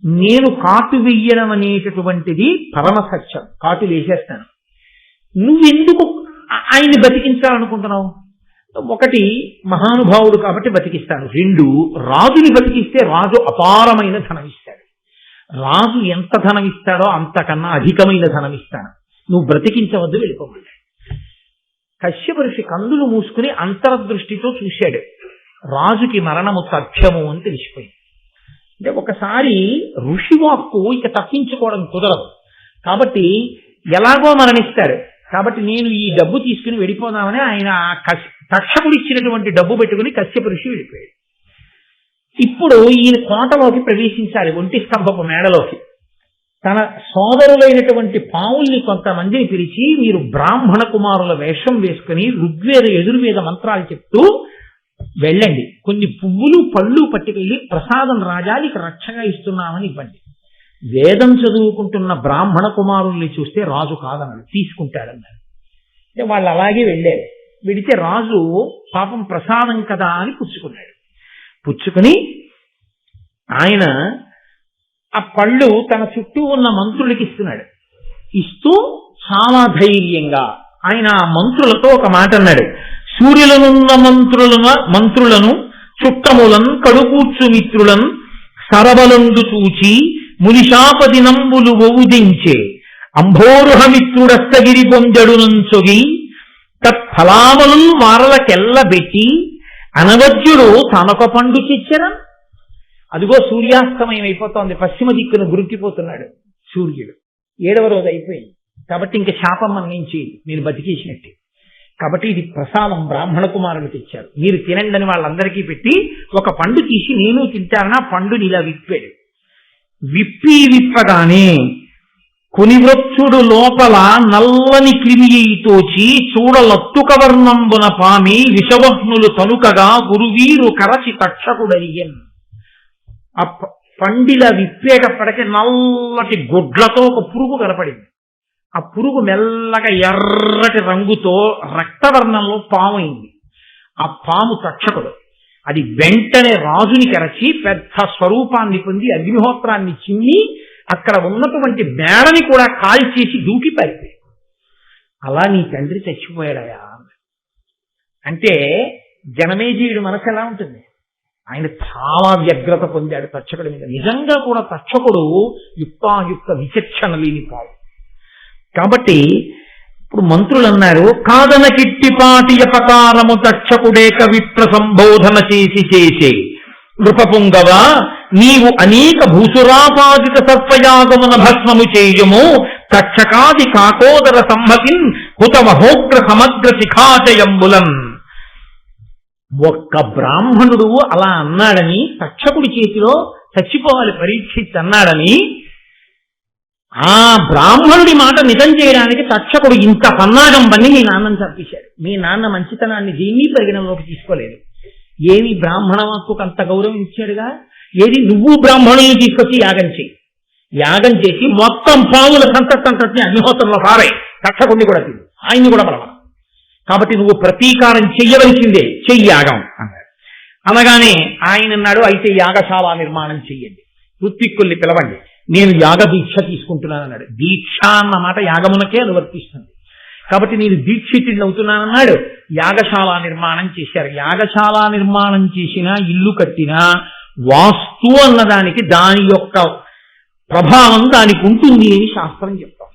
నేను కాటు వెయ్యడం అనేటటువంటిది పరమ సత్యం, కాటు వేసేస్తాను. నువ్వెందుకు ఆయన్ని బతికించాలనుకుంటున్నావు? ఒకటి, మహానుభావుడు కాబట్టి బతికిస్తాను. 2, రాజుని బతికిస్తే రాజు అపారమైన ధనం ఇస్తాడు. రాజు ఎంత ధనం ఇస్తాడో అంతకన్నా అధికమైన ధనం ఇస్తాను, నువ్వు బ్రతికించవద్దు, వెళ్ళిపోమన్నాడు. కశ్యప ఋషి కందులు మూసుకుని అంతర్దృష్టితో చూశాడు. రాజుకి మరణము తథ్యము అని తెలిసిపోయింది. అంటే ఒకసారి ఋషివాక్కు ఇక తప్పించుకోవడం కుదరదు, కాబట్టి ఎలాగో మరణిస్తాడు. కాబట్టి నేను ఈ డబ్బు తీసుకుని వెళ్ళిపోదామని ఆయన తక్షకుడు ఇచ్చినటువంటి డబ్బు పెట్టుకుని కశ్యప ఋషి వెళ్ళిపోయాడు. ఇప్పుడు ఈయన కోటలోకి ప్రవేశించాలి, ఒంటి స్తంభపు మేడలోకి. తన సోదరులైనటువంటి పావుల్ని కొంతమందిని పిలిచి, మీరు బ్రాహ్మణ కుమారుల వేషం వేసుకుని ఋగ్వేద యజుర్వేద మంత్రాలు చెప్తూ వెళ్ళండి, కొన్ని పువ్వులు పళ్ళు పట్టుకెళ్ళి ప్రసాదం రాజానికి రక్షగా ఇస్తున్నామని ఇవ్వండి. వేదం చదువుకుంటున్న బ్రాహ్మణ కుమారుల్ని చూస్తే రాజు కాదన్నాడు, తీసుకుంటాడన్నాడు. అంటే వాళ్ళు అలాగే వెళ్ళారు. వెడితే రాజు పాపం ప్రసాదం కదా అని పుచ్చుకున్నాడు. పుచ్చుకుని ఆయన ఆ పళ్ళు తన చుట్టూ ఉన్న మంత్రులకి ఇస్తున్నాడు. ఇస్తూ చాలా ధైర్యంగా ఆయన ఆ మంత్రులతో ఒక మాట అన్నాడు, సూర్యులనున్న మంత్రులను చుట్టములను కడుకూర్చు మిత్రులను సరబలందు చూచి మునిశాపదినంబులు ఒవుదించే అంభోరుహమిత్రుడస్తగిరి పొందడునంచొగి తత్ఫ ఫలావలు వారలకెల్లబెట్టి అనవద్యుడు తనొక పండు తెచ్చరా. అదిగో సూర్యాస్తమయం అయిపోతోంది, పశ్చిమ దిక్కున గురికిపోతున్నాడు సూర్యుడు. 7వ రోజు అయిపోయింది కాబట్టి ఇంక శాపం మన్నించి నేను బతికేసినట్టే. కాబట్టి ఇది ప్రసాదం బ్రాహ్మణ కుమారులు తెచ్చారు, మీరు తినండి అని వాళ్ళందరికీ పెట్టి ఒక పండు తీసి నేను తింటానని ఆ పండుని ఇలా విప్పాడు. విప్పగానే కొనివృత్సుడు లోపల నల్లని క్రిమియైతోచి చూడలత్తుక వర్ణంబున పామి విషవహ్నులు తనుకగా గురువీరు కరచి తక్షకుడరియన్. ఆ పండిల విప్పేటప్పటికి నల్లటి గుడ్లతో ఒక పురుగు కనపడింది. ఆ పురుగు మెల్లగా ఎర్రటి రంగుతో రక్తవర్ణంలో పాము అయింది. ఆ పాము తక్షకుడు. అది వెంటనే రాజుని కరచి పెద్ద స్వరూపాన్ని పొంది అగ్నిహోత్రాన్ని చిమ్మి అక్కడ ఉన్నటువంటి మేడని కూడా కాల్చేసి దూకి పారిపోయాడు. అలా నీ తండ్రి చచ్చిపోయాడయా అంటే జనమేజయుడు మనసు ఎలా ఉంటుంది? ఆయన చాలా వ్యగ్రత పొందాడు తక్షకుడి మీద. నిజంగా కూడా తక్షకుడు యుక్తాయుక్త విచక్షణ లేని పావు. కాబట్టి ఇప్పుడు మంత్రులు అన్నారు, కాదన కిట్టిపాటి అపకారము తక్షకుడేక విప్ర సంబోధన చేసే నృపపుంగవ నీవు అనేక భూసురాపాదిత సర్పయాగమున భస్మము చేయము తక్షకాది కాకోదర సంహతిన్ హుతమహోగ్ర సమగ్ర శిఖాచయంబులన్. ఒక్క బ్రాహ్మణుడు అలా అన్నాడని, తక్షకుడి చేతిలో చచ్చిపోవాలి పరీక్షిత్ అన్నాడని, ఆ బ్రాహ్మణుడి మాట నిజం చేయడానికి తక్షకుడు ఇంత పన్నాగం పని మీ నాన్నని చంపేశాడు. మీ నాన్న మంచితనాన్ని దీన్ని పరిగణలోకి తీసుకోలేదు. ఏమి బ్రాహ్మణ హక్కుకు అంత గౌరవం ఇచ్చాడుగా. ఏది నువ్వు బ్రాహ్మణుల్ని తీసుకొచ్చి యాగం చేసి మొత్తం పాముల సంతతిని అగ్నిహోత్రంలో పారాయి, తక్షకుడిని కూడా తిని ఆయన్ని కూడా బలవ. కాబట్టి నువ్వు ప్రతీకారం చెయ్యవలసిందే, చెయ్యి యాగం అన్నాడు. అనగానే ఆయన అన్నాడు, అయితే యాగశాల నిర్మాణం చెయ్యండి, ఋత్విక్కుల్ని పిలవండి, నేను యాగ దీక్ష తీసుకుంటున్నాను అన్నాడు. దీక్ష అన్న మాట యాగమునకే అనువర్తిస్తుంది కాబట్టి నేను దీక్షితుడిని అవుతున్నానన్నాడు. యాగశాల నిర్మాణం చేశారు. యాగశాల నిర్మాణం చేసినా ఇల్లు కట్టినా వాస్తు అన్నదానికి దాని యొక్క ప్రభావం దానికి ఉంటుంది అని శాస్త్రం చెప్తాం.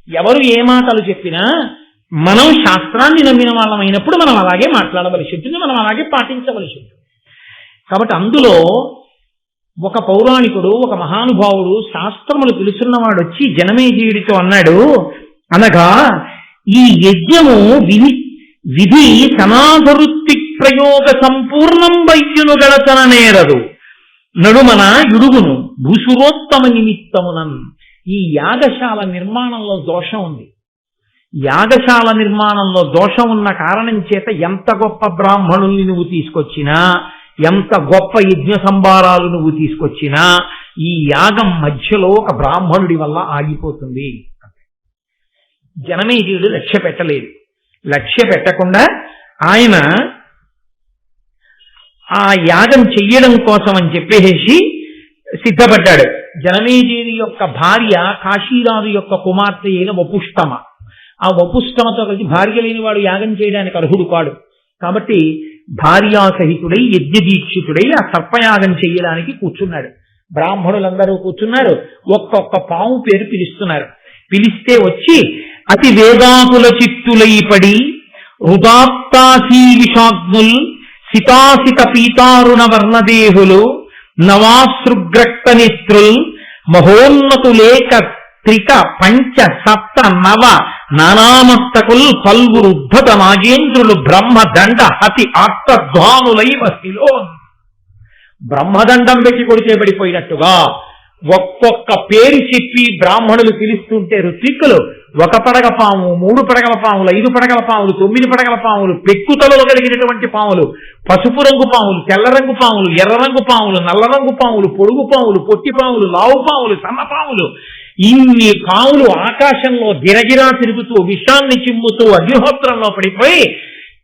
ఎవరు ఏ మాటలు చెప్పినా మనం శాస్త్రాన్ని నమ్మిన వాళ్ళమైనప్పుడు మనం అలాగే మాట్లాడవలసి ఉంటుంది, మనం అలాగే పాటించవలసి ఉంటుంది. కాబట్టి అందులో ఒక పౌరాణికుడు, ఒక మహానుభావుడు, శాస్త్రములు తెలుసున్నవాడు వచ్చి జనమేజయుడితో అన్నాడు, అనగా ఈ యజ్ఞము విధి సనాధరుత్తి ప్రయోగ సంపూర్ణం వైద్యును గడచన నేరదు నడుమన యుడుగును భూసురోత్తమ నిమిత్తమునన్. ఈ యాగశాల నిర్మాణంలో దోషం ఉంది. యాగశాల నిర్మాణంలో దోషం ఉన్న కారణం చేత ఎంత గొప్ప బ్రాహ్మణుల్ని నువ్వు తీసుకొచ్చినా, ఎంత గొప్ప యజ్ఞ సంభారాలు నువ్వు తీసుకొచ్చినా ఈ యాగం మధ్యలో ఒక బ్రాహ్మణుడి వల్ల ఆగిపోతుంది. జనమేజయుడు లక్ష్య పెట్టలేదు. లక్ష్య పెట్టకుండా ఆయన ఆ యాగం చెయ్యడం కోసం అని చెప్పేసి సిద్ధపడ్డాడు. జనమేజయుడి యొక్క భార్య కాశీరాజు యొక్క కుమార్తె అయిన వపుష్టమ. ఆ వపుష్టమతో కలిసి భార్య లేనివాడు యాగం చేయడానికి అర్హుడు కాడు. కాబట్టి భార్యాసహితుడై యజ్ఞదీక్షితుడై ఆ సర్పయాగం చెయ్యడానికి కూర్చున్నాడు. బ్రాహ్మణులందరూ కూర్చున్నారు. ఒక్కొక్క పాము పేరు పిలుస్తున్నారు. పిలిస్తే వచ్చి అతి వేదాకుల చిత్తులై పడి హృదాప్తాసీ విషాగ్నుల్ సితాసిత పీతారుణ వర్ణదేహులు నవాశ్రుగ్రక్త నేత్రుల్ మహోన్నతులేక త్రిక పంచ సప్త నవ నానామస్తకుల్ పల్వురు ఉద్ధత నాగేంద్రులు బ్రహ్మదండ హతి ఆర్తధ్వానులై వసిలో. బ్రహ్మదండం పెట్టి కొడితే పడిపోయినట్టుగా ఒక్కొక్క పేరు చెప్పి బ్రాహ్మణులు పిలుస్తుంటే ఋత్విక్కులు 1 పడగ పాము, 3 పడగల పాములు, 5 పడగల పాములు, 9 పడగల పాములు, పెక్కుతలలో కలిగినటువంటి పాములు, పసుపు రంగు పాములు, తెల్ల రంగు పాములు, ఎర్ర రంగు పాములు, నల్ల రంగు పాములు, పొడుగు పాములు, పొట్టి పాములు, లావు పాములు, సన్న పాములు, ఇన్ని పాములు ఆకాశంలో గిరగిరా తిరుగుతూ విషాన్ని చిమ్ముతూ అగ్నిహోత్రంలో పడిపోయి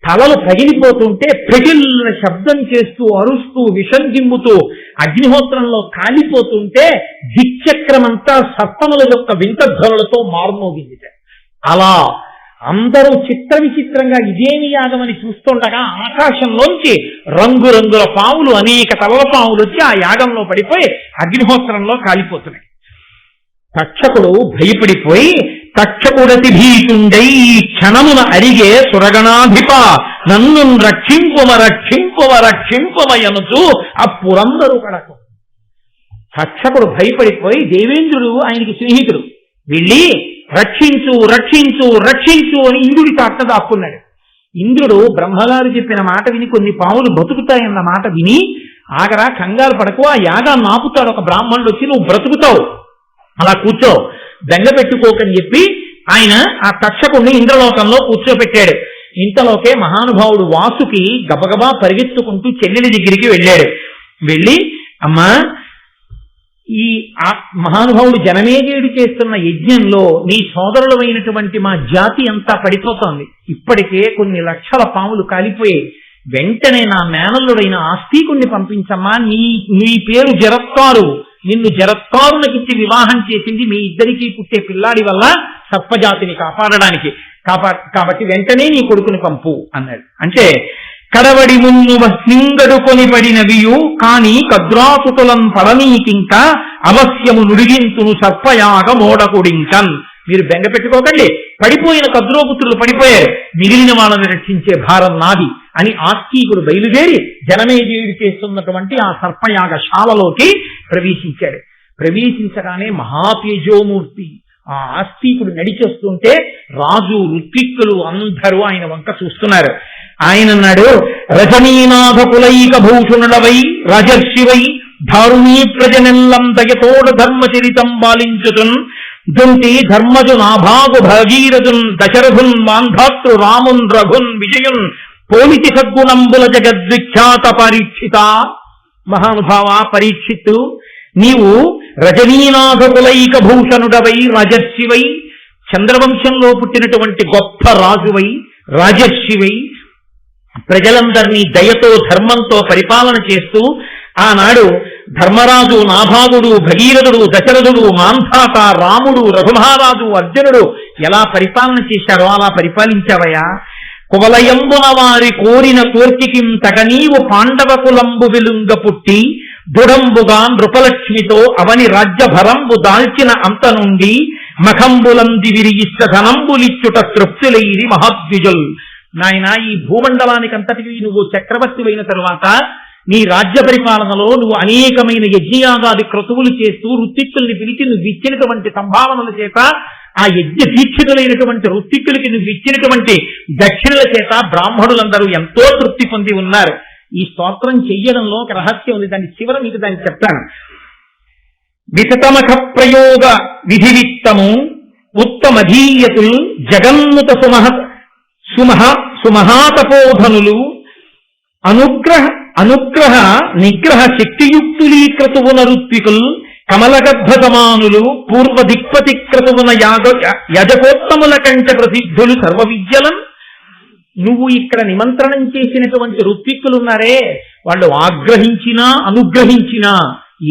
తలలు పగిలిపోతుంటే పెగిలిన శబ్దం చేస్తూ అరుస్తూ విషం జిమ్ముతూ అగ్నిహోత్రంలో కాలిపోతుంటే దిక్చక్రమంతా సర్పముల యొక్క వింతధ్వనులతో మారుమోగింది. అలా అందరూ చిత్ర విచిత్రంగా ఇదేమి యాగమని చూస్తుండగా ఆకాశంలోంచి రంగురంగుల పాములు, అనేక తలల పాములు వచ్చి ఆ యాగంలో పడిపోయి అగ్నిహోత్రంలో కాలిపోతున్నాయి. తక్షకుడు భయపడిపోయి తక్షకుడతి భీతుండై ఈ క్షణమున అరిగే సురగణాధిప నన్ను రక్షింపవయనుచు ఆ పురందరు కడకు. తక్షకుడు భయపడిపోయి, దేవేంద్రుడు ఆయనకి స్నేహితుడు, వెళ్ళి రక్షించు రక్షించు రక్షించు అని ఇంద్రుడికి అట్ట దాక్కున్నాడు. ఇంద్రుడు బ్రహ్మగారు చెప్పిన మాట విని కొన్ని పాములు బతుకుతాయన్న మాట విని, ఆగరా కంగారు పడకు, ఆ యాగాన్ని ఆపుతాడు ఒక బ్రాహ్మణుడు వచ్చి, నువ్వు బ్రతుకుతావు, అలా కూర్చో, బెంగ పెట్టుకోకని చెప్పి ఆయన ఆ తక్షకుడిని ఇంద్రలోకంలో కూర్చోపెట్టాడు. ఇంతలోకే మహానుభావుడు వాసుకి గబగబా పరిగెత్తుకుంటూ చెల్లెలి దగ్గరికి వెళ్ళాడు. వెళ్ళి, అమ్మా, ఈ మహానుభావుడు జనమేజయుడు చేస్తున్న యజ్ఞంలో నీ సోదరులమైనటువంటి మా జాతి అంతా పడిపోతోంది, ఇప్పటికే కొన్ని లక్షల పాములు కాలిపోయాయి, వెంటనే నా మేనల్లుడైన ఆస్తికుణ్ణి పంపించమ్మా, నీ పేరు జరత్కారు, నిన్ను జరత్కారులకిచ్చి వివాహం చేసింది మీ ఇద్దరికీ పుట్టే పిల్లాడి వల్ల సర్పజాతిని కాపాడడానికి, కాబట్టి వెంటనే నీ కొడుకుని పంపు అన్నాడు. అంటే కడవడి మున్ను సింగడు కొని పడినవియు కాని కద్రాసుతులం పడనీకింక అవశ్యము నుడిగింతును సర్పయాగ మోడకుడింకన్. మీరు బెంగ పెట్టుకోకండి, పడిపోయిన కద్రోపుత్రులు పడిపోయారు, మిగిలిన వాళ్ళని రక్షించే భారం నాది అని ఆస్తికుడు బయలుదేరి జనమేజయుడు చేస్తున్నటువంటి ఆ సర్పయాగ శాలలోకి ప్రవేశించాడు. ప్రవేశించగానే మహాతేజోమూర్తి ఆ ఆస్తికుడు నడిచొస్తుంటే రాజు ఋత్విక్కులు అందరూ ఆయన వంక చూస్తున్నారు. ఆయన అన్నాడు, రజనీనాథ కులైక భూషణుడవై రాజర్షివై ధారుణీ ప్రజనెల్లం దయతోడ ధర్మచరితం బాలించుతున్ దుంటి ధర్మజు నాభాగు భగీరథున్ దశరథున్ మాంధాతృ రామున్ రఘున్ విజయున్ పోలితి సద్గుణంబుల జగద్విఖ్యాత పరీక్షిత. మహానుభావ పరీక్షిత్తు, నీవు రజనీనాథ కులైక భూషణుడవై రాజర్షివై, చంద్రవంశంలో పుట్టినటువంటి గొప్ప రాజువై రాజర్షివై, ప్రజలందరినీ దయతో ధర్మంతో పరిపాలన చేస్తూ ఆనాడు ధర్మరాజు నాభాగుడు భగీరథుడు దశరథుడు మాంధాత రాముడు రఘుమహారాజు అర్జునుడు ఎలా పరిపాలన చేశారో అలా పరిపాలించావయ్యా. కువలయంబున వారి కోరిన కోర్కికిం తగ నీవు పాండవ కులంబు వెలుంగ పుట్టి దృఢంబుగా నృపలక్ష్మితో అవని రాజ్యభరంబు దాల్చిన అంత నుండి మఖంబులంది విరిగిష్ట ధనంబులిచ్చుట తృప్తులైరి మహాద్విజుల్. నాయన, ఈ భూమండలానికి అంతటికి నువ్వు చక్రవర్తి అయిన తరువాత నీ రాజ్య పరిపాలనలో నువ్వు అనేకమైన యజ్ఞయాగాది క్రతువులు చేస్తూ ఋత్విక్కుల్ని పిలిచి నువ్వు ఇచ్చినటువంటి సంభావనల చేత, ఆ యజ్ఞ దీక్షితులైనటువంటి ఋత్విక్కులకి నువ్వు ఇచ్చినటువంటి దక్షిణల చేత బ్రాహ్మణులందరూ ఎంతో తృప్తి పొంది ఉన్నారు. ఈ స్తోత్రం చెయ్యడంలో ఒక రహస్యం ఉంది, దాని చివర మీకు దాన్ని చెప్తాను. వితతమఖ ప్రయోగ విధివిత్తము ఉత్తమధీయతుల్ జగన్ముత సుమహాతపోధనులు అనుగ్రహ నిగ్రహ శక్తియుక్తులీకృతువున ఋత్వికుల్ కమలగర్భసమానులు పూర్వ దిక్పతి క్రతువున యజకోత్తముల కంటే ప్రసిద్ధులు సర్వ విద్యలం. నువ్వు ఇక్కడ నిమంత్రణం చేసినటువంటి ఋత్విక్కులున్నారే, వాళ్ళు ఆగ్రహించినా అనుగ్రహించినా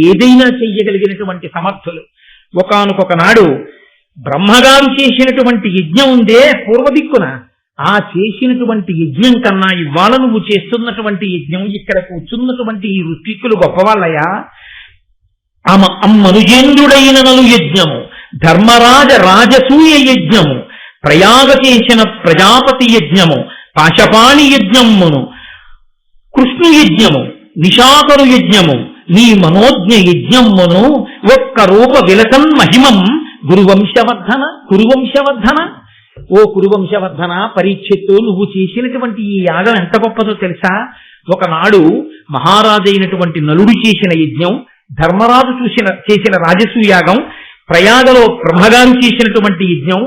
ఏదైనా చెయ్యగలిగినటువంటి సమర్థులు. ఒకానొక నాడు బ్రహ్మగారు చేసినటువంటి యజ్ఞం ఉందే పూర్వదిక్కున, ఆ చేసినటువంటి యజ్ఞం కన్నా ఇవాళ నువ్వు చేస్తున్నటువంటి యజ్ఞం, ఇక్కడ కూర్చున్నటువంటి ఈ ఋత్విక్కులు గొప్పవాళ్ళయా. అమ్మనుజేంద్రుడైన నలు యజ్ఞము, ధర్మరాజ రాజసూయ యజ్ఞము, ప్రయాగ చేసిన ప్రజాపతి యజ్ఞము, పాశపాణి యజ్ఞమును, కృష్ణు యజ్ఞము, నిశాకరు యజ్ఞము, నీ మనోజ్ఞ యజ్ఞమును ఒక్క రూప విలసన్ మహిమం కురువంశవర్ధన. ఓ కురువంశవర్ధన, పరీక్షిత్తు, నువ్వు చేసినటువంటి ఈ యాగం ఎంత గొప్పదో తెలుసా. ఒకనాడు మహారాజైనటువంటి నలుడు చేసిన యజ్ఞం, ధర్మరాజు చేసిన రాజసూయాగం, ప్రయాగలో బ్రహ్మగారు చేసినటువంటి యజ్ఞం,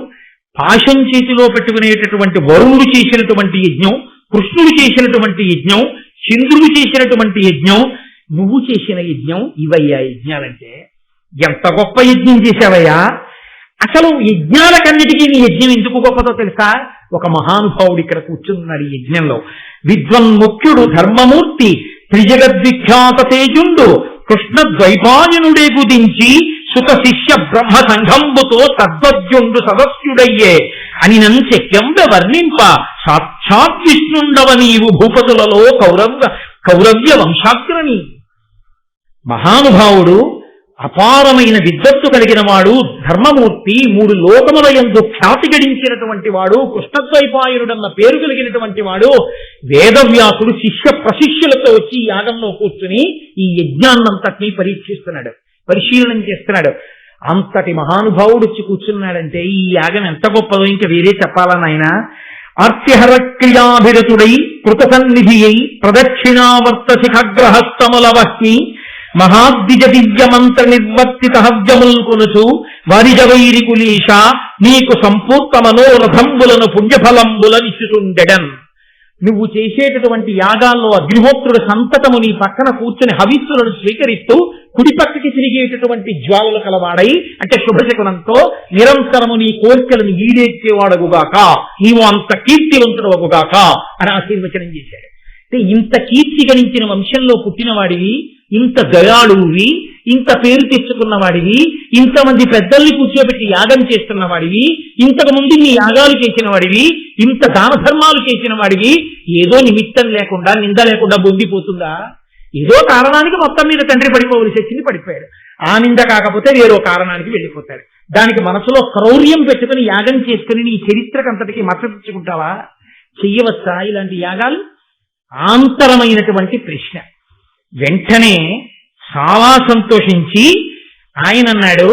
పాశం చేతిలో పెట్టుకునేటటువంటి వరుణుడు చేసినటువంటి యజ్ఞం, కృష్ణుడు చేసినటువంటి యజ్ఞం, చంద్రుడు చేసినటువంటి యజ్ఞం, నువ్వు చేసిన యజ్ఞం, ఇవయ్యా యజ్ఞాలంటే. ఎంత గొప్ప యజ్ఞం చేశావయ్యా. అసలు యజ్ఞాలకన్నిటికీ నీ యజ్ఞం ఎందుకు గొప్పదో తెలుసా. ఒక మహానుభావుడు ఇక్కడ కూర్చున్నాడు ఈ యజ్ఞంలో. విద్వన్ముఖ్యుడు ధర్మమూర్తి త్రిజగద్విఖ్యాత తేజుండు కృష్ణ ద్వైపాయనుడే గుదించి సుత శిష్య బ్రహ్మ సంఘంబుతో తద్వద్యుండు సదస్యుడయ్యే అని శక్యంబ వర్ణింప సాక్షాత్ విష్ణుండవ నీవు భూపతులలో కౌరవ్య వంశాగ్రని. మహానుభావుడు అపారమైన విద్వత్తు కలిగిన వాడు, ధర్మమూర్తి, 3 లోకముల యందు ఖ్యాతి గడించినటువంటి వాడు, కృష్ణద్వైపాయనుడన్న పేరు కలిగినటువంటి వాడు, వేదవ్యాసుడు శిష్య ప్రశిష్యులతో వచ్చి ఈ యాగంలో కూర్చుని ఈ యజ్ఞాన్నంతటినీ పరీక్షిస్తున్నాడు, పరిశీలనం చేస్తున్నాడు. అంతటి మహానుభావుడు వచ్చి కూర్చున్నాడంటే ఈ యాగం ఎంత గొప్పదో ఇంకా వేరే చెప్పాలా నాయన. ఆర్తిహర క్రియాభిరతుడై కృత సన్నిధి అయి ప్రదక్షిణావర్త శిఖగ్రహస్తముల వహ్ని మహాద్విజ దివ్య మంత్ర నిర్వర్తిత హవ్యముల్ కొనుచు వారిజ వైరి కులీష నీకు సంపూర్ణ మనోరథంబులను పుణ్యఫలంబులనిచ్చుతుండెడన్. నువ్వు చేసేటటువంటి యాగాల్లో అగ్నిహోత్రుడు సంతతము నీ పక్కన కూర్చుని హవిస్సులను స్వీకరిస్తూ కుడి పక్కకి తిరిగేటటువంటి జ్వాలలు కలవాడై, అంటే శుభశకునంతో నిరంతరము నీ కోరికలను ఈడేర్చేవాడగుగాక, నీవు అంత కీర్తివంతుడవగుగాక అని ఆశీర్వచనం చేశాడు. అంటే ఇంత కీర్తి గణించిన వంశంలో పుట్టినవాడివి, ఇంత దయాళువి, ఇంత పేరు తెచ్చుకున్న వాడివి, ఇంతమంది పెద్దల్ని కూర్చోబెట్టి యాగం చేస్తున్న వాడివి, ఇంతకు ముందు నీ యాగాలు చేసిన వాడివి, ఇంత దాన ధర్మాలు చేసిన వాడివి, ఏదో నిమిత్తం లేకుండా నింద లేకుండా బొందిపోతుందా? ఏదో కారణానికి మొత్తం మీద తండ్రి పడిపోవలసి వచ్చింది, పడిపోయాడు. ఆ నింద కాకపోతే వేరో కారణానికి వెళ్ళిపోతాడు. దానికి మనసులో క్రౌర్యం పెట్టుకుని యాగం చేసుకుని నీ చరిత్రకంతటికి మద్దతిచ్చుకుంటావా? చెయ్యవచ్చా ఇలాంటి యాగాలు? ఆంతరమైనటువంటి ప్రశ్న. వెంటనే చాలా సంతోషించి ఆయన అన్నాడు,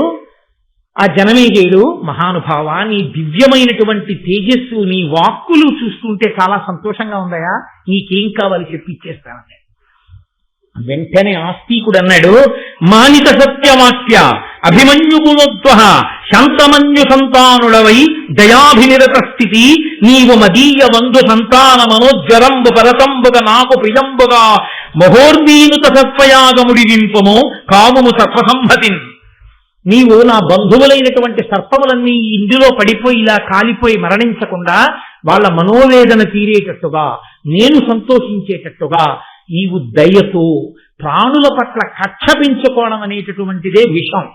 ఆ జనమేజయుడు, మహానుభావ, నీ దివ్యమైనటువంటి తేజస్సు, నీ వాక్కులు చూస్తుంటే చాలా సంతోషంగా ఉందయా, నీకేం కావాలి చెప్పిచ్చేస్తానన్నాడు. వెంటనే ఆస్తికుడు అన్నాడు, మానిత సత్యవాక్య అభిమన్యు గుణోద్వ శాంతమన్యు సంతానుడవై దయాభినిరత స్థితి నీవు మదీయ వంధు సంతాన మనోజ్వరంబు పరతంబుగ నాకు ప్రియంబుగా మహోర్వీనుత సత్వయాగముడి వింపము కాముము సర్వసంహతిన్. నీవు నా బంధువులైనటువంటి సర్పములన్నీ ఇందులో పడిపోయి ఇలా కాలిపోయి మరణించకుండా వాళ్ళ మనోవేదన తీరేటట్టుగా, నేను సంతోషించేటట్టుగా నీవు దయతో ప్రాణుల పట్ల కక్ష పెంచుకోవడం అనేటటువంటిదే విషం,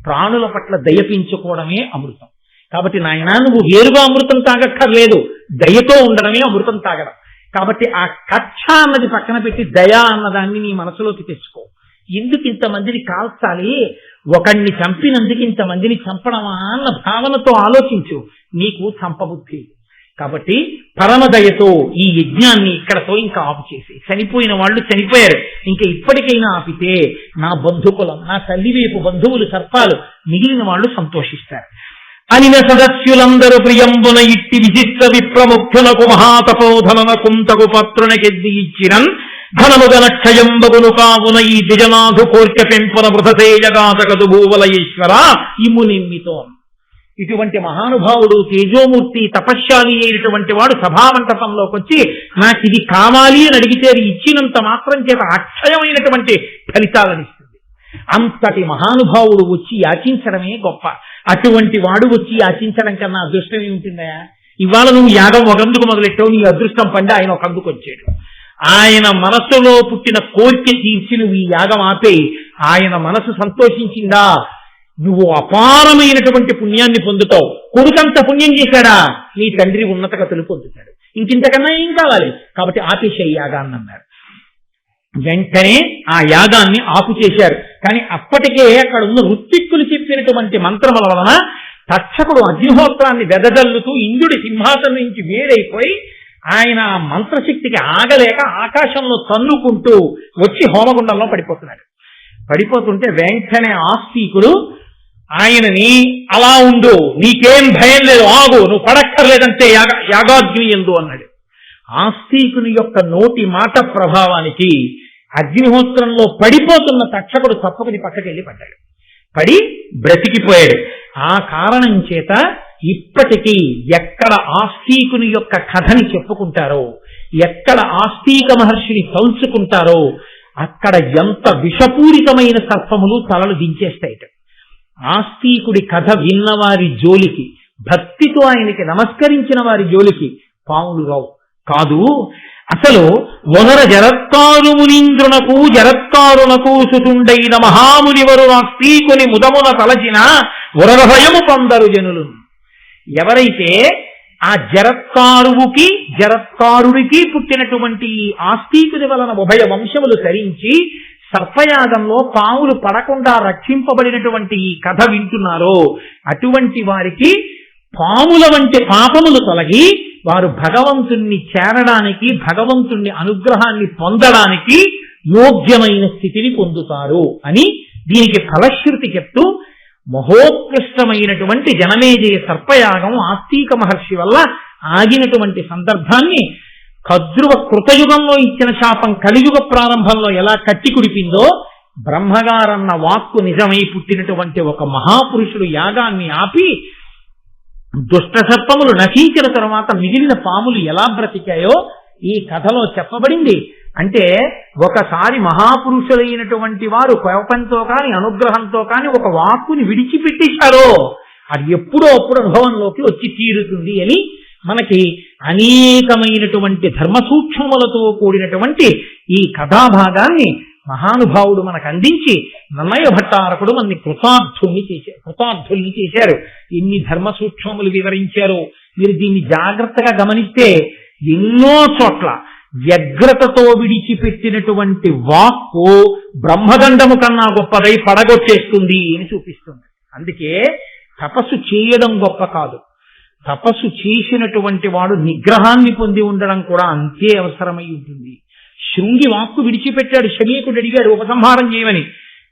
ప్రాణుల పట్ల దయ పెంచుకోవడమే అమృతం. కాబట్టి నాయన నువ్వు వేరుగా అమృతం తాగక్కర్లేదు, దయతో ఉండడమే అమృతం తాగడం. కాబట్టి ఆ కక్ష అన్నది పక్కన పెట్టి దయ అన్నదాన్ని నీ మనసులోకి తెచ్చుకో. ఎందుకు ఇంతమందిని కాల్చాలి, ఒకణ్ణి చంపినందుకు ఇంతమందిని చంపడమా అన్న భావనతో ఆలోచించు, నీకు చంపబుద్ధి. కాబట్టి పరమదయతో ఈ యజ్ఞాన్ని ఇక్కడతో ఇంకా ఆపు చేసి, చనిపోయిన వాళ్ళు చనిపోయారు, ఇంకా ఇప్పటికైనా ఆపితే నా బంధుకులం, నా తల్లివైపు బంధువులు సర్పాలు, మిగిలిన వాళ్ళు సంతోషిస్తారు. అనిన సదస్యులందరూ ప్రియంబున ఇట్టి విశిష్ట విప్రముఖ్యునకు మహాతపోధనన కుంతకు పత్రునకెద్ది ఇచ్చినన్ ధనముగన క్షయంబగును కావున ఈ ద్విజనాథు కోర్క పెంపున మృతతేజగాతకదు భూవలయేశ్వర ఇము నిమ్మితో. ఇటువంటి మహానుభావుడు, తేజోమూర్తి, తపశ్శాలి అయినటువంటి వాడు సభామంటపంలోకి వచ్చి నాకు ఇది కావాలి అని అడిగితే అది ఇచ్చినంత మాత్రం చేత అక్షయమైనటువంటి ఫలితాలను ఇస్తుంది. అంతటి మహానుభావుడు వచ్చి యాచించడమే గొప్ప. అటువంటి వాడు వచ్చి యాచించడం కన్నా అదృష్టం ఏముంటుందా? ఇవాళ నువ్వు యాగం ఒకందుకు మొదలెట్టావు, నీ అదృష్టం పండి ఆయన ఒకందుకు వచ్చాడు. ఆయన మనస్సులో పుట్టిన కోరిక తీర్చి నువ్వు ఈ యాగం ఆపే, ఆయన మనసు సంతోషించిందా, నువ్వు అపారమైనటువంటి పుణ్యాన్ని పొందుతావు. కొడుకంత పుణ్యం చేశాడా, నీ తండ్రి ఉన్నత గతులు పొందుతాడు. ఇంకింతకన్నా ఏం కావాలి? కాబట్టి ఆపేసే యాగాన్ని అన్నారు. వెంటనే ఆ యాగాన్ని ఆపు చేశారు. కానీ అప్పటికే అక్కడ ఉన్న ఋత్విక్కులు చెప్పినటువంటి మంత్రముల వలన తక్షకుడు అగ్నిహోత్రాన్ని వెదజల్లుతూ ఇంద్రుడి సింహాసనం నుంచి వేరైపోయి ఆయన మంత్రశక్తికి ఆగలేక ఆకాశంలో తన్నుకుంటూ వచ్చి హోమగుండంలో పడిపోతున్నాడు. పడిపోతుంటే వెంటనే ఆస్తికుడు ఆయనని, అలా ఉండు, నీకేం భయం లేదు, ఆగు, నువ్వు పడక్కర్లేదంటే యాగాగ్ని ఎందు అన్నాడు. ఆస్తికుని యొక్క నోటి మాట ప్రభావానికి అగ్నిహోత్రంలో పడిపోతున్న తక్షకుడు తప్పకుని పక్కకెళ్ళి పడ్డాడు, పడి బ్రతికిపోయాడు. ఆ కారణం చేత ఇప్పటికీ ఎక్కడ ఆస్తికుని యొక్క కథని చెప్పుకుంటారో, ఎక్కడ ఆస్తిక మహర్షిని తలుచుకుంటారో అక్కడ ఎంత విషపూరితమైన సర్పములు తలలు దించేస్తాయిట. ఆస్తికుడి కథ విన్నవారి జోలికి, భక్తితో ఆయనకి నమస్కరించిన వారి జోలికి పాములు రావు. కాదు, అసలు వనర జరత్కారు మునీంద్రునకు జరత్కారునకు సుతుండైన మహామునివరు ఆస్తికుని ముదమున తలచిన వరభయము పొందరు జనులు. ఎవరైతే ఆ జరత్కారువుకి జరత్కారుడికి పుట్టినటువంటి ఆస్తికుని వలన ఉభయ వంశములు తరించి సర్పయాగంలో పాములు పడకుండా రక్షింపబడినటువంటి ఈ కథ వింటున్నారో అటువంటి వారికి పాముల వంటి పాపములు తొలగి వారు భగవంతుణ్ణి చేరడానికి, భగవంతుణ్ణి అనుగ్రహాన్ని పొందడానికి యోగ్యమైన స్థితిని పొందుతారు అని దీనికి ఫలశ్రుతి చెప్తూ మహోత్కృష్టమైనటువంటి జనమేజయ సర్పయాగం ఆస్తిక మహర్షి వల్ల ఆగినటువంటి సందర్భాన్ని కద్రువ కృతయుగంలో ఇచ్చిన శాపం కలియుగ ప్రారంభంలో ఎలా కట్టి కుడిపిందో, బ్రహ్మగారన్న వాక్కు నిజమై పుట్టినటువంటి ఒక మహాపురుషుడు యాగాన్ని ఆపి దుష్ట సర్పములు నశించిన తరువాత మిగిలిన పాములు ఎలా బ్రతికాయో ఈ కథలో చెప్పబడింది. అంటే ఒకసారి మహాపురుషులైనటువంటి వారు కోపంతో కాని అనుగ్రహంతో కాని ఒక వాక్కుని విడిచిపెట్టేశారో అది ఎప్పుడో అప్పుడు అనుభవంలోకి వచ్చి తీరుతుంది అని మనకి అనేకమైనటువంటి ధర్మ సూక్ష్మములతో కూడినటువంటి ఈ కథాభాగాన్ని మహానుభావుడు మనకు అందించి నన్నయ్య భట్టారకుడు మనని కృతార్థుల్ని చేశారు. ఎన్ని ధర్మ సూక్ష్మములు వివరించారో మీరు దీన్ని జాగ్రత్తగా గమనిస్తే ఎన్నో చోట్ల వ్యగ్రతతో విడిచిపెట్టినటువంటి వాక్కు బ్రహ్మదండము కన్నా గొప్పదై పడగొట్టేస్తుంది అని చూపిస్తుంది. అందుకే తపస్సు చేయడం గొప్ప కాదు, తపస్సు చేసినటువంటి వాడు నిగ్రహాన్ని పొంది ఉండడం కూడా అంతే అవసరమై ఉంటుంది. శృంగి వాక్కు విడిచిపెట్టాడు, శమీకుడు అడిగాడు ఉపసంహారం చేయమని.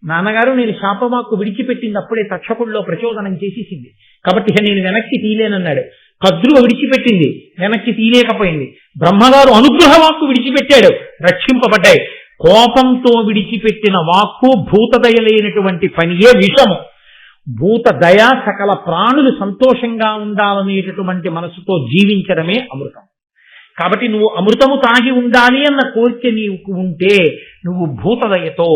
నాన్నగారు నేను శాపవాక్కు విడిచిపెట్టింది అప్పుడే తక్షకుల్లో ప్రచోదనం చేసేసింది కాబట్టి నేను వెనక్కి తీలేనన్నాడు. కద్రువ విడిచిపెట్టింది, వెనక్కి తీలేకపోయింది. బ్రహ్మగారు అనుగ్రహ వాక్కు విడిచిపెట్టాడు, రక్షింపబడ్డాయి. కోపంతో విడిచిపెట్టిన వాక్కు భూతదయలేనటువంటి పనియే విషము. భూతదయ సకల ప్రాణులు సంతోషంగా ఉండాలనేటటువంటి మనసుతో జీవించడమే అమృతం. కాబట్టి నువ్వు అమృతము తాగి ఉండాలి అన్న కోరిక నీకు ఉంటే నువ్వు భూతదయతో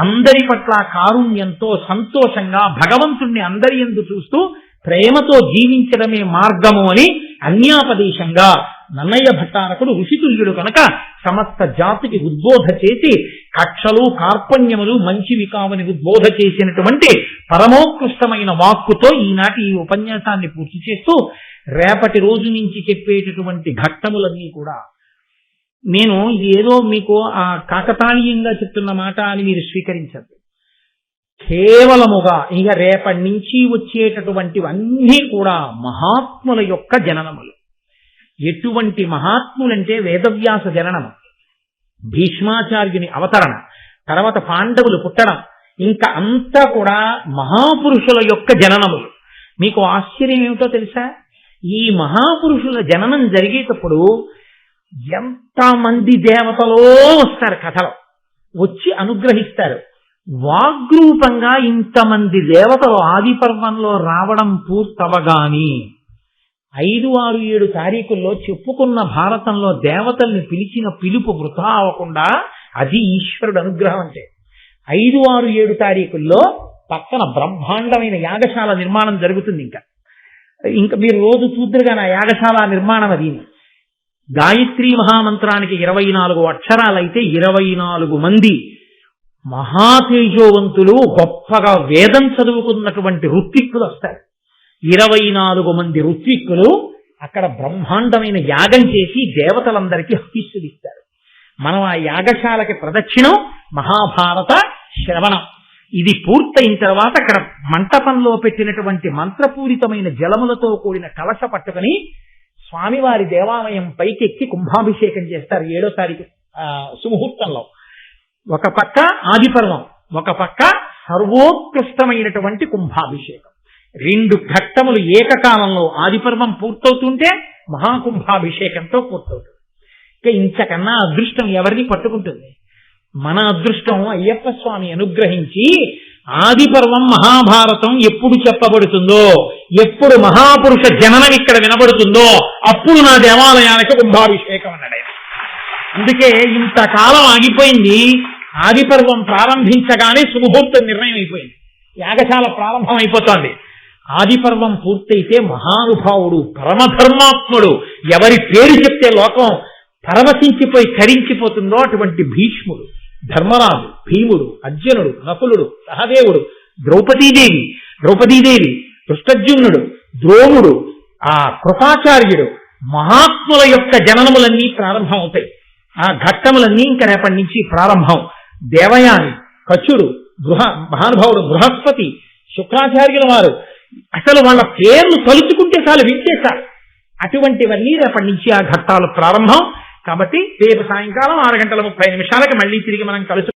అందరి పట్ల కారుణ్యంతో సంతోషంగా భగవంతుణ్ణి అందరి యందు చూస్తూ ప్రేమతో జీవించడమే మార్గము అని అన్యాపదేశంగా నన్నయ్య భట్టారకుడు ఋషితుల్యుడు కనుక సమస్త జాతికి ఉద్బోధ చేసి కక్షలు కార్పణ్యములు మంచివి కావని ఉద్బోధ చేసినటువంటి పరమోత్కృష్టమైన వాక్కుతో ఈనాటి ఈ ఉపన్యాసాన్ని పూర్తి చేస్తూ రేపటి రోజు నుంచి చెప్పేటటువంటి ఘట్టములన్నీ కూడా నేను ఇది ఏదో మీకు ఆ కాకతాళీయంగా చెప్తున్న మాట అని మీరు స్వీకరించద్దు. కేవలముగా ఇక రేపటి నుంచి వచ్చేటటువంటివన్నీ కూడా మహాత్ముల యొక్క జననములు. ఎటువంటి మహాత్ములంటే వేదవ్యాస జననం, భీష్మాచార్యుని అవతరణ, తర్వాత పాండవులు పుట్టడం, ఇంకా అంతా కూడా మహాపురుషుల యొక్క జననములు. మీకు ఆశ్చర్యం ఏమిటో తెలుసా? ఈ మహాపురుషుల జననం జరిగేటప్పుడు ఎంతమంది దేవతలో వస్తారు, కథలో వచ్చి అనుగ్రహిస్తారు. వాగ్రూపంగా ఇంతమంది దేవతలు ఆది పర్వంలో రావడం పూర్తవగాని 5, 6, 7 తారీఖుల్లో చెప్పుకున్న భారతంలో దేవతల్ని పిలిచిన పిలుపు వృథా అవ్వకుండా అది ఈశ్వరుడు అనుగ్రహం. అంటే 5, 6, 7 తారీఖుల్లో పక్కన బ్రహ్మాండమైన యాగశాల నిర్మాణం జరుగుతుంది. ఇంకా మీరు రోజు చూద్దరుగా నా యాగశాల నిర్మాణం అది. గాయత్రీ మహామంత్రానికి 24 అక్షరాలైతే 24 మంది మహాతేజోవంతులు గొప్పగా వేదం చదువుకున్నటువంటి ఋత్విక్కులు వస్తారు. 24 మంది ఋత్విక్కులు అక్కడ బ్రహ్మాండమైన యాగం చేసి దేవతలందరికీ హవిస్సులు ఇస్తారు. మనం ఆ యాగశాలకి ప్రదక్షిణం మహాభారత శ్రవణం. ఇది పూర్తయిన తర్వాత అక్కడ మంటపంలో పెట్టినటువంటి మంత్రపూరితమైన జలములతో కూడిన కలశ పట్టుకుని స్వామివారి దేవాలయం పైకెక్కి కుంభాభిషేకం చేస్తారు 7వ తారీఖు సుముహూర్తంలో. ఒక పక్క ఆదిపర్వం, ఒక పక్క సర్వోత్కృష్టమైనటువంటి కుంభాభిషేకం. 2 ఘట్టములు ఏకకాలంలో ఆదిపర్వం పూర్తవుతుంటే మహాకుంభాభిషేకంతో పూర్తవుతుంది. ఇక ఇంతకన్నా అదృష్టం ఎవరిని పట్టుకుంటుంది? మన అదృష్టం అయ్యప్ప స్వామి అనుగ్రహించి ఆదిపర్వం మహాభారతం ఎప్పుడు చెప్పబడుతుందో, ఎప్పుడు మహాపురుష జననం ఇక్కడ వినబడుతుందో అప్పుడు నా దేవాలయానికి కుంభాభిషేకం అన్నాడు. అందుకే ఇంతకాలం ఆగిపోయింది. ఆదిపర్వం ప్రారంభించగానే సుముహూర్తం నిర్ణయం అయిపోయింది, యాగశాల ప్రారంభం అయిపోతోంది. ఆదిపర్వం పూర్తయితే మహానుభావుడు పరమధర్మాత్ముడు ఎవరి పేరు చెప్తే లోకం పరవశించిపోయి కరించిపోతుందో అటువంటి భీష్ముడు, ధర్మరాజు, భీముడు, అర్జునుడు, నకులుడు, సహదేవుడు, ద్రౌపదీదేవి, దుష్టజ్యుమ్నుడు, ద్రోణుడు, ఆ కృపాచార్యుడు, మహాత్ముల యొక్క జననములన్నీ ప్రారంభం అవుతాయి. ఆ ఘట్టములన్నీ ఇంకా రేపటి నుంచి ప్రారంభం. దేవయాని, కచుడు, మహానుభావుడు బృహస్పతి, శుక్రాచార్యుల వారు, అసలు వాళ్ళ పేర్లు తలుచుకుంటే చాలు, వింటే చాలు. అటువంటివన్నీ రేపటి నుంచి ఆ ఘట్టాలు ప్రారంభం. కాబట్టి రేపు సాయంకాలం 6:30 మళ్ళీ తిరిగి మనం కలుసు